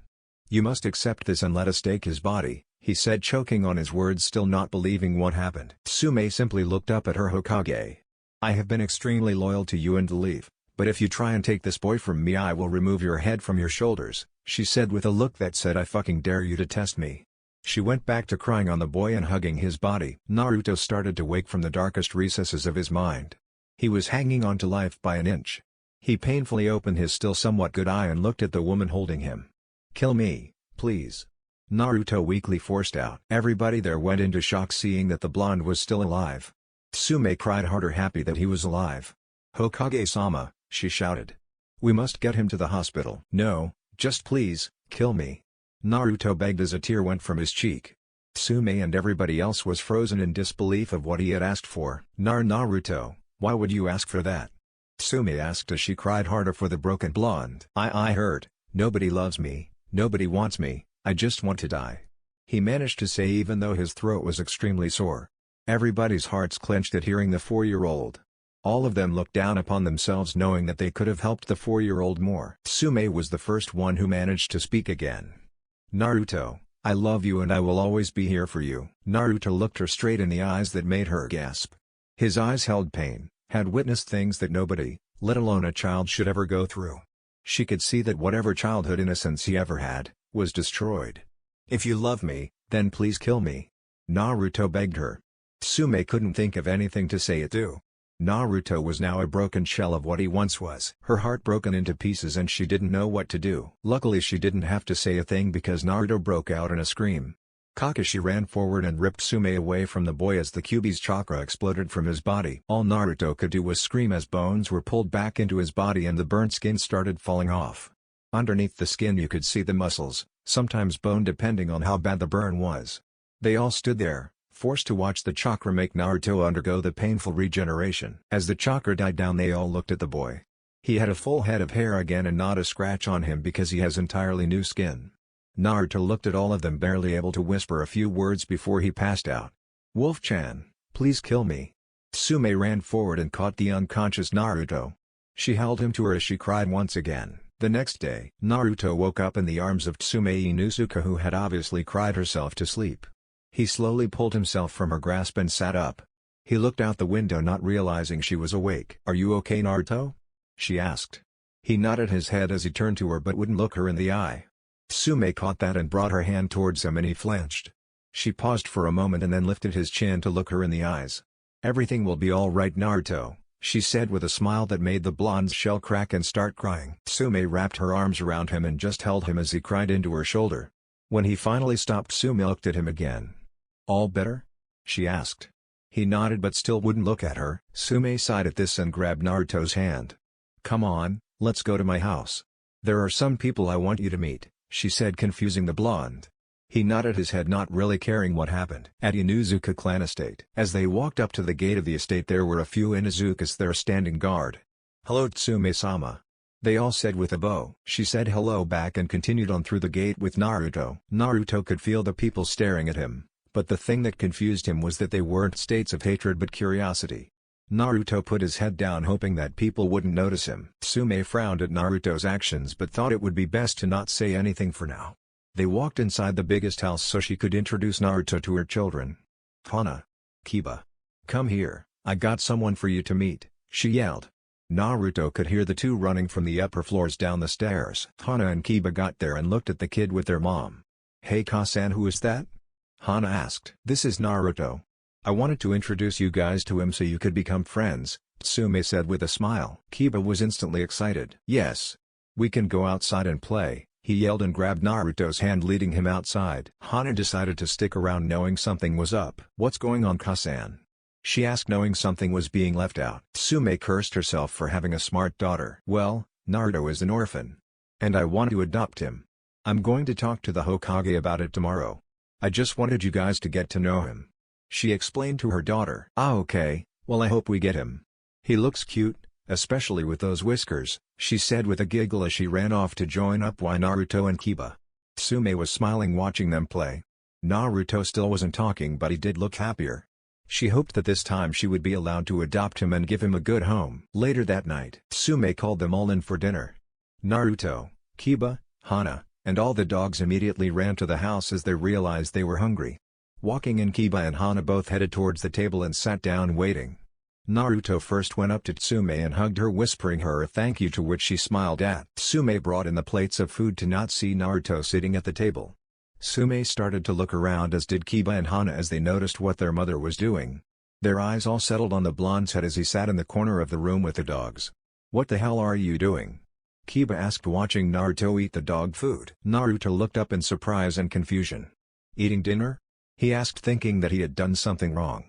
You must accept this and let us take his body, he said, choking on his words, still not believing what happened. Tsume simply looked up at her Hokage. I have been extremely loyal to you and leave, but if you try and take this boy from me I will remove your head from your shoulders, she said with a look that said I fucking dare you to test me. She went back to crying on the boy and hugging his body. Naruto started to wake from the darkest recesses of his mind. He was hanging on to life by an inch. He painfully opened his still somewhat good eye and looked at the woman holding him. Kill me, please. Naruto weakly forced out. Everybody there went into shock seeing that the blonde was still alive. Tsume cried harder, happy that he was alive. Hokage-sama, she shouted. We must get him to the hospital. No, just please, kill me. Naruto begged as a tear went from his cheek. Tsume and everybody else was frozen in disbelief of what he had asked for. Naruto, why would you ask for that? Tsume asked as she cried harder for the broken blonde. I heard, nobody loves me, nobody wants me, I just want to die. He managed to say even though his throat was extremely sore. Everybody's hearts clenched at hearing the 4-year-old. All of them looked down upon themselves knowing that they could have helped the 4-year-old more. Tsume was the first one who managed to speak again. Naruto, I love you and I will always be here for you. Naruto looked her straight in the eyes that made her gasp. His eyes held pain, had witnessed things that nobody, let alone a child, should ever go through. She could see that whatever childhood innocence he ever had, was destroyed. If you love me, then please kill me. Naruto begged her. Tsume couldn't think of anything to say it to. Naruto was now a broken shell of what he once was. Her heart broken into pieces and she didn't know what to do. Luckily she didn't have to say a thing because Naruto broke out in a scream. Kakashi ran forward and ripped Tsume away from the boy as the Kyuubi's chakra exploded from his body. All Naruto could do was scream as bones were pulled back into his body and the burnt skin started falling off. Underneath the skin you could see the muscles, sometimes bone depending on how bad the burn was. They all stood there, forced to watch the chakra make Naruto undergo the painful regeneration. As the chakra died down they all looked at the boy. He had a full head of hair again and not a scratch on him because he has entirely new skin. Naruto looked at all of them, barely able to whisper a few words before he passed out. Wolf-chan, please kill me. Tsume ran forward and caught the unconscious Naruto. She held him to her as she cried once again. The next day, Naruto woke up in the arms of Tsume Inuzuka, who had obviously cried herself to sleep. He slowly pulled himself from her grasp and sat up. He looked out the window not realizing she was awake. Are you okay, Naruto? She asked. He nodded his head as he turned to her but wouldn't look her in the eye. Tsume caught that and brought her hand towards him and he flinched. She paused for a moment and then lifted his chin to look her in the eyes. Everything will be all right, Naruto, she said with a smile that made the blonde's shell crack and start crying. Tsume wrapped her arms around him and just held him as he cried into her shoulder. When he finally stopped, Tsume looked at him again. All better? She asked. He nodded but still wouldn't look at her. Tsume sighed at this and grabbed Naruto's hand. Come on, let's go to my house. There are some people I want you to meet, she said, confusing the blonde. He nodded his head, not really caring what happened. At Inuzuka clan estate. As they walked up to the gate of the estate there were a few Inuzukas there standing guard. Hello Tsume-sama. They all said with a bow. She said hello back and continued on through the gate with Naruto. Naruto could feel the people staring at him, But the thing that confused him was that they weren't states of hatred but curiosity. Naruto put his head down hoping that people wouldn't notice him. Tsume frowned at Naruto's actions but thought it would be best to not say anything for now. They walked inside the biggest house so she could introduce Naruto to her children. "Hana. Kiba. Come here, I got someone for you to meet," she yelled. Naruto could hear the two running from the upper floors down the stairs. Hana and Kiba got there and looked at the kid with their mom. "Hey Kasan, who is that?" Hana asked. "This is Naruto. I wanted to introduce you guys to him so you could become friends," Tsume said with a smile. Kiba was instantly excited. "Yes. We can go outside and play," he yelled and grabbed Naruto's hand leading him outside. Hana decided to stick around knowing something was up. "What's going on, Kasan?" she asked knowing something was being left out. Tsume cursed herself for having a smart daughter. "Well, Naruto is an orphan. And I want to adopt him. I'm going to talk to the Hokage about it tomorrow. I just wanted you guys to get to know him," she explained to her daughter. "Ah, okay, well I hope we get him. He looks cute, especially with those whiskers," she said with a giggle as she ran off to join up with Naruto and Kiba. Tsume was smiling watching them play. Naruto still wasn't talking but he did look happier. She hoped that this time she would be allowed to adopt him and give him a good home. Later that night, Tsume called them all in for dinner. Naruto, Kiba, Hana, and all the dogs immediately ran to the house as they realized they were hungry. Walking in, Kiba and Hana both headed towards the table and sat down waiting. Naruto first went up to Tsume and hugged her, whispering her a thank you, to which she smiled at. Tsume brought in the plates of food to not see Naruto sitting at the table. Tsume started to look around, as did Kiba and Hana, as they noticed what their mother was doing. Their eyes all settled on the blonde's head as he sat in the corner of the room with the dogs. "What the hell are you doing?" Kiba asked, watching Naruto eat the dog food. Naruto looked up in surprise and confusion. "Eating dinner?" he asked, thinking that he had done something wrong.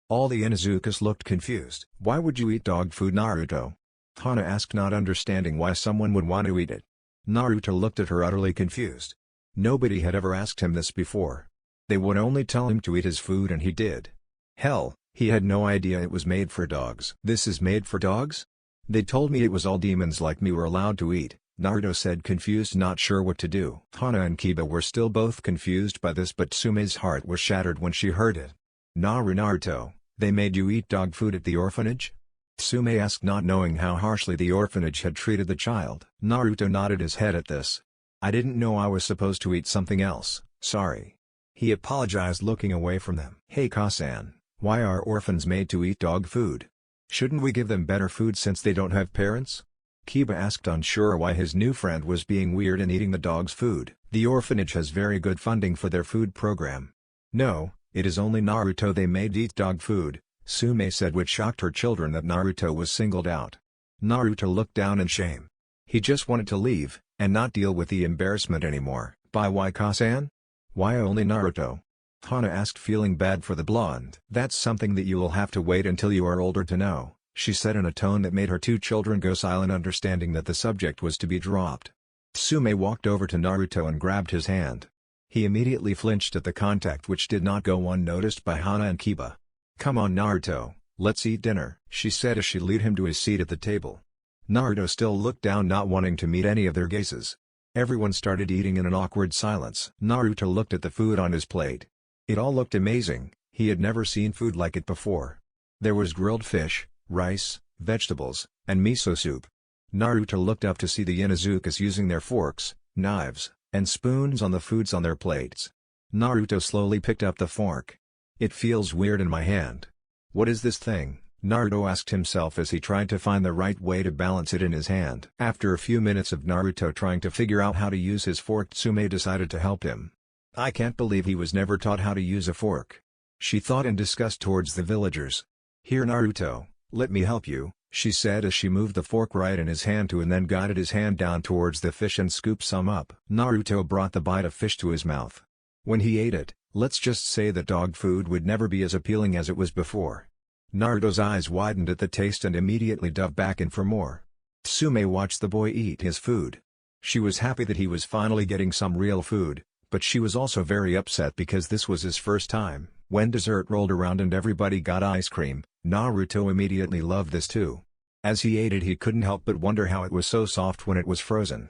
All the Inuzukas looked confused. "Why would you eat dog food, Naruto?" Hana asked, not understanding why someone would want to eat it. Naruto looked at her, utterly confused. Nobody had ever asked him this before. They would only tell him to eat his food and he did. Hell, he had no idea it was made for dogs. "This is made for dogs? They told me it was all demons like me were allowed to eat," Naruto said, confused, not sure what to do. Hana and Kiba were still both confused by this, but Tsume's heart was shattered when she heard it. "Naruto, they made you eat dog food at the orphanage?" Tsume asked, not knowing how harshly the orphanage had treated the child. Naruto nodded his head at this. "I didn't know I was supposed to eat something else, sorry." He apologized, looking away from them. "Hey Kasan, why are orphans made to eat dog food? Shouldn't we give them better food since they don't have parents?" Kiba asked, unsure why his new friend was being weird and eating the dog's food. "The orphanage has very good funding for their food program." "No, it is only Naruto they made eat dog food," Tsume said, which shocked her children that Naruto was singled out. Naruto looked down in shame. He just wanted to leave, and not deal with the embarrassment anymore. "By why, Kasan? Why only Naruto?" Hana asked, feeling bad for the blonde. "That's something that you will have to wait until you are older to know," she said in a tone that made her two children go silent, understanding that the subject was to be dropped. Tsume walked over to Naruto and grabbed his hand. He immediately flinched at the contact, which did not go unnoticed by Hana and Kiba. "Come on Naruto, let's eat dinner," she said as she led him to his seat at the table. Naruto still looked down, not wanting to meet any of their gazes. Everyone started eating in an awkward silence. Naruto looked at the food on his plate. It all looked amazing. He had never seen food like it before. There was grilled fish, rice, vegetables, and miso soup. Naruto looked up to see the Inuzukas using their forks, knives, and spoons on the foods on their plates. Naruto slowly picked up the fork. "It feels weird in my hand. What is this thing?" Naruto asked himself as he tried to find the right way to balance it in his hand. After a few minutes of Naruto trying to figure out how to use his fork, Tsume decided to help him. "I can't believe he was never taught how to use a fork," she thought in disgust towards the villagers. "Here Naruto, let me help you," she said as she moved the fork right in his hand and then guided his hand down towards the fish and scooped some up. Naruto brought the bite of fish to his mouth. When he ate it, let's just say that dog food would never be as appealing as it was before. Naruto's eyes widened at the taste and immediately dove back in for more. Tsume watched the boy eat his food. She was happy that he was finally getting some real food, but she was also very upset because this was his first time. When dessert rolled around and everybody got ice cream, Naruto immediately loved this too. As he ate it, he couldn't help but wonder how it was so soft when it was frozen.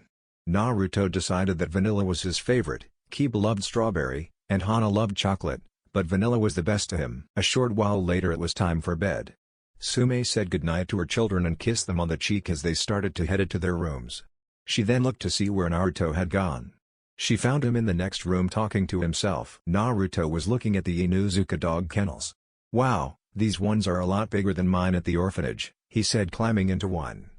Naruto decided that vanilla was his favorite, Kiba loved strawberry, and Hana loved chocolate, but vanilla was the best to him. A short while later it was time for bed. Tsume said goodnight to her children and kissed them on the cheek as they started to head to their rooms. She then looked to see where Naruto had gone. She found him in the next room talking to himself. Naruto was looking at the Inuzuka dog kennels. "Wow, these ones are a lot bigger than mine at the orphanage," he said, climbing into one.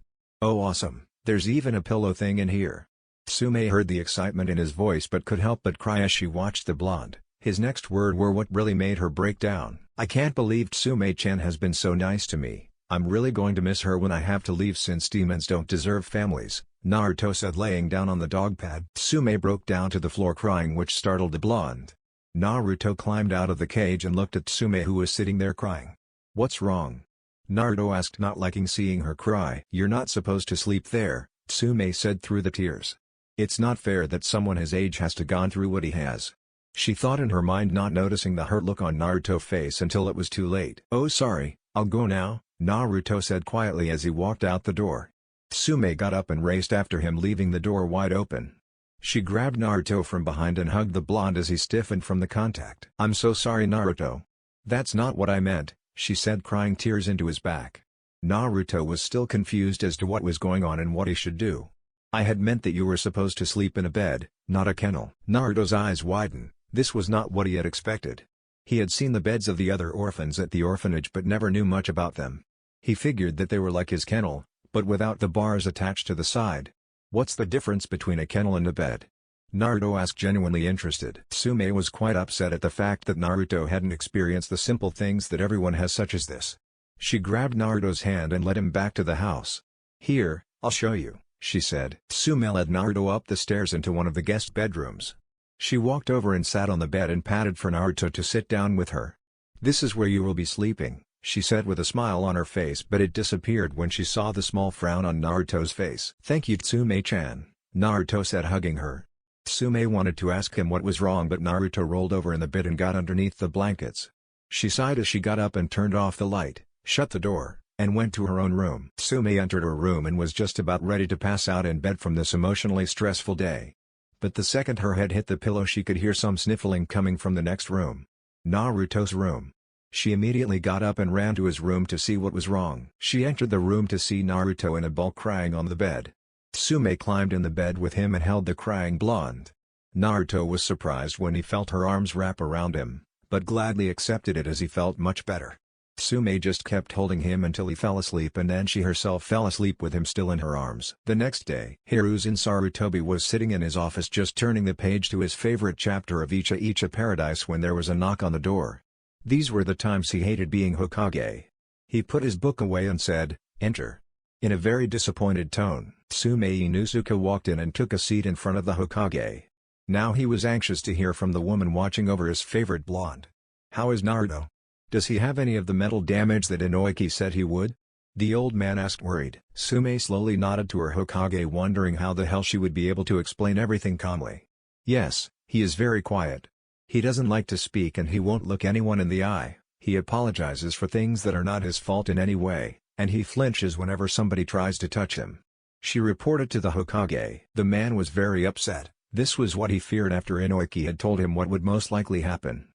"Oh awesome, there's even a pillow thing in here." Tsume heard the excitement in his voice but could help but cry as she watched the blonde. His next words were what really made her break down. "I can't believe Tsume-chan has been so nice to me. I'm really going to miss her when I have to leave since demons don't deserve families," Naruto said, laying down on the dog pad. Tsume broke down to the floor crying, which startled the blonde. Naruto climbed out of the cage and looked at Tsume, who was sitting there crying. "What's wrong?" Naruto asked, not liking seeing her cry. "You're not supposed to sleep there," Tsume said through the tears. "It's not fair that someone his age has to gone through what he has." She thought in her mind, not noticing the hurt look on Naruto's face until it was too late. "Oh sorry, I'll go now," Naruto said quietly as he walked out the door. Tsume got up and raced after him, leaving the door wide open. She grabbed Naruto from behind and hugged the blonde as he stiffened from the contact. "I'm so sorry, Naruto. That's not what I meant," she said, crying tears into his back. Naruto was still confused as to what was going on and what he should do. "I had meant that you were supposed to sleep in a bed, not a kennel." Naruto's eyes widened. This was not what he had expected. He had seen the beds of the other orphans at the orphanage but never knew much about them. He figured that they were like his kennel, but without the bars attached to the side. "What's the difference between a kennel and a bed?" Naruto asked, genuinely interested. Tsume was quite upset at the fact that Naruto hadn't experienced the simple things that everyone has, such as this. She grabbed Naruto's hand and led him back to the house. "Here, I'll show you," she said. Tsume led Naruto up the stairs into one of the guest bedrooms. She walked over and sat on the bed and patted for Naruto to sit down with her. "This is where you will be sleeping," she said with a smile on her face, but it disappeared when she saw the small frown on Naruto's face. "Thank you, Tsume-chan," Naruto said, hugging her. Tsume wanted to ask him what was wrong, but Naruto rolled over in the bed and got underneath the blankets. She sighed as she got up and turned off the light, shut the door, and went to her own room. Tsume entered her room and was just about ready to pass out in bed from this emotionally stressful day. But the second her head hit the pillow, she could hear some sniffling coming from the next room. Naruto's room. She immediately got up and ran to his room to see what was wrong. She entered the room to see Naruto in a ball crying on the bed. Tsume climbed in the bed with him and held the crying blonde. Naruto was surprised when he felt her arms wrap around him, but gladly accepted it as he felt much better. Tsume just kept holding him until he fell asleep, and then she herself fell asleep with him still in her arms. The next day, Hiruzen Sarutobi was sitting in his office just turning the page to his favorite chapter of Icha Icha Paradise when there was a knock on the door. These were the times he hated being Hokage. He put his book away and said, "Enter." In a very disappointed tone, Tsume Inuzuka walked in and took a seat in front of the Hokage. Now he was anxious to hear from the woman watching over his favorite blonde. "How is Naruto? Does he have any of the mental damage that Inoki said he would?" the old man asked, worried. Tsume slowly nodded to her Hokage, wondering how the hell she would be able to explain everything calmly. "Yes, he is very quiet. He doesn't like to speak and he won't look anyone in the eye. He apologizes for things that are not his fault in any way, and he flinches whenever somebody tries to touch him," she reported to the Hokage. The man was very upset. This was what he feared after Inoki had told him what would most likely happen.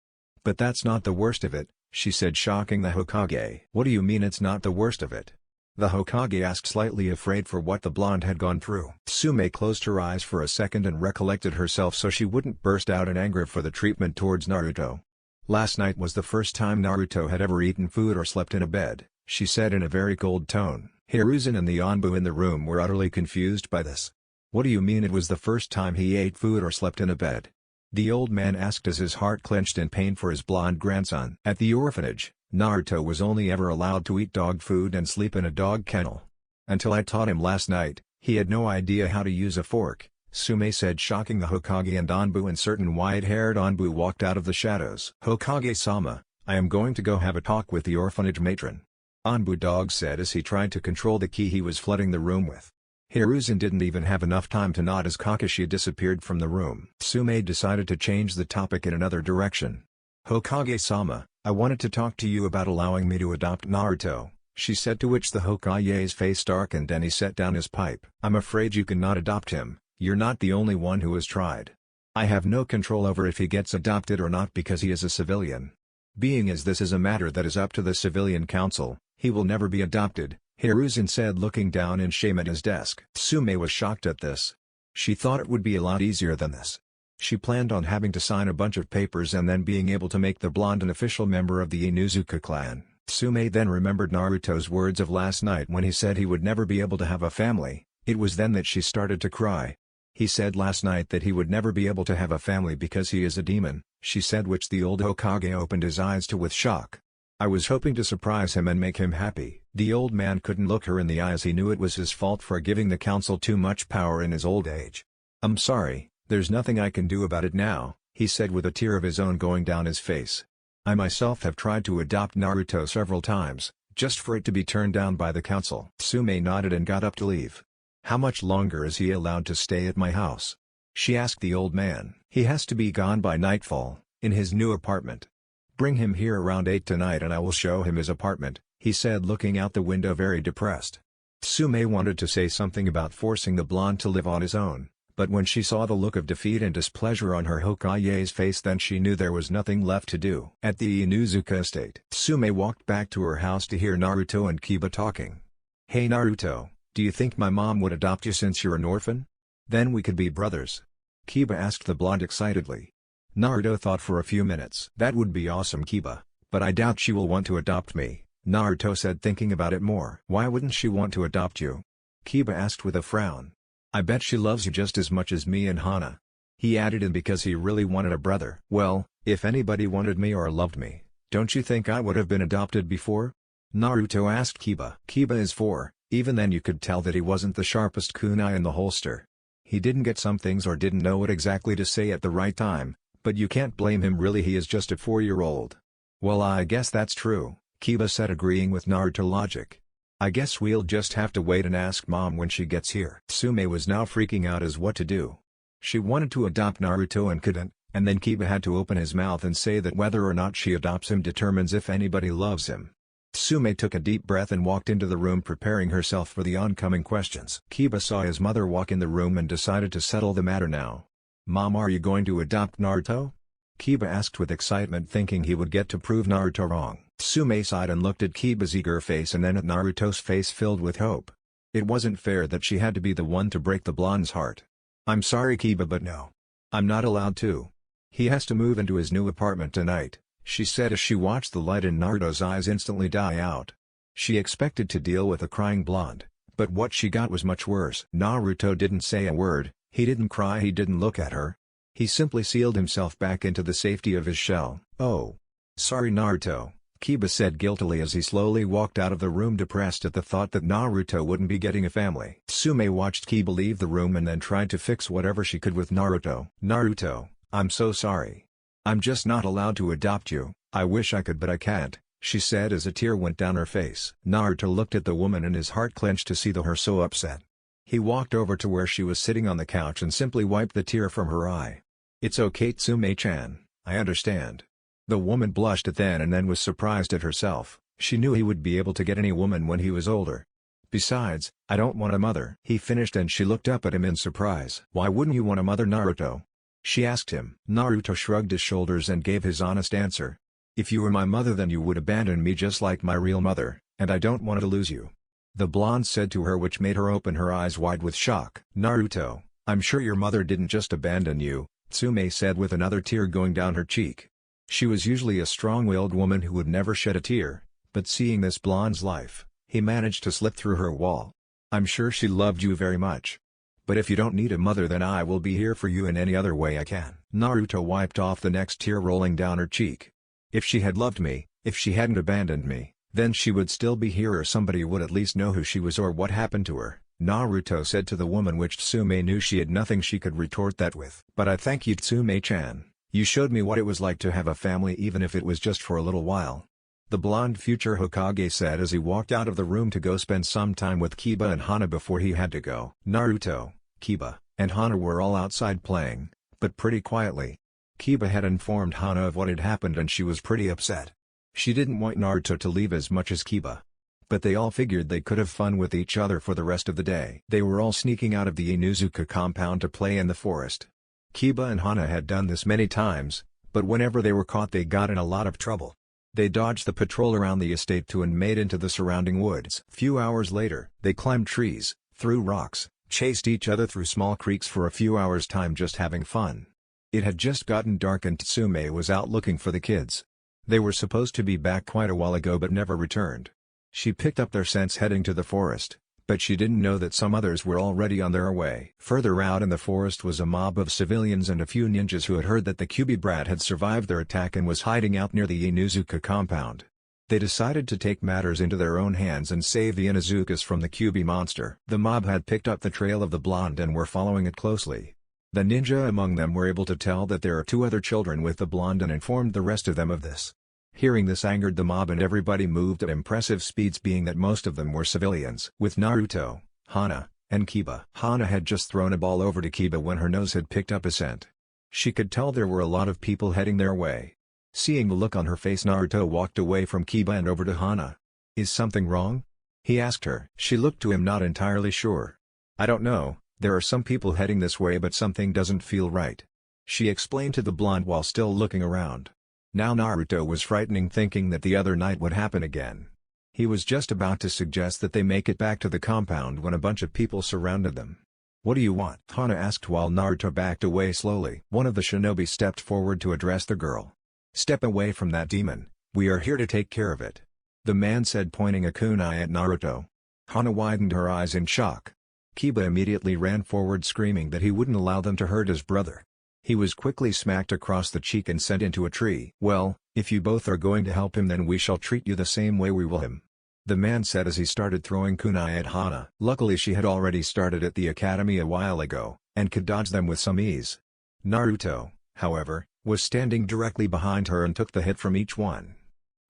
"But that's not the worst of it," she said, shocking the Hokage. "What do you mean it's not the worst of it?" the Hokage asked, slightly afraid for what the blonde had gone through. Tsume closed her eyes for a second and recollected herself so she wouldn't burst out in anger for the treatment towards Naruto. "Last night was the first time Naruto had ever eaten food or slept in a bed," she said in a very cold tone. Hiruzen and the Anbu in the room were utterly confused by this. "What do you mean it was the first time he ate food or slept in a bed?" the old man asked as his heart clenched in pain for his blonde grandson. "At the orphanage, Naruto was only ever allowed to eat dog food and sleep in a dog kennel. Until I taught him last night, he had no idea how to use a fork," Tsume said, shocking the Hokage and Anbu, and certain white-haired Anbu walked out of the shadows. "Hokage-sama, I am going to go have a talk with the orphanage matron," Anbu dog said as he tried to control the ki he was flooding the room with. Hiruzen didn't even have enough time to nod as Kakashi disappeared from the room. Tsume decided to change the topic in another direction. "Hokage-sama, I wanted to talk to you about allowing me to adopt Naruto," she said, to which the Hokage's face darkened and he set down his pipe. "I'm afraid you cannot adopt him. You're not the only one who has tried. I have no control over if he gets adopted or not because he is a civilian. Being as this is a matter that is up to the civilian council, he will never be adopted, Hiruzen said looking down in shame at his desk. Tsume was shocked at this. She thought it would be a lot easier than this. She planned on having to sign a bunch of papers and then being able to make the blonde an official member of the Inuzuka clan. Tsume then remembered Naruto's words of last night when he said he would never be able to have a family. It was then that she started to cry. He said last night that he would never be able to have a family because he is a demon, she said, which the old Hokage opened his eyes to with shock. I was hoping to surprise him and make him happy. The old man couldn't look her in the eyes. He knew it was his fault for giving the council too much power in his old age. I'm sorry, there's nothing I can do about it now, he said with a tear of his own going down his face. I myself have tried to adopt Naruto several times, just for it to be turned down by the council. Tsume nodded and got up to leave. How much longer is he allowed to stay at my house? She asked the old man. He has to be gone by nightfall, in his new apartment. Bring him here around 8 tonight and I will show him his apartment, he said looking out the window very depressed. Tsume wanted to say something about forcing the blonde to live on his own, but when she saw the look of defeat and displeasure on her Hokage's face, then she knew there was nothing left to do. At the Inuzuka estate, Tsume walked back to her house to hear Naruto and Kiba talking. Hey Naruto, do you think my mom would adopt you since you're an orphan? Then we could be brothers. Kiba asked the blonde excitedly. Naruto thought for a few minutes. That would be awesome, Kiba, but I doubt she will want to adopt me, Naruto said thinking about it more. Why wouldn't she want to adopt you? Kiba asked with a frown. I bet she loves you just as much as me and Hana. He added in because he really wanted a brother. Well, if anybody wanted me or loved me, don't you think I would have been adopted before? Naruto asked Kiba. Kiba is 4, even then you could tell that he wasn't the sharpest kunai in the holster. He didn't get some things or didn't know what exactly to say at the right time, but you can't blame him really, he is just a 4-year-old. Well, I guess that's true, Kiba said agreeing with Naruto logic. I guess we'll just have to wait and ask mom when she gets here. Tsume was now freaking out as what to do. She wanted to adopt Naruto and couldn't, and then Kiba had to open his mouth and say that whether or not she adopts him determines if anybody loves him. Tsume took a deep breath and walked into the room preparing herself for the oncoming questions. Kiba saw his mother walk in the room and decided to settle the matter now. Mom, are you going to adopt Naruto? Kiba asked with excitement thinking he would get to prove Naruto wrong. Tsume sighed and looked at Kiba's eager face and then at Naruto's face filled with hope. It wasn't fair that she had to be the one to break the blonde's heart. I'm sorry Kiba, but no. I'm not allowed to. He has to move into his new apartment tonight, she said as she watched the light in Naruto's eyes instantly die out. She expected to deal with a crying blonde, but what she got was much worse. Naruto didn't say a word, he didn't cry, he didn't look at her. He simply sealed himself back into the safety of his shell. Oh. Sorry Naruto, Kiba said guiltily as he slowly walked out of the room depressed at the thought that Naruto wouldn't be getting a family. Tsume watched Kiba leave the room and then tried to fix whatever she could with Naruto. Naruto, I'm so sorry. I'm just not allowed to adopt you. I wish I could but I can't, she said as a tear went down her face. Naruto looked at the woman and his heart clenched to see her so upset. He walked over to where she was sitting on the couch and simply wiped the tear from her eye. It's okay Tsume-chan, I understand. The woman blushed at that and then was surprised at herself. She knew he would be able to get any woman when he was older. Besides, I don't want a mother. He finished and she looked up at him in surprise. Why wouldn't you want a mother Naruto? She asked him. Naruto shrugged his shoulders and gave his honest answer. If you were my mother then you would abandon me just like my real mother, and I don't want to lose you. The blonde said to her, which made her open her eyes wide with shock. Naruto, I'm sure your mother didn't just abandon you, Tsume said with another tear going down her cheek. She was usually a strong-willed woman who would never shed a tear, but seeing this blonde's life, he managed to slip through her wall. I'm sure she loved you very much. But if you don't need a mother then I will be here for you in any other way I can. Naruto wiped off the next tear rolling down her cheek. If she had loved me, if she hadn't abandoned me, then she would still be here or somebody would at least know who she was or what happened to her, Naruto said to the woman, which Tsume knew she had nothing she could retort that with. But I thank you Tsume-chan. You showed me what it was like to have a family even if it was just for a little while. The blonde future Hokage said as he walked out of the room to go spend some time with Kiba and Hana before he had to go. Naruto, Kiba, and Hana were all outside playing, but pretty quietly. Kiba had informed Hana of what had happened and she was pretty upset. She didn't want Naruto to leave as much as Kiba. But they all figured they could have fun with each other for the rest of the day. They were all sneaking out of the Inuzuka compound to play in the forest. Kiba and Hana had done this many times, but whenever they were caught they got in a lot of trouble. They dodged the patrol around the estate too and made into the surrounding woods. Few hours later, they climbed trees, threw rocks, chased each other through small creeks for a few hours' time just having fun. It had just gotten dark and Tsume was out looking for the kids. They were supposed to be back quite a while ago but never returned. She picked up their scents heading to the forest, but she didn't know that some others were already on their way. Further out in the forest was a mob of civilians and a few ninjas who had heard that the Kyuubi brat had survived their attack and was hiding out near the Inuzuka compound. They decided to take matters into their own hands and save the Inuzukas from the Kyuubi monster. The mob had picked up the trail of the blonde and were following it closely. The ninja among them were able to tell that there are two other children with the blonde and informed the rest of them of this. Hearing this angered the mob and everybody moved at impressive speeds, being that most of them were civilians. With Naruto, Hana, and Kiba. Hana had just thrown a ball over to Kiba when her nose had picked up a scent. She could tell there were a lot of people heading their way. Seeing the look on her face, Naruto walked away from Kiba and over to Hana. "Is something wrong?" he asked her. She looked to him, not entirely sure. "I don't know, there are some people heading this way but something doesn't feel right," she explained to the blonde while still looking around. Now Naruto was frightened, thinking that the other night would happen again. He was just about to suggest that they make it back to the compound when a bunch of people surrounded them. "What do you want?" Hana asked while Naruto backed away slowly. One of the shinobi stepped forward to address the girl. "Step away from that demon, we are here to take care of it," the man said, pointing a kunai at Naruto. Hana widened her eyes in shock. Kiba immediately ran forward screaming that he wouldn't allow them to hurt his brother. He was quickly smacked across the cheek and sent into a tree. "Well, if you both are going to help him, then we shall treat you the same way we will him," the man said as he started throwing kunai at Hana. Luckily she had already started at the academy a while ago, and could dodge them with some ease. Naruto, however, was standing directly behind her and took the hit from each one.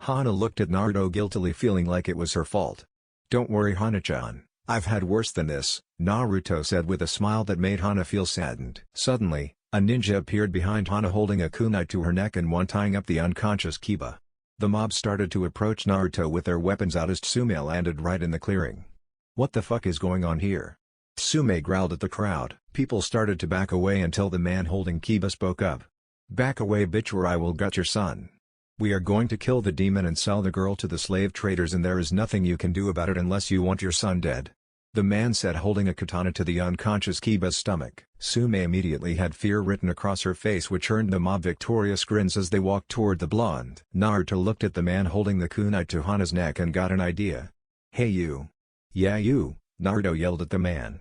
Hana looked at Naruto guiltily, feeling like it was her fault. "Don't worry, Hana-chan, I've had worse than this," Naruto said with a smile that made Hana feel saddened. Suddenly, a ninja appeared behind Hana holding a kunai to her neck and one tying up the unconscious Kiba. The mob started to approach Naruto with their weapons out as Tsume landed right in the clearing. "What the fuck is going on here?" Tsume growled at the crowd. People started to back away until the man holding Kiba spoke up. "Back away, bitch, or I will gut your son. We are going to kill the demon and sell the girl to the slave traders, and there is nothing you can do about it unless you want your son dead," the man said, holding a katana to the unconscious Kiba's stomach. Tsume immediately had fear written across her face, which earned the mob victorious grins as they walked toward the blonde. Naruto looked at the man holding the kunai to Hana's neck and got an idea. "Hey you." "Yeah you," Naruto yelled at the man.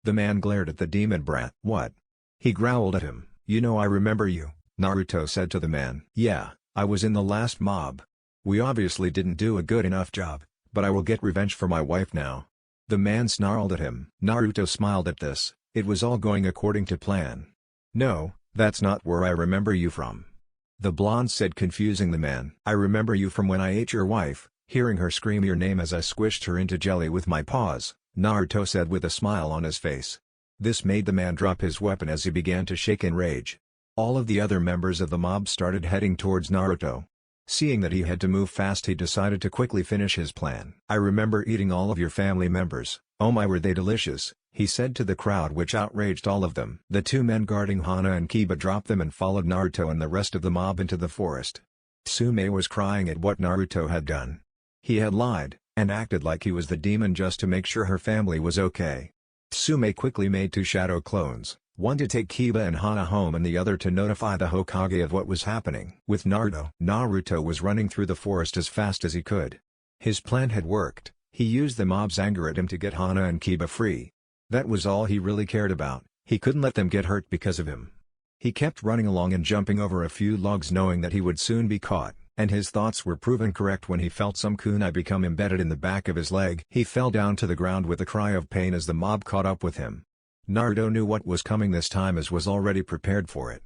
The man glared at the demon brat. "What?" he growled at him. "You know I remember you," Naruto said to the man. "Yeah, I was in the last mob. We obviously didn't do a good enough job, but I will get revenge for my wife now," the man snarled at him. Naruto smiled at this. It was all going according to plan. "No, that's not where I remember you from," the blonde said, confusing the man. "I remember you from when I ate your wife," hearing her scream your name as I squished her into jelly with my paws, Naruto said with a smile on his face. This made the man drop his weapon as he began to shake in rage. All of the other members of the mob started heading towards Naruto. Seeing that he had to move fast, he decided to quickly finish his plan. "I remember eating all of your family members, oh my were they delicious," he said to the crowd, which outraged all of them. The two men guarding Hana and Kiba dropped them and followed Naruto and the rest of the mob into the forest. Tsume was crying at what Naruto had done. He had lied, and acted like he was the demon just to make sure her family was okay. Tsume quickly made two shadow clones, one to take Kiba and Hana home and the other to notify the Hokage of what was happening. With Naruto was running through the forest as fast as he could. His plan had worked. He used the mob's anger at him to get Hana and Kiba free. That was all he really cared about. He couldn't let them get hurt because of him. He kept running along and jumping over a few logs, knowing that he would soon be caught, and his thoughts were proven correct when he felt some kunai become embedded in the back of his leg. He fell down to the ground with a cry of pain as the mob caught up with him. Naruto knew what was coming this time, as was already prepared for it.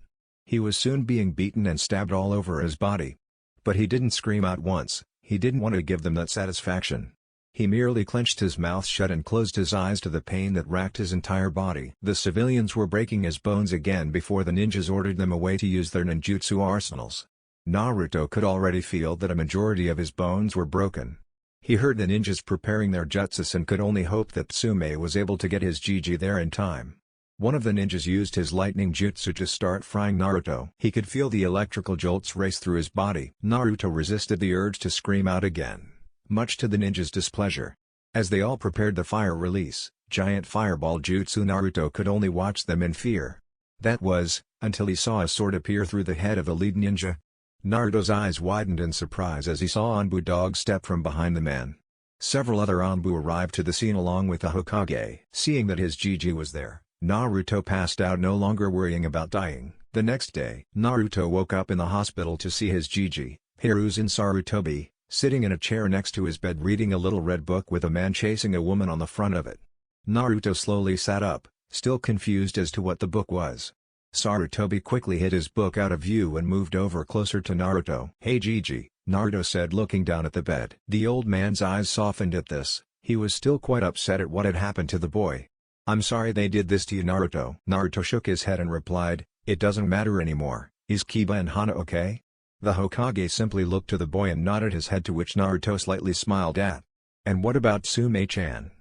He was soon being beaten and stabbed all over his body. But he didn't scream out once. He didn't want to give them that satisfaction. He merely clenched his mouth shut and closed his eyes to the pain that racked his entire body. The civilians were breaking his bones again before the ninjas ordered them away to use their ninjutsu arsenals. Naruto could already feel that a majority of his bones were broken. He heard the ninjas preparing their jutsus and could only hope that Tsume was able to get his GG there in time. One of the ninjas used his lightning jutsu to start frying Naruto. He could feel the electrical jolts race through his body. Naruto resisted the urge to scream out again, much to the ninja's displeasure. As they all prepared the fire release, giant fireball jutsu, Naruto could only watch them in fear. That was, until he saw a sword appear through the head of the lead ninja. Naruto's eyes widened in surprise as he saw Anbu dog step from behind the man. Several other Anbu arrived to the scene along with the Hokage. Seeing that his Gigi was there, Naruto passed out, no longer worrying about dying. The next day, Naruto woke up in the hospital to see his Gigi, Hiruzen Sarutobi, sitting in a chair next to his bed reading a little red book with a man chasing a woman on the front of it. Naruto slowly sat up, still confused as to what the book was. Sarutobi quickly hid his book out of view and moved over closer to Naruto. "Hey Gigi," Naruto said, looking down at the bed. The old man's eyes softened at this. He was still quite upset at what had happened to the boy. "I'm sorry they did this to you, Naruto." Naruto shook his head and replied, "It doesn't matter anymore. Is Kiba and Hana okay?" The Hokage simply looked to the boy and nodded his head, to which Naruto slightly smiled at. "And what about Tsume-chan?"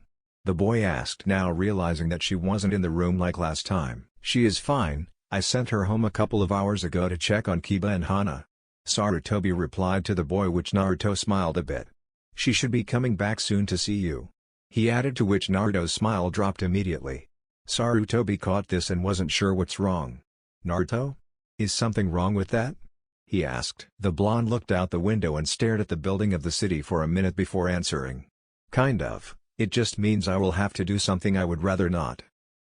the boy asked, now realizing that she wasn't in the room like last time. "She is fine. I sent her home a couple of hours ago to check on Kiba and Hana," Sarutobi replied to the boy, which Naruto smiled a bit. "She should be coming back soon to see you," he added, to which Naruto's smile dropped immediately. Sarutobi caught this and wasn't sure what's wrong. "Naruto? Is something wrong with that?" he asked. The blonde looked out the window and stared at the building of the city for a minute before answering. "Kind of. It just means I will have to do something I would rather not."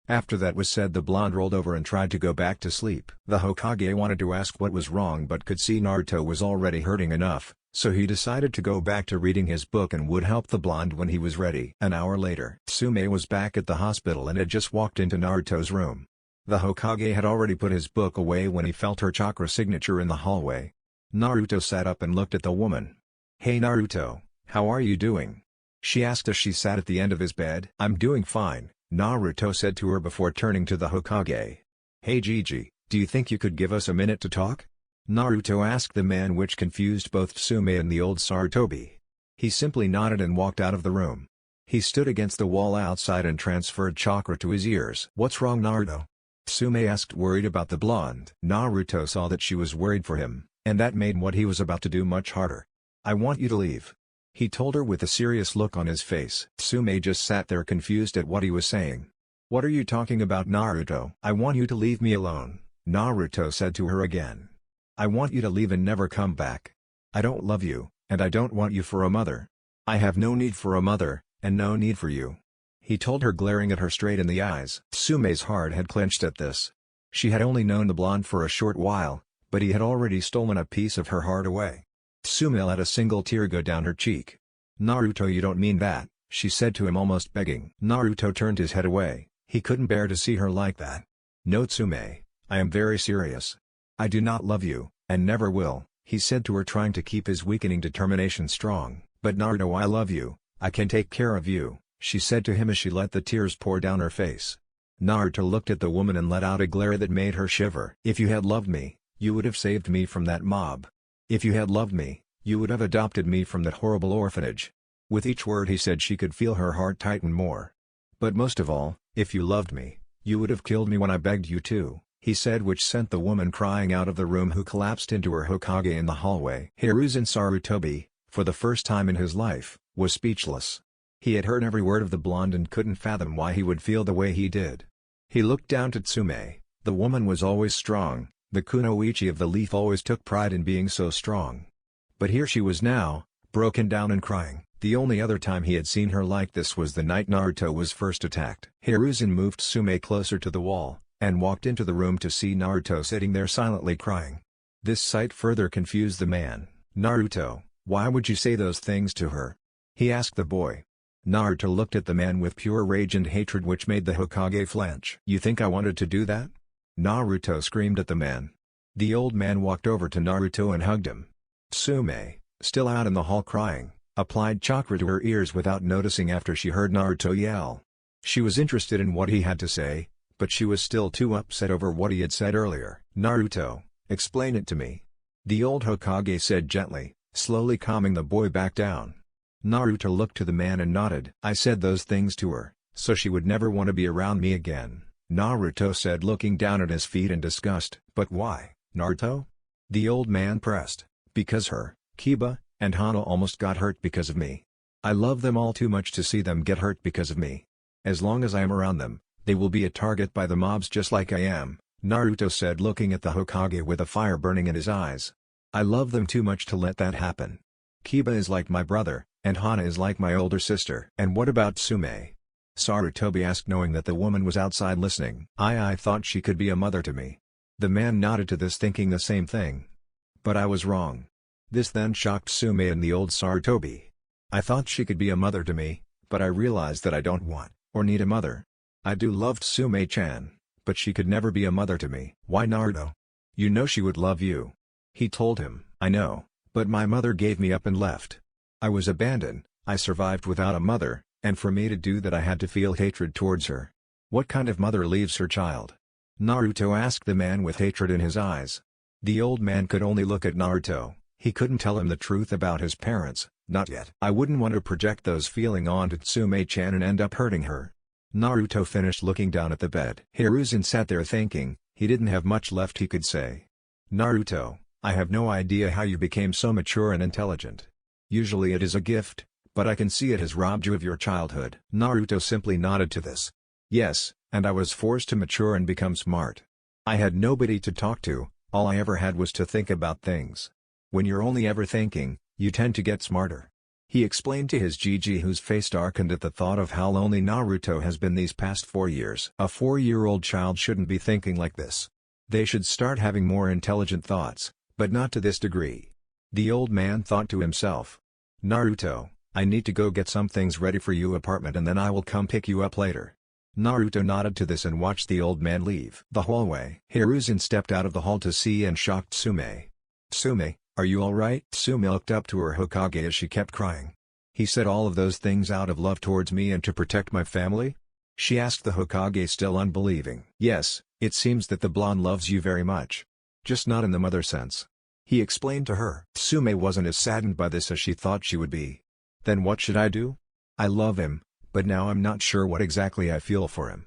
After that was said, the blonde rolled over and tried to go back to sleep. The Hokage wanted to ask what was wrong but could see Naruto was already hurting enough, so he decided to go back to reading his book and would help the blonde when he was ready. An hour later, Tsume was back at the hospital and had just walked into Naruto's room. The Hokage had already put his book away when he felt her chakra signature in the hallway. Naruto sat up and looked at the woman. "Hey Naruto, how are you doing?" she asked as she sat at the end of his bed. "I'm doing fine," Naruto said to her before turning to the Hokage. "Hey Gigi, do you think you could give us a minute to talk?" Naruto asked the man, which confused both Tsume and the old Sarutobi. He simply nodded and walked out of the room. He stood against the wall outside and transferred chakra to his ears. "What's wrong, Naruto?" Tsume asked, worried about the blonde. Naruto saw that she was worried for him, and that made what he was about to do much harder. "I want you to leave," he told her with a serious look on his face. Tsume just sat there confused at what he was saying. "What are you talking about, Naruto?" "I want you to leave me alone," Naruto said to her again. "I want you to leave and never come back. I don't love you, and I don't want you for a mother. I have no need for a mother, and no need for you," he told her, glaring at her straight in the eyes. Tsume's heart had clenched at this. She had only known the blonde for a short while, but he had already stolen a piece of her heart away. Tsume let a single tear go down her cheek. "Naruto, you don't mean that," she said to him, almost begging. Naruto turned his head away. He couldn't bear to see her like that. "No Tsume, I am very serious. I do not love you, and never will," he said to her, trying to keep his weakening determination strong. "But Naruto, I love you, I can take care of you," she said to him as she let the tears pour down her face. Naruto looked at the woman and let out a glare that made her shiver. "If you had loved me, you would have saved me from that mob. If you had loved me, you would have adopted me from that horrible orphanage." With each word he said, she could feel her heart tighten more. "But most of all, if you loved me, you would have killed me when I begged you to," he said, which sent the woman crying out of the room, who collapsed into her Hokage in the hallway. Hiruzen Sarutobi, for the first time in his life, was speechless. He had heard every word of the blonde and couldn't fathom why he would feel the way he did. He looked down to Tsume. The woman was always strong. The kunoichi of the leaf always took pride in being so strong. But here she was now, broken down and crying. The only other time he had seen her like this was the night Naruto was first attacked. Hiruzen moved Tsume closer to the wall, and walked into the room to see Naruto sitting there silently crying. This sight further confused the man. "Naruto, why would you say those things to her?" he asked the boy. Naruto looked at the man with pure rage and hatred, which made the Hokage flinch. "You think I wanted to do that?" Naruto screamed at the man. The old man walked over to Naruto and hugged him. Tsume, still out in the hall crying, applied chakra to her ears without noticing after she heard Naruto yell. She was interested in what he had to say, but she was still too upset over what he had said earlier. "Naruto, explain it to me," the old Hokage said gently, slowly calming the boy back down. Naruto looked to the man and nodded. "I said those things to her, so she would never want to be around me again. Naruto said, looking down at his feet in disgust. But why, Naruto? The old man pressed. Because her, Kiba, and Hana almost got hurt because of me. I love them all too much to see them get hurt because of me. As long as I am around them, they will be a target by the mobs just like I am, Naruto said, looking at the Hokage with a fire burning in his eyes. I love them too much to let that happen. Kiba is like my brother, and Hana is like my older sister. And what about Tsume? Sarutobi asked, knowing that the woman was outside listening. I thought she could be a mother to me. The man nodded to this, thinking the same thing. But I was wrong. This then shocked Tsume and the old Sarutobi. I thought she could be a mother to me, but I realized that I don't want, or need a mother. I do love Tsume-chan, but she could never be a mother to me. Why, Naruto? You know she would love you. He told him. I know, but my mother gave me up and left. I was abandoned, I survived without a mother, and for me to do that I had to feel hatred towards her. What kind of mother leaves her child? Naruto asked the man with hatred in his eyes. The old man could only look at Naruto. He couldn't tell him the truth about his parents, not yet. I wouldn't want to project those feelings onto Tsume-chan and end up hurting her. Naruto finished looking down at the bed. Hiruzen sat there thinking. He didn't have much left he could say. Naruto, I have no idea how you became so mature and intelligent. Usually it is a gift, but I can see it has robbed you of your childhood. Naruto simply nodded to this. Yes, and I was forced to mature and become smart. I had nobody to talk to, all I ever had was to think about things. When you're only ever thinking, you tend to get smarter. He explained to his Gigi, whose face darkened at the thought of how lonely Naruto has been these past 4 years. A 4-year-old child shouldn't be thinking like this. They should start having more intelligent thoughts, but not to this degree. The old man thought to himself. Naruto, I need to go get some things ready for your apartment and then I will come pick you up later. Naruto nodded to this and watched the old man leave the hallway. Hiruzen stepped out of the hall to see and shocked Tsume. Tsume, are you alright? Tsume looked up to her Hokage as she kept crying. He said all of those things out of love towards me and to protect my family? She asked the Hokage, still unbelieving. Yes, it seems that the blonde loves you very much. Just not in the mother sense. He explained to her. Tsume wasn't as saddened by this as she thought she would be. Then what should I do? I love him, but now I'm not sure what exactly I feel for him.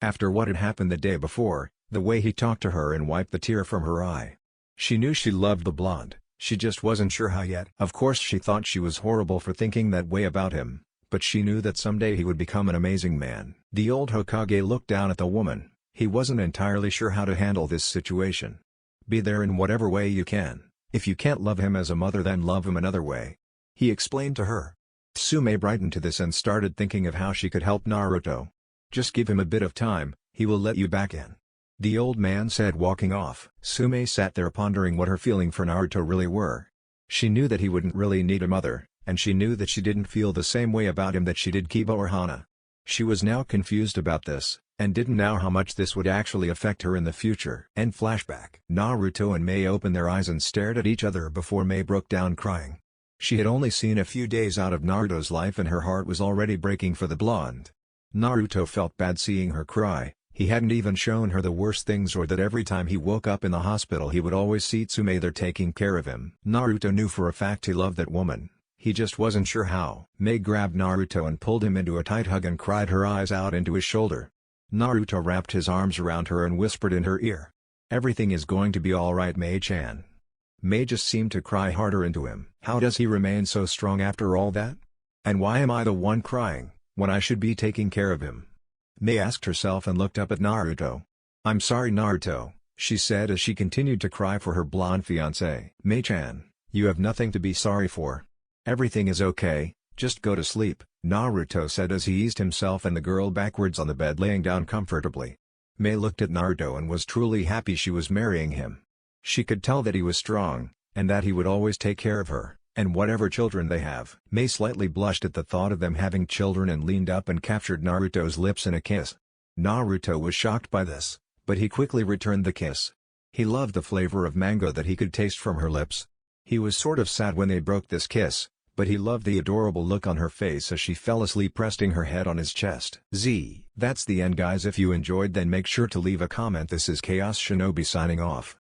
After what had happened the day before, the way he talked to her and wiped the tear from her eye. She knew she loved the blonde. She just wasn't sure how yet. Of course she thought she was horrible for thinking that way about him, but she knew that someday he would become an amazing man. The old Hokage looked down at the woman. He wasn't entirely sure how to handle this situation. Be there in whatever way you can. If you can't love him as a mother, then love him another way. He explained to her. Tsume brightened to this and started thinking of how she could help Naruto. Just give him a bit of time, he will let you back in. The old man said, walking off. Tsume sat there pondering what her feeling for Naruto really were. She knew that he wouldn't really need a mother, and she knew that she didn't feel the same way about him that she did Kiba or Hana. She was now confused about this, and didn't know how much this would actually affect her in the future. End flashback. Naruto and Mei opened their eyes and stared at each other before Mei broke down crying. She had only seen a few days out of Naruto's life and her heart was already breaking for the blonde. Naruto felt bad seeing her cry. He hadn't even shown her the worst things, or that every time he woke up in the hospital he would always see Tsume there taking care of him. Naruto knew for a fact he loved that woman. He just wasn't sure how. Mei grabbed Naruto and pulled him into a tight hug and cried her eyes out into his shoulder. Naruto wrapped his arms around her and whispered in her ear. Everything is going to be alright, Mei-chan. Mei just seemed to cry harder into him. How does he remain so strong after all that? And why am I the one crying, when I should be taking care of him? Mei asked herself and looked up at Naruto. I'm sorry, Naruto, she said as she continued to cry for her blonde fiancé. Mei-chan, you have nothing to be sorry for. Everything is okay, just go to sleep, Naruto said as he eased himself and the girl backwards on the bed, laying down comfortably. Mei looked at Naruto and was truly happy she was marrying him. She could tell that he was strong, and that he would always take care of her, and whatever children they have. Mei slightly blushed at the thought of them having children and leaned up and captured Naruto's lips in a kiss. Naruto was shocked by this, but he quickly returned the kiss. He loved the flavor of mango that he could taste from her lips. He was sort of sad when they broke this kiss, but he loved the adorable look on her face as she fell asleep, resting her head on his chest. That's the end, guys. If you enjoyed, then make sure to leave a comment. This is Chaos Shinobi signing off.